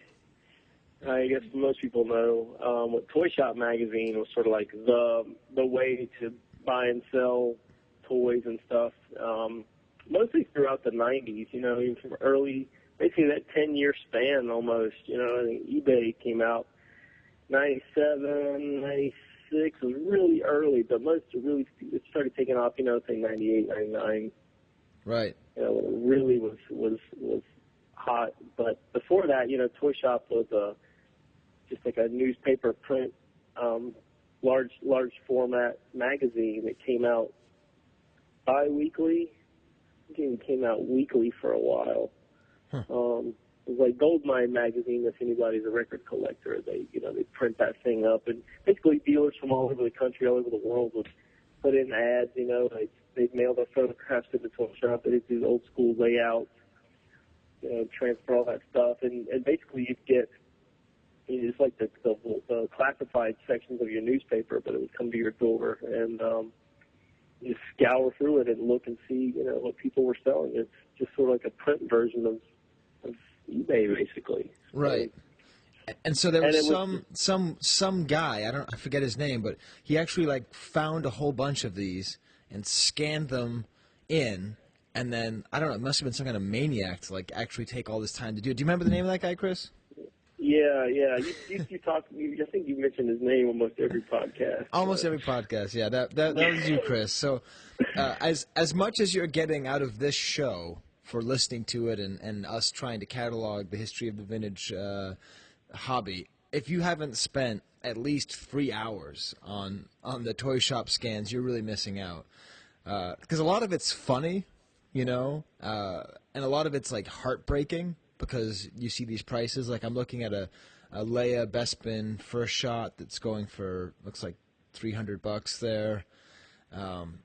Speaker 10: I guess most people know what Toy Shop magazine was sort of like the way to buy and sell toys and stuff. Mostly throughout the 90s, you know, even from basically that 10-year span almost. You know, I think eBay came out 97, 96. It was really early, but it started taking off, you know, I think 98, 99.
Speaker 5: Right.
Speaker 10: You know, when it really was hot. But before that, you know, Toy Shop was just like a newspaper print, large format magazine that came out bi-weekly. I think it came out weekly for a while. Huh. It was like Goldmine magazine. If anybody's a record collector, they print that thing up, and basically dealers from all over the country, all over the world would put in ads. You know, they'd mail their photographs to the Toy Shop. They'd do old school layouts, you know, transfer all that stuff, and basically you'd get, it's like the classified sections of your newspaper, but it would come to your door, and you scour through it and look and see, you know, what people were selling. It's just sort of like a print version of eBay, basically.
Speaker 5: Right. And so there was some guy, I forget his name, but he actually like found a whole bunch of these and scanned them in, and then I don't know, it must have been some kind of maniac to like actually take all this time to do it. Do you remember the name of that guy, Chris?
Speaker 10: Yeah. You talk. I think you mentioned his name almost every podcast.
Speaker 5: Almost every podcast, yeah. That was you, Chris. So, as much as you're getting out of this show for listening to it and us trying to catalog the history of the vintage hobby, if you haven't spent at least 3 hours on the Toy Shop scans, you're really missing out. Because a lot of it's funny, you know, and a lot of it's like heartbreaking. Because you see these prices, like I'm looking at a Leia Bespin first shot that's going for, looks like $300 there. And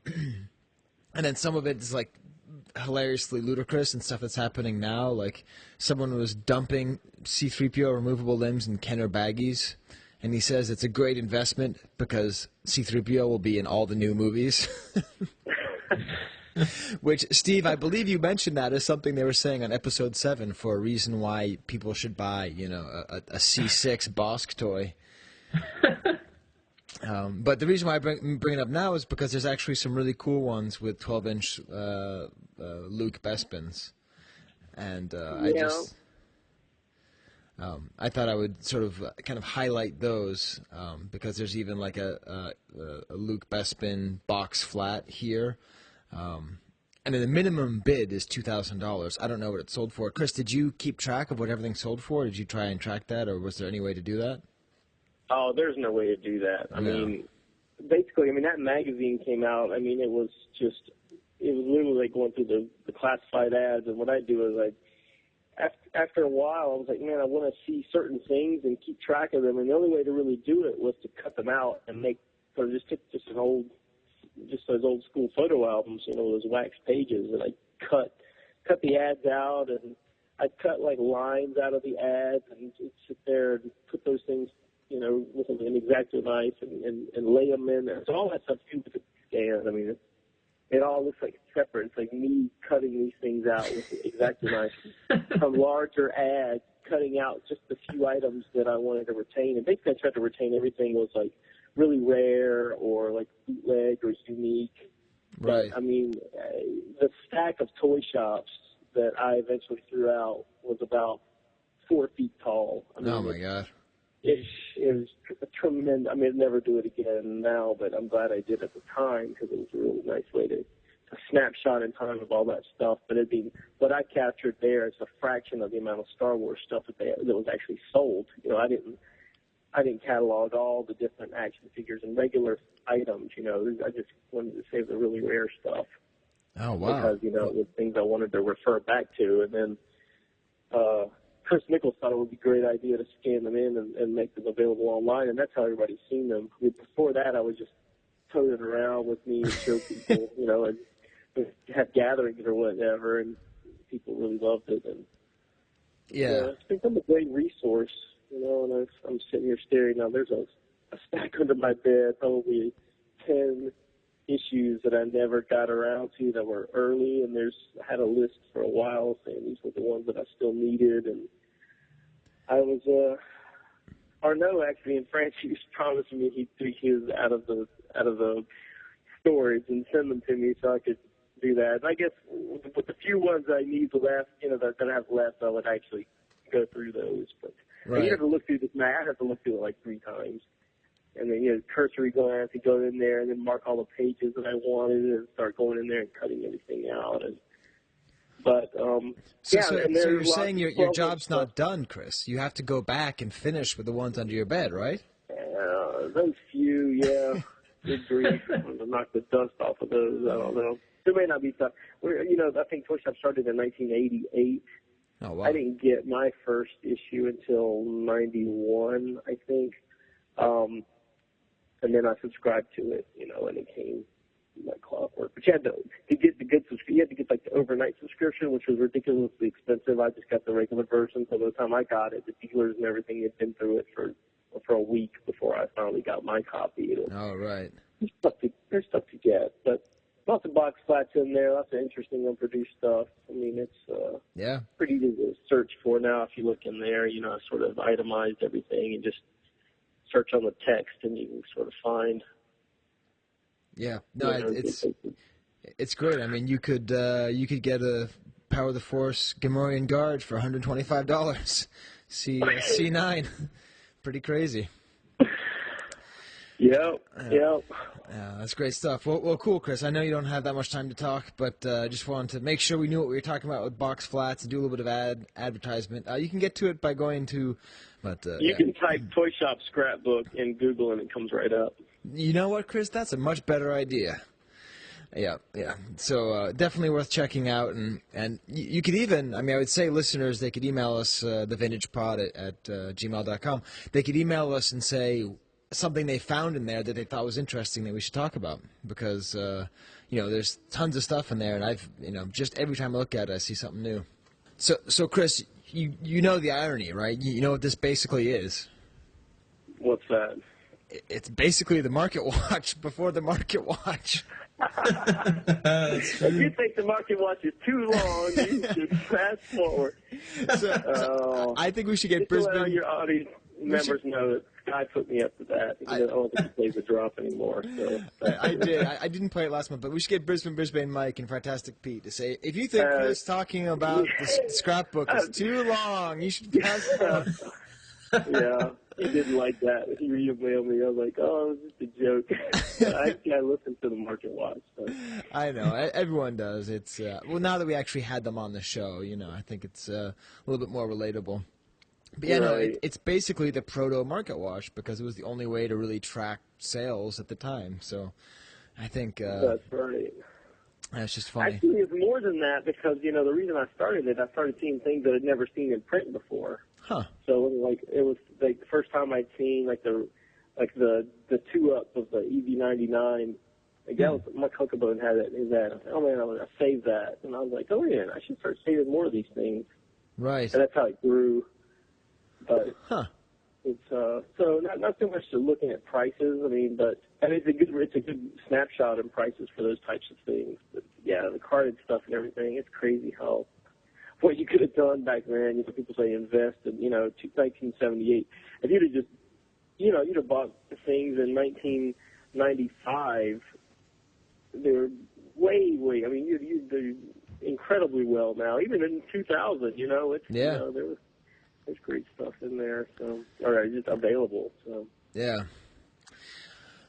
Speaker 5: then some of it is like hilariously ludicrous and stuff that's happening now. Like someone was dumping C-3PO removable limbs in Kenner baggies. And he says it's a great investment because C-3PO will be in all the new movies. Which, Steve, I believe you mentioned that as something they were saying on episode 7 for a reason why people should buy, you know, a C6 Bosk toy. But the reason why I bring it up now is because there's actually some really cool ones with 12-inch Luke Bespins. And I thought I would sort of kind of highlight those because there's even like a Luke Bespin box flat here. And the minimum bid is $2,000. I don't know what it sold for. Chris, did you keep track of what everything sold for? Did you try and track that, or was there any way to do that?
Speaker 10: Oh, there's no way to do that. I mean, basically, that magazine came out. It was literally like going through the classified ads. And what I do is after a while, I was like, man, I want to see certain things and keep track of them. And the only way to really do it was to cut them out and just take those old school photo albums, those wax pages, and I cut the ads out, and I'd cut like lines out of the ads and sit there and put those things, with an X-Acto knife and lay them in there. So all that stuff too with the scan. It all looks like it's separate. It's like me cutting these things out with the X-Acto knife from larger ads, cutting out just the few items that I wanted to retain. And basically I tried to retain everything that was like really rare or like bootleg or unique.
Speaker 5: Right.
Speaker 10: But, the stack of toy shops that I eventually threw out was about 4 feet tall.
Speaker 5: Oh my God.
Speaker 10: It was a tremendous. I'd never do it again now, but I'm glad I did at the time because it was a really nice way to snapshot in time of all that stuff. But what I captured there is a fraction of the amount of Star Wars stuff that was actually sold. I didn't catalog all the different action figures and regular items. I just wanted to save the really rare stuff.
Speaker 5: Oh wow!
Speaker 10: Because it was things I wanted to refer back to, and then Chris Nichols thought it would be a great idea to scan them in and make them available online, and that's how everybody's seen them. Before that, I would just tote it around with me and show people, and have gatherings or whatever, and people really loved it. And it's become a great resource, and I'm sitting here staring. Now there's a stack under my bed, probably 10 issues that I never got around to that were early, and I had a list for a while saying these were the ones that I still needed, and I was Arnaud actually in France, he was promising me he'd take his out of the storage and send them to me so I could do that. And I guess with the few ones I need left, that I'm gonna have left, I would actually go through those. But you have to look through this. I have to look through it like 3 times. And then, cursory glance, you go in there and then mark all the pages that I wanted and start going in there and cutting everything out.
Speaker 5: So you're saying your job's not done, Chris. You have to go back and finish with the ones under your bed, right?
Speaker 10: Those few, yeah. Good grief. I'm going to knock the dust off of those. I don't know. There may not be stuff. I think Toy Shop started in 1988.
Speaker 5: Oh, wow.
Speaker 10: I didn't get my first issue until 91, I think. And then I subscribed to it, and it came like clockwork. But you had to get the good subscription. You had to get like the overnight subscription, which was ridiculously expensive. I just got the regular version. So by the time I got it, the dealers and everything had been through it for a week before I finally got my copy.
Speaker 5: Oh, right.
Speaker 10: There's stuff to get, but lots of box flats in there, lots of interesting unproduced stuff. It's pretty easy to search for now if you look in there. I sort of itemized everything and just search on the text and you can sort of find.
Speaker 5: Yeah, no, it's great. You could get a Power of the Force Gamorrean Guard for $125. C9, pretty crazy.
Speaker 10: Yep.
Speaker 5: Yeah, that's great stuff. Well, cool, Chris. I know you don't have that much time to talk, but just wanted to make sure we knew what we were talking about with box flats and do a little bit of advertisement. You can get to it by going to,
Speaker 10: you can type Toy Shop Scrapbook in Google and it comes right up.
Speaker 5: You know what, Chris? That's a much better idea. Yeah. So definitely worth checking out, and you could even, I would say listeners, they could email us thevintagepod at gmail.com. They could email us and say something they found in there that they thought was interesting that we should talk about, because there's tons of stuff in there, and I've just every time I look at it I see something new. So Chris, you know the irony, right? You know what this basically is.
Speaker 10: What's that?
Speaker 5: It's basically the Market Watch before the Market Watch.
Speaker 10: If you think the Market Watch is too long, you should fast forward.
Speaker 5: I think we should get Brisbane.
Speaker 10: Let your audience members know that Skye put me up to that. I don't think he plays the drop anymore. So
Speaker 5: I did. I didn't play it last month, but we should get Brisbane Mike and Fantastic Pete to say, if you think Chris talking about the scrapbook is too long, you should pass it on.
Speaker 10: Yeah, he didn't like that. He emailed me. I was like, oh, it was just a joke. I listened to the Market Watch. So.
Speaker 5: I know. Everyone does. It's well, now that we actually had them on the show, I think it's a little bit more relatable. But yeah, no, it's basically the proto Market Watch because it was the only way to really track sales at the time. So I think
Speaker 10: that's right.
Speaker 5: That's just funny.
Speaker 10: Actually, it's more than that because the reason I started seeing things that I'd never seen in print before.
Speaker 5: Huh.
Speaker 10: So it was like the first time I'd seen the 2-up of the EV99. Like that was Mike Huckabone had it in that. Oh man, I'm gonna save that, and I was like, oh yeah, I should start saving more of these things.
Speaker 5: Right.
Speaker 10: And that's how it grew. But
Speaker 5: it's
Speaker 10: so not so much to looking at prices. But it's a good snapshot in prices for those types of things. But yeah, the carded stuff and everything. It's crazy how what you could have done back then. People say invest in 1978. If you'd have just you'd have bought the things in 1995. They were way. They're incredibly well now. Even in 2000, there's great stuff in there, just available. So
Speaker 5: yeah,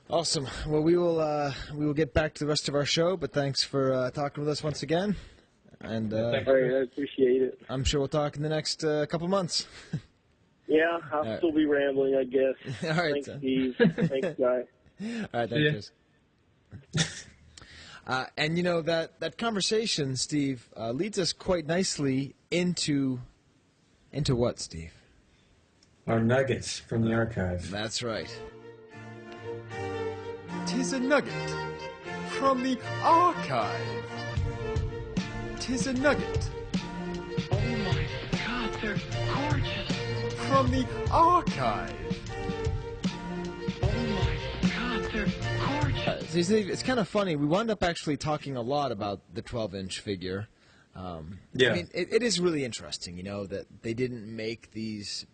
Speaker 5: awesome. Well, we will get back to the rest of our show, but thanks for talking with us once again. And
Speaker 10: I appreciate it.
Speaker 5: I'm sure we'll talk in the next couple months.
Speaker 10: Yeah, I'll still be rambling, I guess.
Speaker 5: All right,
Speaker 10: thanks, Steve. Thanks, Guy.
Speaker 5: All right, thanks. And that conversation, Steve, leads us quite nicely into what, Steve?
Speaker 3: Our nuggets from the archive.
Speaker 5: That's right.
Speaker 2: 'Tis a nugget from the archive. 'Tis a nugget.
Speaker 11: Oh my God, they're gorgeous.
Speaker 2: From the archive.
Speaker 11: Oh my God, they're gorgeous.
Speaker 5: See, Steve, it's kind of funny. We wound up actually talking a lot about the 12-inch figure.
Speaker 3: Yeah.
Speaker 5: It is really interesting, that they didn't make these,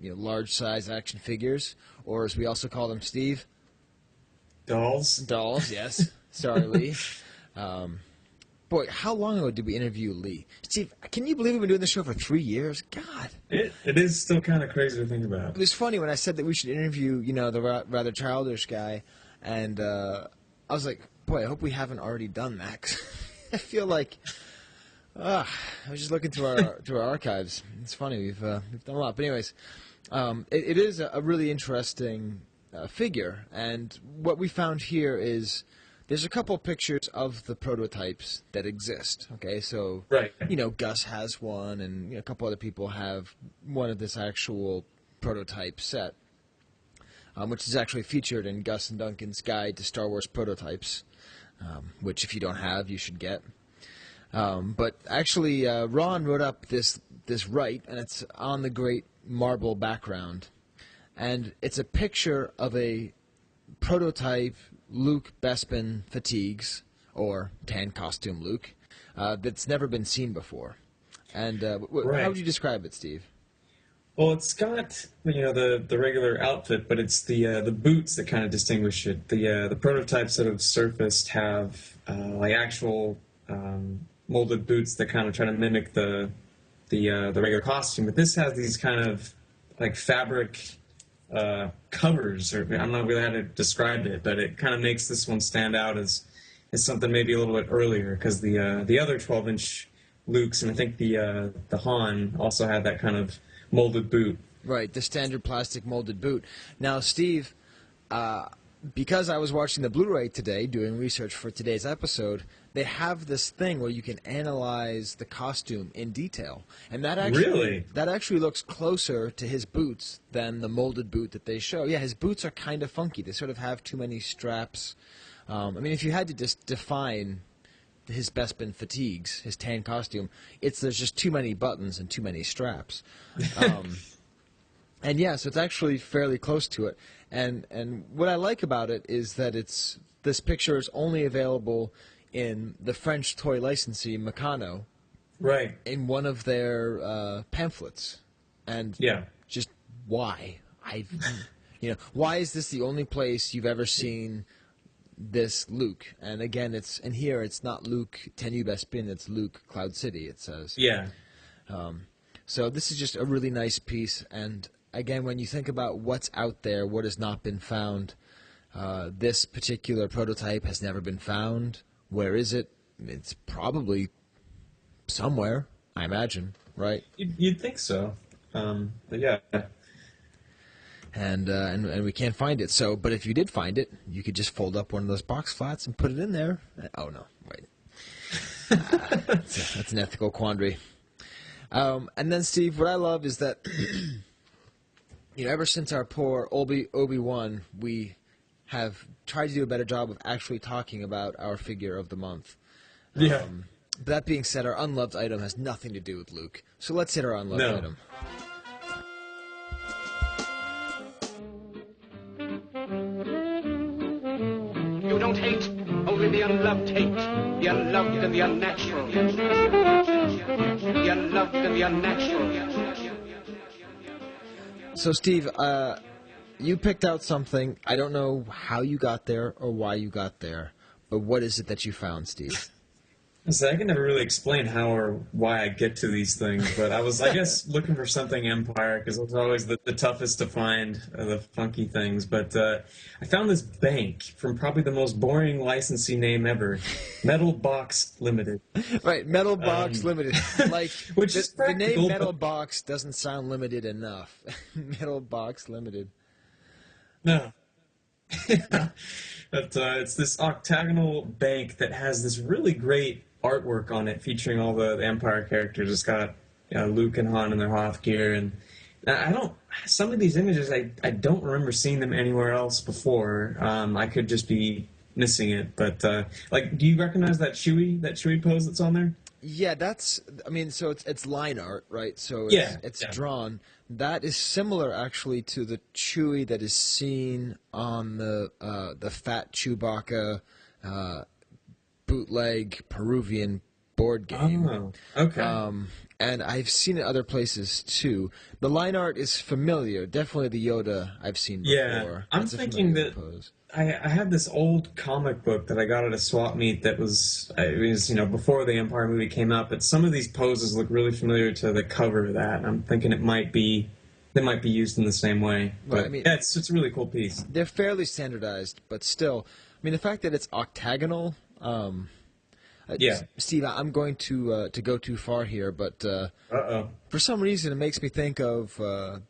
Speaker 5: large-size action figures, or as we also call them, Steve?
Speaker 3: Dolls.
Speaker 5: Dolls, yes. Sorry, Lee. Boy, how long ago did we interview Lee? Steve, can you believe we've been doing this show for 3 years? God.
Speaker 3: It is still kind of crazy to think about.
Speaker 5: It was funny when I said that we should interview, the rather childish guy, and I was like, boy, I hope we haven't already done that. 'Cause I feel like... I was just looking through our archives. It's funny, we've done a lot. But anyways, it is a really interesting figure, and what we found here is there's a couple pictures of the prototypes that exist. Okay, so
Speaker 3: right.
Speaker 5: Gus has one, and a couple other people have one of this actual prototype set, which is actually featured in Gus and Duncan's Guide to Star Wars Prototypes, which if you don't have, you should get. But actually, Ron wrote up this right, and it's on the great marble background. And it's a picture of a prototype Luke Bespin fatigues, or tan costume Luke, that's never been seen before. And
Speaker 3: right.
Speaker 5: How would you describe it, Steve?
Speaker 3: Well, it's got the regular outfit, but it's the boots that kind of distinguish it. The prototypes that have surfaced have actual molded boots that kind of try to mimic the regular costume, but this has these kind of fabric covers, or I don't know really how to describe it, but it kind of makes this one stand out as something maybe a little bit earlier, because the other 12-inch Lukes, and I think the Han also had that kind of molded boot.
Speaker 5: Right, the standard plastic molded boot. Now, Steve, because I was watching the Blu-ray today, doing research for today's episode, they have this thing where you can analyze the costume in detail, and that actually looks closer to his boots than the molded boot that they show. Yeah, his boots are kind of funky. They sort of have too many straps. If you had to just define his Bespin fatigues, his tan costume, there's just too many buttons and too many straps. And yeah, so it's actually fairly close to it. And what I like about it is that this picture is only available in the French toy licensee Meccano,
Speaker 3: right?
Speaker 5: In one of their pamphlets, and
Speaker 3: yeah,
Speaker 5: just why why is this the only place you've ever seen this Luke? And again, it's not Luke Tenue Bespin, it's Luke Cloud City, it says.
Speaker 3: Yeah.
Speaker 5: So this is just a really nice piece. And again, when you think about what's out there, what has not been found, this particular prototype has never been found. Where is it? It's probably somewhere, I imagine, right?
Speaker 3: You'd think so. But yeah.
Speaker 5: And we can't find it. So, but if you did find it, you could just fold up one of those box flats and put it in there. Oh no, wait. That's an ethical quandary. And then, Steve, what I love is that ever since our poor Obi-Wan, we have tried to do a better job of actually talking about our figure of the month.
Speaker 3: Yeah.
Speaker 5: But that being said, our unloved item has nothing to do with Luke. So let's hit our unloved item.
Speaker 11: You don't hate, only the unloved hate. The unloved and the unnatural. The unloved and the unnatural.
Speaker 5: So, Steve, you picked out something. I don't know how you got there or why you got there, but what is it that you found, Steve?
Speaker 3: So I can never really explain how or why I get to these things, but I was, I guess, looking for something Empire, because it's always the toughest to find, the funky things. But I found this bank from probably the most boring licensee name ever, Metal Box Limited.
Speaker 5: Right, Metal Box Limited. Like,
Speaker 3: which is
Speaker 5: the name Metal Box doesn't sound limited enough. Metal Box Limited.
Speaker 3: No. But it's this octagonal bank that has this really great artwork on it featuring all the Empire characters. It's got Luke and Han in their Hoth gear, and some of these images I don't remember seeing them anywhere else before. I could just be missing it, but do you recognize that Chewie pose that's on there?
Speaker 5: Yeah, so it's line art, right? So it's drawn. That is similar, actually, to the Chewie that is seen on the Fat Chewbacca bootleg Peruvian board game.
Speaker 3: Oh, okay.
Speaker 5: And I've seen it other places, too. The line art is familiar. Definitely the Yoda I've seen before.
Speaker 3: Yeah, I'm thinking that
Speaker 5: pose.
Speaker 3: I had this old comic book that I got at a swap meet that was before the Empire movie came out, but some of these poses look really familiar to the cover of that, and I'm thinking they might be used in the same way. But
Speaker 5: right,
Speaker 3: it's a really cool piece.
Speaker 5: They're fairly standardized, but still, the fact that it's octagonal. Steve, I'm going to go too far here, but for some reason it makes me think of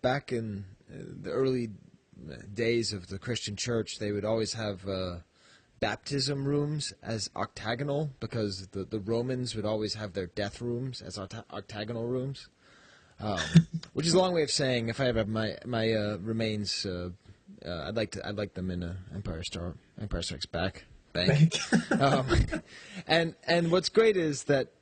Speaker 5: back in the early days of the Christian church. They would always have baptism rooms as octagonal, because the Romans would always have their death rooms as octagonal rooms, which is a long way of saying if I ever have my remains, I'd like them in Empire Strikes Back. Bank. And what's great is that,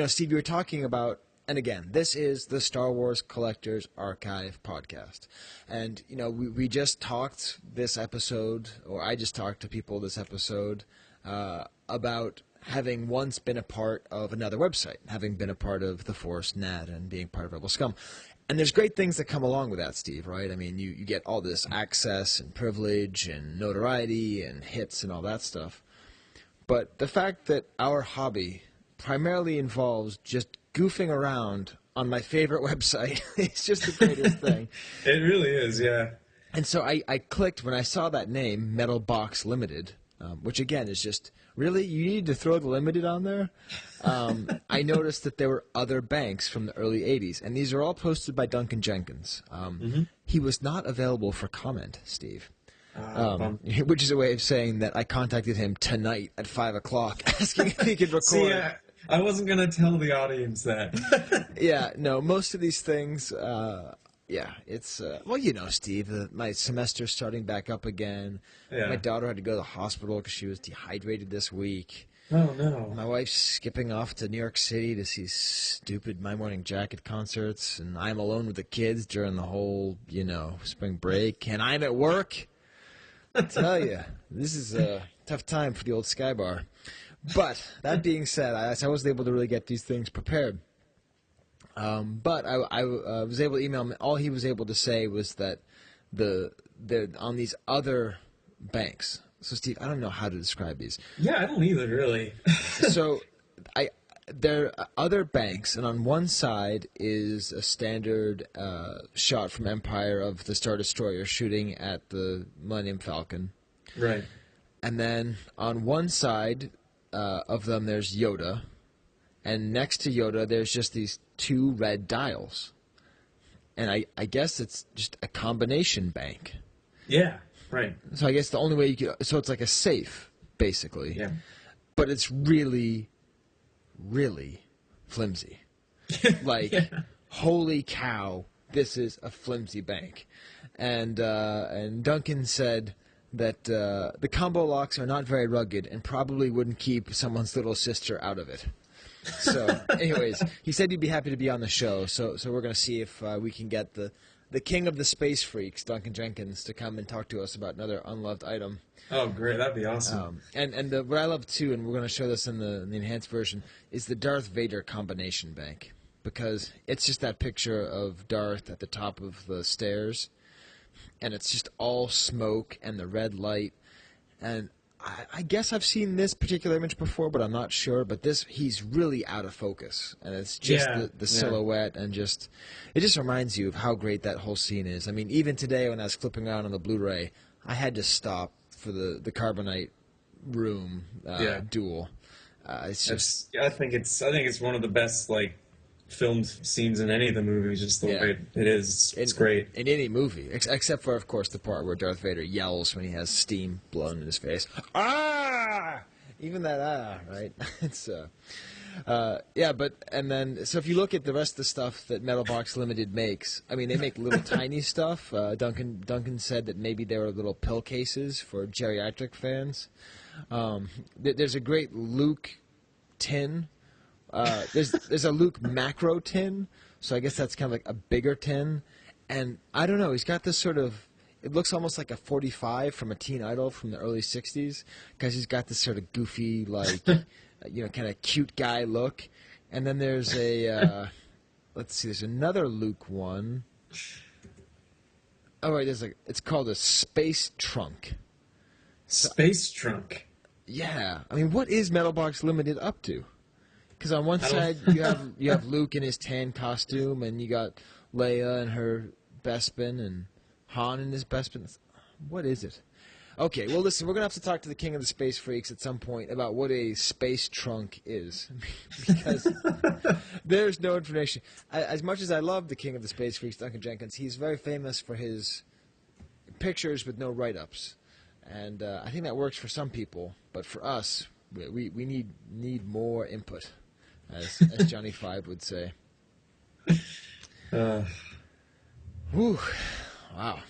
Speaker 5: Steve, you were talking about, and again, this is the Star Wars Collectors Archive podcast. And, we just talked this episode, or I just talked to people this episode, about having once been a part of another website, having been a part of the Force Net and being part of Rebel Scum. And there's great things that come along with that, Steve, right? You get all this access and privilege and notoriety and hits and all that stuff. But the fact that our hobby primarily involves just goofing around on my favorite website is just the greatest thing.
Speaker 3: It really is, yeah.
Speaker 5: And so I clicked when I saw that name, Metal Box Limited, which again is just, really? You need to throw the limited on there? I noticed that there were other banks from the early 80s, and these are all posted by Duncan Jenkins. He was not available for comment, Steve, which is a way of saying that I contacted him tonight at 5 o'clock asking if he could record.
Speaker 3: See, I wasn't going to tell the audience that.
Speaker 5: Yeah, no, most of these things... it's, Steve, my semester's starting back up again.
Speaker 3: Yeah.
Speaker 5: My daughter had to go to the hospital because she was dehydrated this week.
Speaker 3: Oh, no.
Speaker 5: My wife's skipping off to New York City to see stupid My Morning Jacket concerts, and I'm alone with the kids during the whole, spring break, and I'm at work. I tell you, this is a tough time for the old Sky Bar. But, that being said, I wasn't able to really get these things prepared. But I was able to email him. All he was able to say was that they're on these other banks. So, Steve, I don't know how to describe these.
Speaker 3: Yeah, I don't either, really.
Speaker 5: So, there are other banks, and on one side is a standard shot from Empire of the Star Destroyer shooting at the Millennium Falcon.
Speaker 3: Right.
Speaker 5: And then on one side of them, there's Yoda. And next to Yoda, there's just these two red dials. And I guess it's just a combination bank.
Speaker 3: Yeah, right.
Speaker 5: So I guess the only way you could... So it's like a safe, basically.
Speaker 3: Yeah.
Speaker 5: But it's really, really flimsy. Like, holy cow, this is a flimsy bank. And Duncan said that the combo locks are not very rugged and probably wouldn't keep someone's little sister out of it. So, anyways, he said he'd be happy to be on the show. So we're going to see if we can get the king of the space freaks, Duncan Jenkins, to come and talk to us about another unloved item.
Speaker 3: Oh, great. That'd be awesome.
Speaker 5: And what I love, too, and we're going to show this in the enhanced version, is the Darth Vader combination bank. Because it's just that picture of Darth at the top of the stairs, and it's just all smoke and the red light. And I guess I've seen this particular image before, but I'm not sure. But he's really out of focus, and it's just the silhouette, and it just reminds you of how great that whole scene is. I mean, even today when I was flipping around on the Blu-ray, I had to stop for the Carbonite room duel. It's just
Speaker 3: I think it's one of the best filmed scenes in any of the movies. Just the way it is, it's great
Speaker 5: in any movie, except for, of course, the part where Darth Vader yells when he has steam blown in his face. Ah, even that right? It's so if you look at the rest of the stuff that Metal Box Limited makes, I mean, they make little tiny stuff. Duncan said that maybe they were little pill cases for geriatric fans. There's a great Luke tin. There's a Luke macro tin, so I guess that's kind of like a bigger tin. And I don't know, he's got this sort of, it looks almost like a 45 from a teen idol from the early 60s, because he's got this sort of goofy, kind of cute guy look. And then there's let's see, there's another Luke one. Oh, right, it's called a space trunk.
Speaker 3: Space trunk?
Speaker 5: Yeah. I mean, what is Metal Box Limited up to? Because on one side you have Luke in his tan costume, and you got Leia in her Bespin, and Han in his Bespin. What is it? Okay, well, listen, we're going to have to talk to the king of the space freaks at some point about what a space trunk is. Because there's no information. As much as I love the king of the space freaks, Duncan Jenkins, he's very famous for his pictures with no write-ups. And I think that works for some people, but for us, we need more input. As Johnny Five would say. Whew. Wow.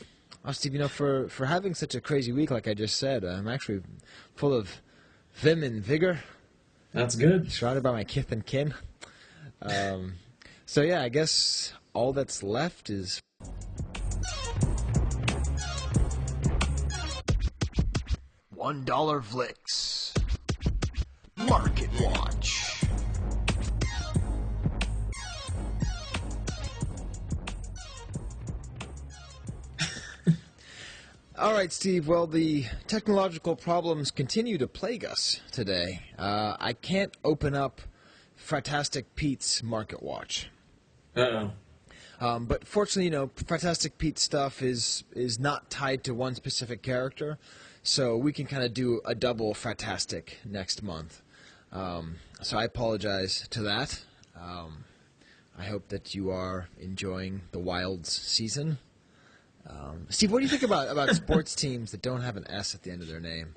Speaker 5: Oh, Steve, for having such a crazy week, like I just said, I'm actually full of vim and vigor.
Speaker 3: That's good.
Speaker 5: Surrounded by my kith and kin. So, yeah, I guess all that's left is... $1 Flicks. Market Watch. All right, Steve. Well, the technological problems continue to plague us today. I can't open up Fratastic Pete's Market Watch.
Speaker 3: Uh-oh.
Speaker 5: But fortunately, Fratastic Pete's stuff is not tied to one specific character, so we can kind of do a double Fratastic next month. So I apologize to that. I hope that you are enjoying the Wilds season. Steve, what do you think about sports teams that don't have an S at the end of their name?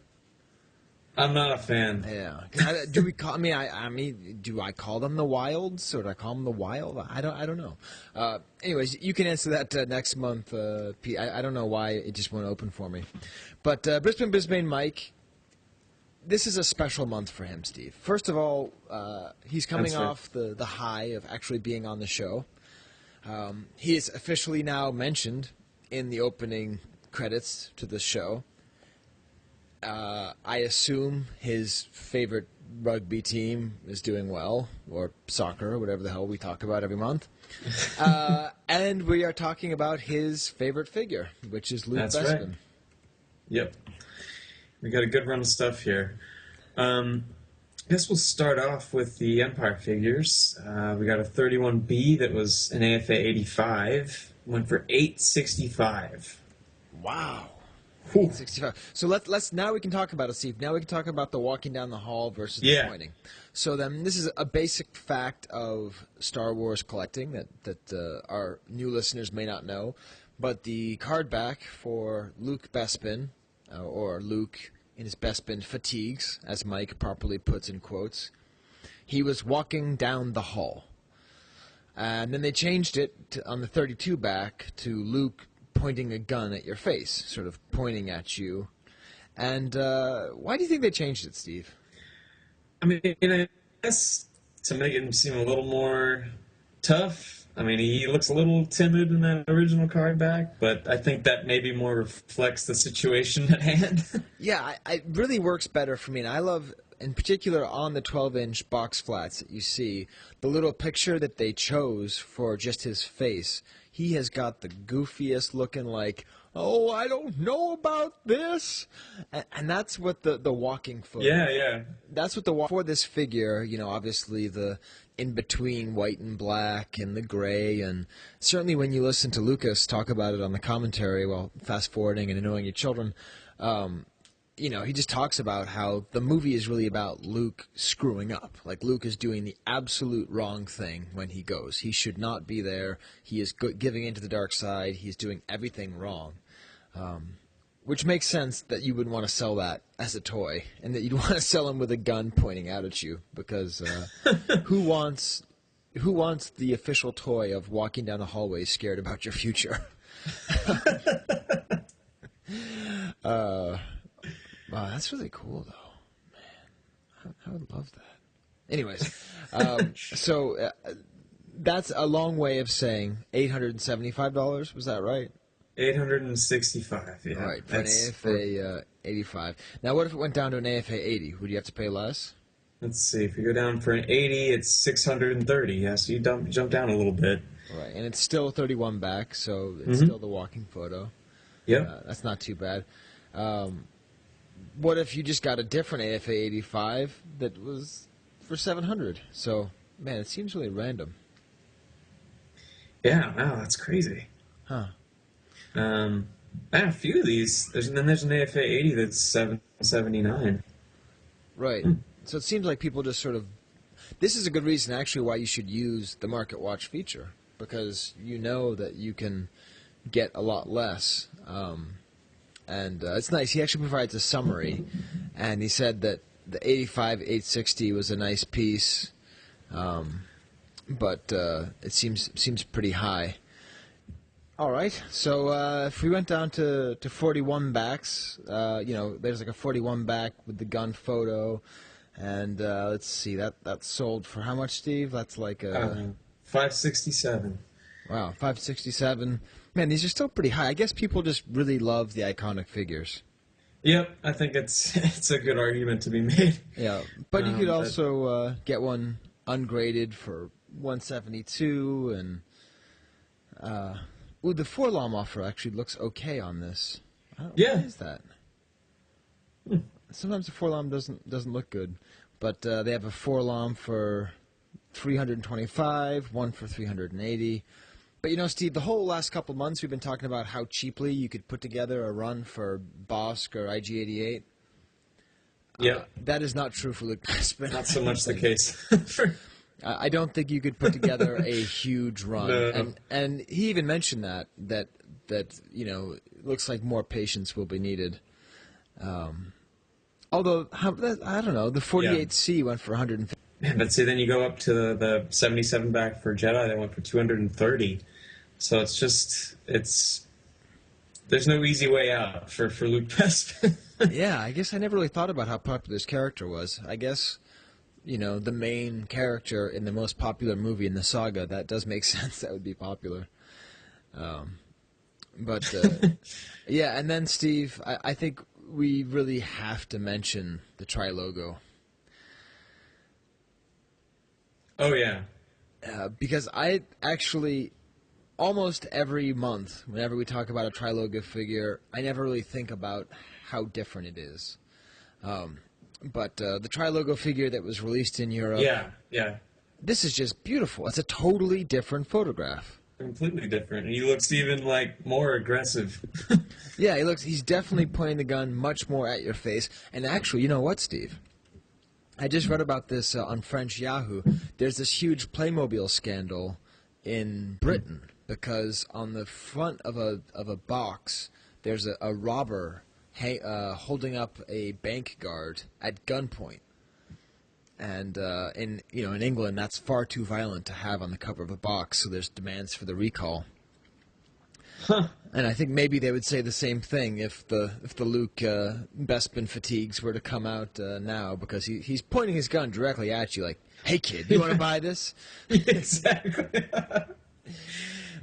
Speaker 3: I'm not a fan.
Speaker 5: Yeah. Do we call? I mean, do I call them the Wilds, or do I call them the Wild? I don't know. Anyways, you can answer that next month, Pete. I don't know why it just won't open for me. But Brisbane Mike, this is a special month for him, Steve. First of all, he's coming off the high of actually being on the show. He is officially now mentioned in the opening credits to the show. I assume his favorite rugby team is doing well, or soccer, or whatever the hell we talk about every month. And we are talking about his favorite figure, which is Luke Bespin.
Speaker 3: Right. Yep. We got a good run of stuff here. I guess we'll start off with the Empire figures. We got a 31B that was an AFA 85. Went for $865.
Speaker 5: Wow. 865. So let's now we can talk about it, Steve. Now we can talk about the walking down the hall versus the pointing. So then this is a basic fact of Star Wars collecting that our new listeners may not know. But the card back for Luke Bespin, or Luke in his Bespin fatigues, as Mike properly puts in quotes, he was walking down the hall. And then they changed it on the 32 back to Luke pointing a gun at your face, sort of pointing at you. And why do you think they changed it, Steve?
Speaker 3: I mean, I guess to make him seem a little more tough. I mean, he looks a little timid in that original card back, but I think that maybe more reflects the situation at hand.
Speaker 5: Yeah, it really works better for me, and I love, in particular on the 12-inch box flats that you see, the little picture that they chose for just his face. He has got the goofiest looking, like, oh, I don't know about this. And that's what the walking photo.
Speaker 3: Yeah.
Speaker 5: That's what for this figure, you know, obviously the in-between white and black and the gray. And certainly when you listen to Lucas talk about it on the commentary while fast-forwarding and annoying your children, you know, he just talks about how the movie is really about Luke screwing up. Like, Luke is doing the absolute wrong thing when he goes. He should not be there. He is giving into the dark side. He's doing everything wrong. Which makes sense that you would want to sell that as a toy, and that you'd want to sell him with a gun pointing out at you, because who wants the official toy of walking down a hallway scared about your future? Wow, that's really cool, though. Man, I would love that. Anyways, so that's a long way of saying $875. Was that right?
Speaker 3: $865. Yeah.
Speaker 5: Right, for an AFA 85. Now, what if it went down to an AFA 80? Would you have to pay less?
Speaker 3: Let's see. If you go down for an 80, it's $630. Yeah, so you jump down a little bit.
Speaker 5: Right, and it's still 31 back, so it's still the walking photo.
Speaker 3: Yep.
Speaker 5: That's not too bad. What if you just got a different AFA 85 that was for $700? So, man, it seems really random.
Speaker 3: Yeah, wow, that's crazy.
Speaker 5: Huh.
Speaker 3: A few of these. There's an AFA 80 that's $779.
Speaker 5: Right. So it seems like people just sort of... This is a good reason, actually, why you should use the Market Watch feature, because you know that you can get a lot less. And it's nice. He actually provides a summary, and he said that the 85-860 was a nice piece, but it seems pretty high. All right, so if we went down to 41 backs, you know, there's like a 41 back with the gun photo, and let's see, that's sold for how much, Steve? That's like a...
Speaker 3: $567.
Speaker 5: Wow, $567. Man, these are still pretty high. I guess people just really love the iconic figures.
Speaker 3: Yep, I think it's a good argument to be made.
Speaker 5: Yeah, but you could also get one ungraded for $172, and... Ooh, the 4-LOM offer actually looks okay on this. Why is that? Sometimes the 4-LOM doesn't look good, but they have a 4-LOM for $325, one for $380. But you know, Steve, the whole last couple months we've been talking about how cheaply you could put together a run for Bosk or IG-88.
Speaker 3: Yeah,
Speaker 5: that is not true for Luke Bespin.
Speaker 3: Not so much the case.
Speaker 5: I don't think you could put together a huge run,
Speaker 3: No.
Speaker 5: and he even mentioned that you know, it looks like more patience will be needed. Although I don't know, the 48C went for $150.
Speaker 3: Yeah, but see, then you go up to the 77 back for Jedi, that went for $230. So there's no easy way out for Luke Bespin.
Speaker 5: Yeah, I guess I never really thought about how popular this character was. I guess, you know, the main character in the most popular movie in the saga, that does make sense. That would be popular. Yeah, and then, Steve, I think we really have to mention the Tri-Logo.
Speaker 3: Oh, yeah.
Speaker 5: Because I actually, almost every month, whenever we talk about a Trilogo figure, I never really think about how different it is. But the Trilogo figure that was released in Europe...
Speaker 3: Yeah.
Speaker 5: This is just beautiful. It's a totally different photograph.
Speaker 3: Completely different. And he looks even, like, more aggressive.
Speaker 5: Yeah, he's definitely pointing the gun much more at your face. And actually, you know what, Steve? I just read about this on French Yahoo. There's this huge Playmobil scandal in Britain because on the front of a box, there's a robber holding up a bank guard at gunpoint. And in England, that's far too violent to have on the cover of a box, so there's demands for the recall.
Speaker 3: Huh.
Speaker 5: And I think maybe they would say the same thing if the Luke Bespin fatigues were to come out now, because he's pointing his gun directly at you, like, "Hey kid, you want to buy this?"
Speaker 3: Exactly.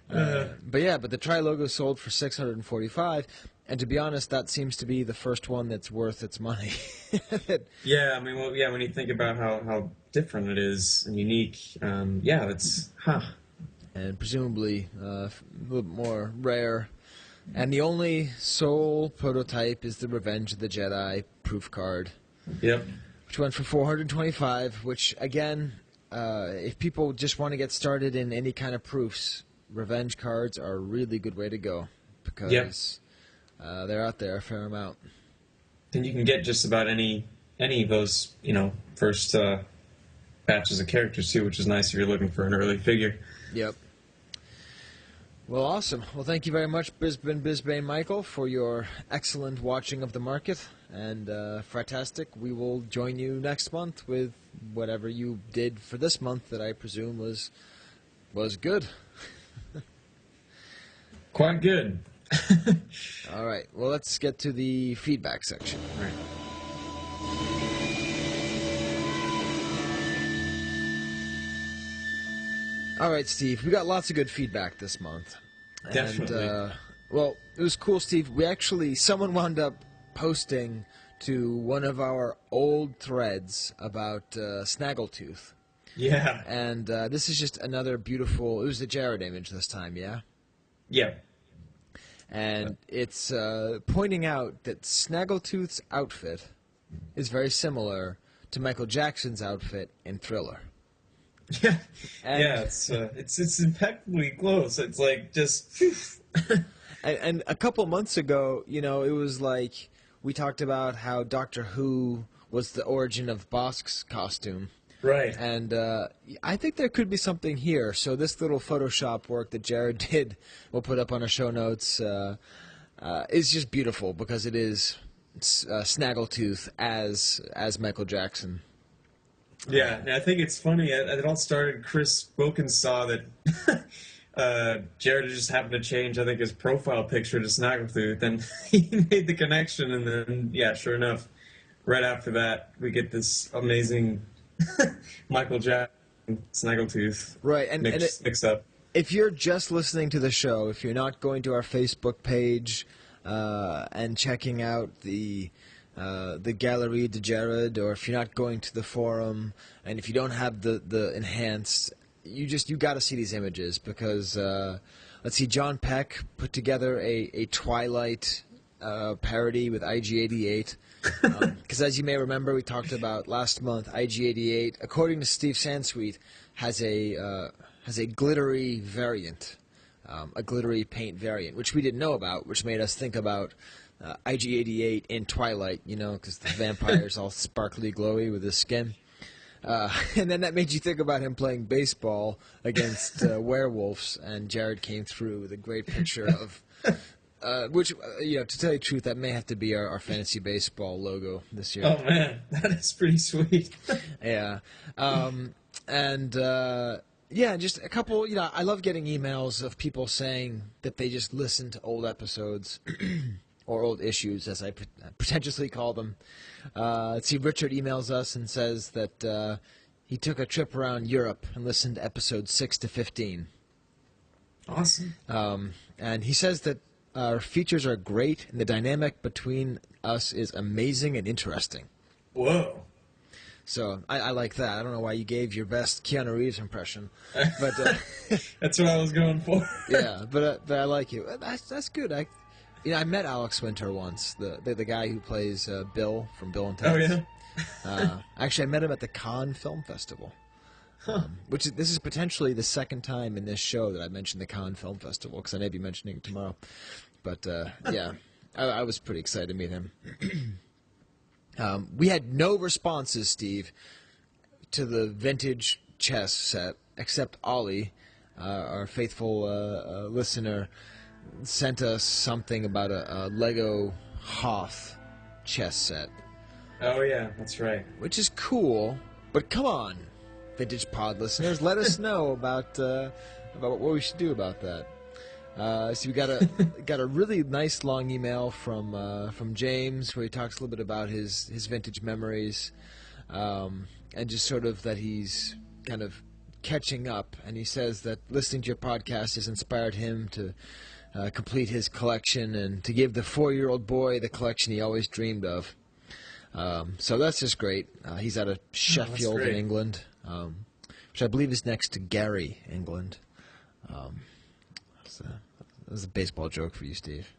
Speaker 5: But the Trilogo sold for $645, and to be honest, that seems to be the first one that's worth its money.
Speaker 3: Yeah, I mean, when you think about how different it is and unique, it's
Speaker 5: and presumably a little more rare. And the only sole prototype is the Revenge of the Jedi proof card.
Speaker 3: Yep.
Speaker 5: Which went for $425, which, again, if people just want to get started in any kind of proofs, Revenge cards are a really good way to go, because they're out there a fair amount.
Speaker 3: And you can get just about any of those, first batches of characters, too, which is nice if you're looking for an early figure.
Speaker 5: Yep. Well, awesome. Well, thank you very much, Bisbane Michael, for your excellent watching of the market. And Fratastic, we will join you next month with whatever you did for this month that I presume was good.
Speaker 3: Quite good.
Speaker 5: All right. Well, let's get to the feedback section.
Speaker 3: All right.
Speaker 5: All right, Steve, we got lots of good feedback this month.
Speaker 3: Definitely.
Speaker 5: And, it was cool, Steve. Someone wound up posting to one of our old threads about Snaggletooth.
Speaker 3: Yeah.
Speaker 5: And this is just another beautiful, it was a Jared image this time, yeah?
Speaker 3: Yeah.
Speaker 5: And it's pointing out that Snaggletooth's outfit is very similar to Michael Jackson's outfit in Thriller.
Speaker 3: Yeah, it's impeccably close. It's like just.
Speaker 5: and a couple months ago, it was like we talked about how Doctor Who was the origin of Bosk's costume.
Speaker 3: Right.
Speaker 5: And I think there could be something here. So this little Photoshop work that Jared did, we'll put up on our show notes, is just beautiful because it is Snaggletooth as Michael Jackson.
Speaker 3: Yeah, and I think it's funny. It all started. Chris Wilkins saw that Jared just happened to change, I think, his profile picture to Snaggletooth, and he made the connection. And then, sure enough, right after that, we get this amazing Michael Jackson Snaggletooth mix up.
Speaker 5: If you're just listening to the show, if you're not going to our Facebook page and checking out the Galerie de Jared, or if you're not going to the forum, and if you don't have the enhanced, you got to see these images because let's see, John Peck put together a Twilight parody with IG-88 because as you may remember, we talked about last month, IG-88, according to Steve Sansweet, has a glittery variant, a glittery paint variant, which we didn't know about, which made us think about IG-88 in Twilight, because the vampire's all sparkly glowy with his skin. And then that made you think about him playing baseball against werewolves, and Jared came through with a great picture of, which, to tell you the truth, that may have to be our fantasy baseball logo this year.
Speaker 3: Oh, man, that is pretty sweet.
Speaker 5: Yeah. Just a couple, I love getting emails of people saying that they just listen to old episodes or old issues, as I pretentiously call them. Let's see, Richard emails us and says that he took a trip around Europe and listened to episodes 6 to 15.
Speaker 3: Awesome.
Speaker 5: And he says that our features are great, and the dynamic between us is amazing and interesting.
Speaker 3: Whoa.
Speaker 5: So I like that. I don't know why you gave your best Keanu Reeves impression, but
Speaker 3: that's what I was going for.
Speaker 5: Yeah, but I like you. That's good. I met Alex Winter once, the guy who plays Bill from Bill and Ted.
Speaker 3: Oh yeah.
Speaker 5: Actually, I met him at the Cannes Film Festival. This is potentially the second time in this show that I mentioned the Cannes Film Festival, because I may be mentioning it tomorrow. But yeah, I was pretty excited to meet him. We had no responses, Steve, to the vintage chess set, except Ollie, our faithful listener, sent us something about a Lego Hoth chess set.
Speaker 3: Oh yeah, that's right.
Speaker 5: Which is cool, but come on, Vintage Pod listeners, let us know about what we should do about that. So we got a really nice long email from James where he talks a little bit about his vintage memories, and just sort of that he's kind of catching up, and he says that listening to your podcast has inspired him to complete his collection and to give the 4-year-old boy the collection he always dreamed of. So that's just great. He's out of Sheffield in England, which I believe is next to Gary, England. That was a baseball joke for you, Steve.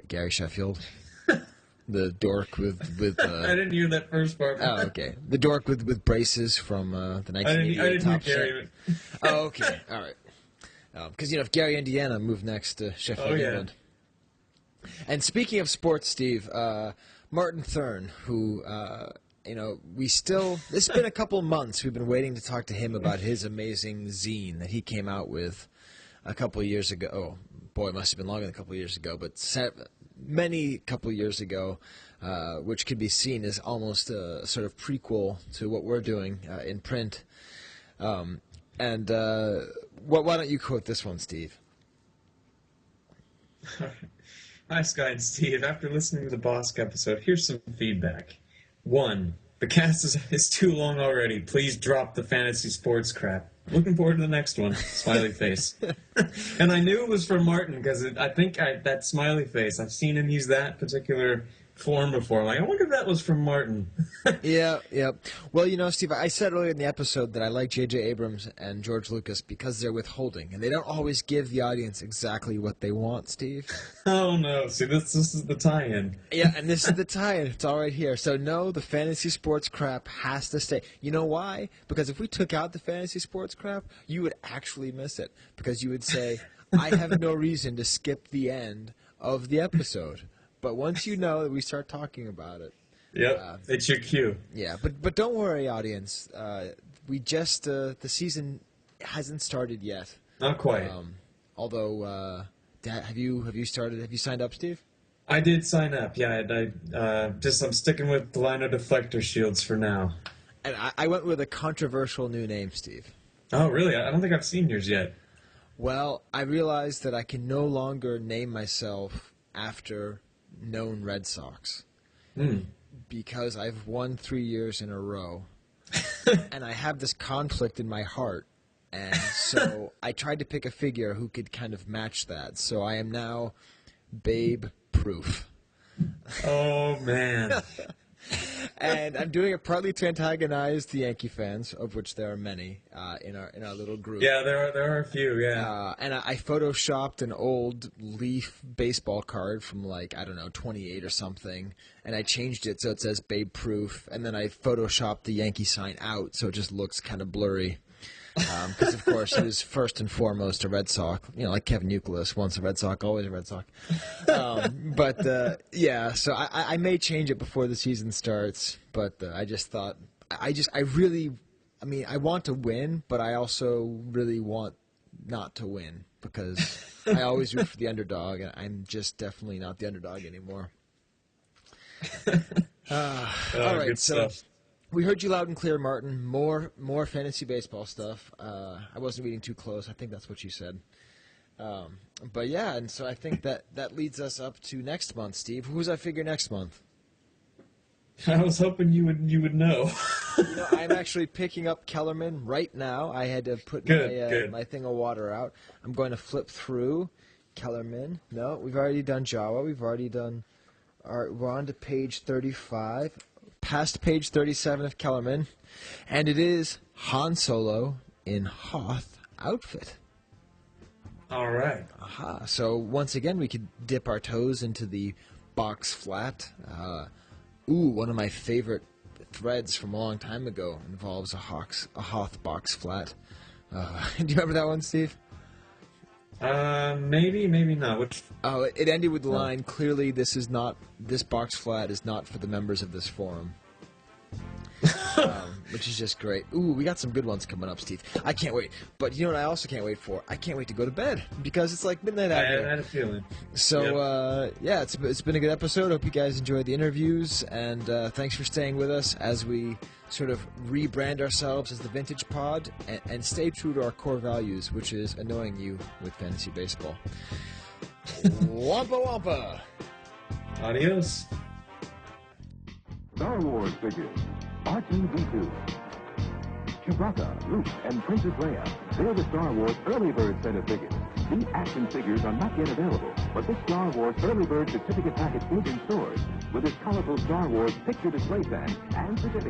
Speaker 5: Gary Sheffield, the dork with
Speaker 3: I didn't hear that first part.
Speaker 5: Oh, okay. The dork with braces from the 1988 Top Chef. Oh, okay. All right. Because if Gary, Indiana moved next to Sheffield, England. And speaking of sports, Steve, Martin Thurn, who it's been a couple months. We've been waiting to talk to him about his amazing zine that he came out with a couple of years ago. Oh, boy, it must have been longer than a couple of years ago, but many couple of years ago, which could be seen as almost a sort of prequel to what we're doing in print. Why don't you quote this one, Steve?
Speaker 3: Hi, Skye and Steve. After listening to the Bosk episode, here's some feedback. 1. The cast is too long already. Please drop the fantasy sports crap. Looking forward to the next one. Smiley face. And I knew it was from Martin because I think that smiley face, I've seen him use that particular form before. I'm like, I wonder if that was from Martin.
Speaker 5: Yeah. Well, Steve, I said earlier in the episode that I like J.J. Abrams and George Lucas because they're withholding, and they don't always give the audience exactly what they want, Steve.
Speaker 3: Oh, no. See, this is the tie-in.
Speaker 5: Yeah, and this is the tie-in. It's all right here. So, no, the fantasy sports crap has to stay. You know why? Because if we took out the fantasy sports crap, you would actually miss it. Because you would say, I have no reason to skip the end of the episode. But once you know that we start talking about it,
Speaker 3: it's your cue.
Speaker 5: Yeah, but don't worry, audience. We just the season hasn't started yet.
Speaker 3: Not quite.
Speaker 5: Although, have you started? Have you signed up, Steve?
Speaker 3: I did sign up. Yeah, I'm sticking with the line of deflector shields for now.
Speaker 5: And I went with a controversial new name, Steve.
Speaker 3: Oh, really? I don't think I've seen yours yet.
Speaker 5: Well, I realized that I can no longer name myself after known Red Sox because I've won 3 years in a row and I have this conflict in my heart, and so I tried to pick a figure who could kind of match that. So I am now Babe Proof.
Speaker 3: Oh man.
Speaker 5: And I'm doing it partly to antagonize the Yankee fans, of which there are many in our little group.
Speaker 3: Yeah, there are a few. Yeah.
Speaker 5: And I photoshopped an old Leaf baseball card from 28 or something, and I changed it so it says Babe Proof, and then I photoshopped the Yankee sign out so it just looks kind of blurry. Because, of course, he was first and foremost a Red Sox, like Kevin Youkilis, once a Red Sox, always a Red Sox. So I may change it before the season starts, but I just thought, I want to win, but I also really want not to win, because I always root for the underdog, and I'm just definitely not the underdog anymore. All right, so... We heard you loud and clear, Martin. More fantasy baseball stuff. I wasn't reading too close. I think that's what you said. But yeah, and so I think that leads us up to next month, Steve. Who's our figure next month?
Speaker 3: I was hoping you would know.
Speaker 5: I'm actually picking up Kellerman right now. I had to put my thing of water out. I'm going to flip through Kellerman. No, we've already done Jawa. We've already done. We're on to page 35. past page 37 of Kellerman, and it is Han Solo in Hoth outfit.
Speaker 3: All right.
Speaker 5: Aha. So once again, we could dip our toes into the box flat. One of my favorite threads from a long time ago involves a Hoth box flat. Do you remember that one, Steve?
Speaker 3: Maybe not.
Speaker 5: It ended with the line, clearly this box flat is not for the members of this forum. Which is just great. Ooh, we got some good ones coming up, Steve. I can't wait. But you know what I also can't wait for? I can't wait to go to bed because it's like midnight out here.
Speaker 3: I had a feeling.
Speaker 5: So, it's been a good episode. Hope you guys enjoyed the interviews, and thanks for staying with us as we sort of rebrand ourselves as the Vintage Pod and stay true to our core values, which is annoying you with fantasy baseball. Wampa Wampa!
Speaker 3: Adios.
Speaker 12: Star Wars figures. R2-D2. Chewbacca, Luke, and Princess Leia. They're the Star Wars Early Bird set of figures. These action figures are not yet available, but this Star Wars Early Bird certificate package is in stores with its colorful Star Wars picture display stand and certificate.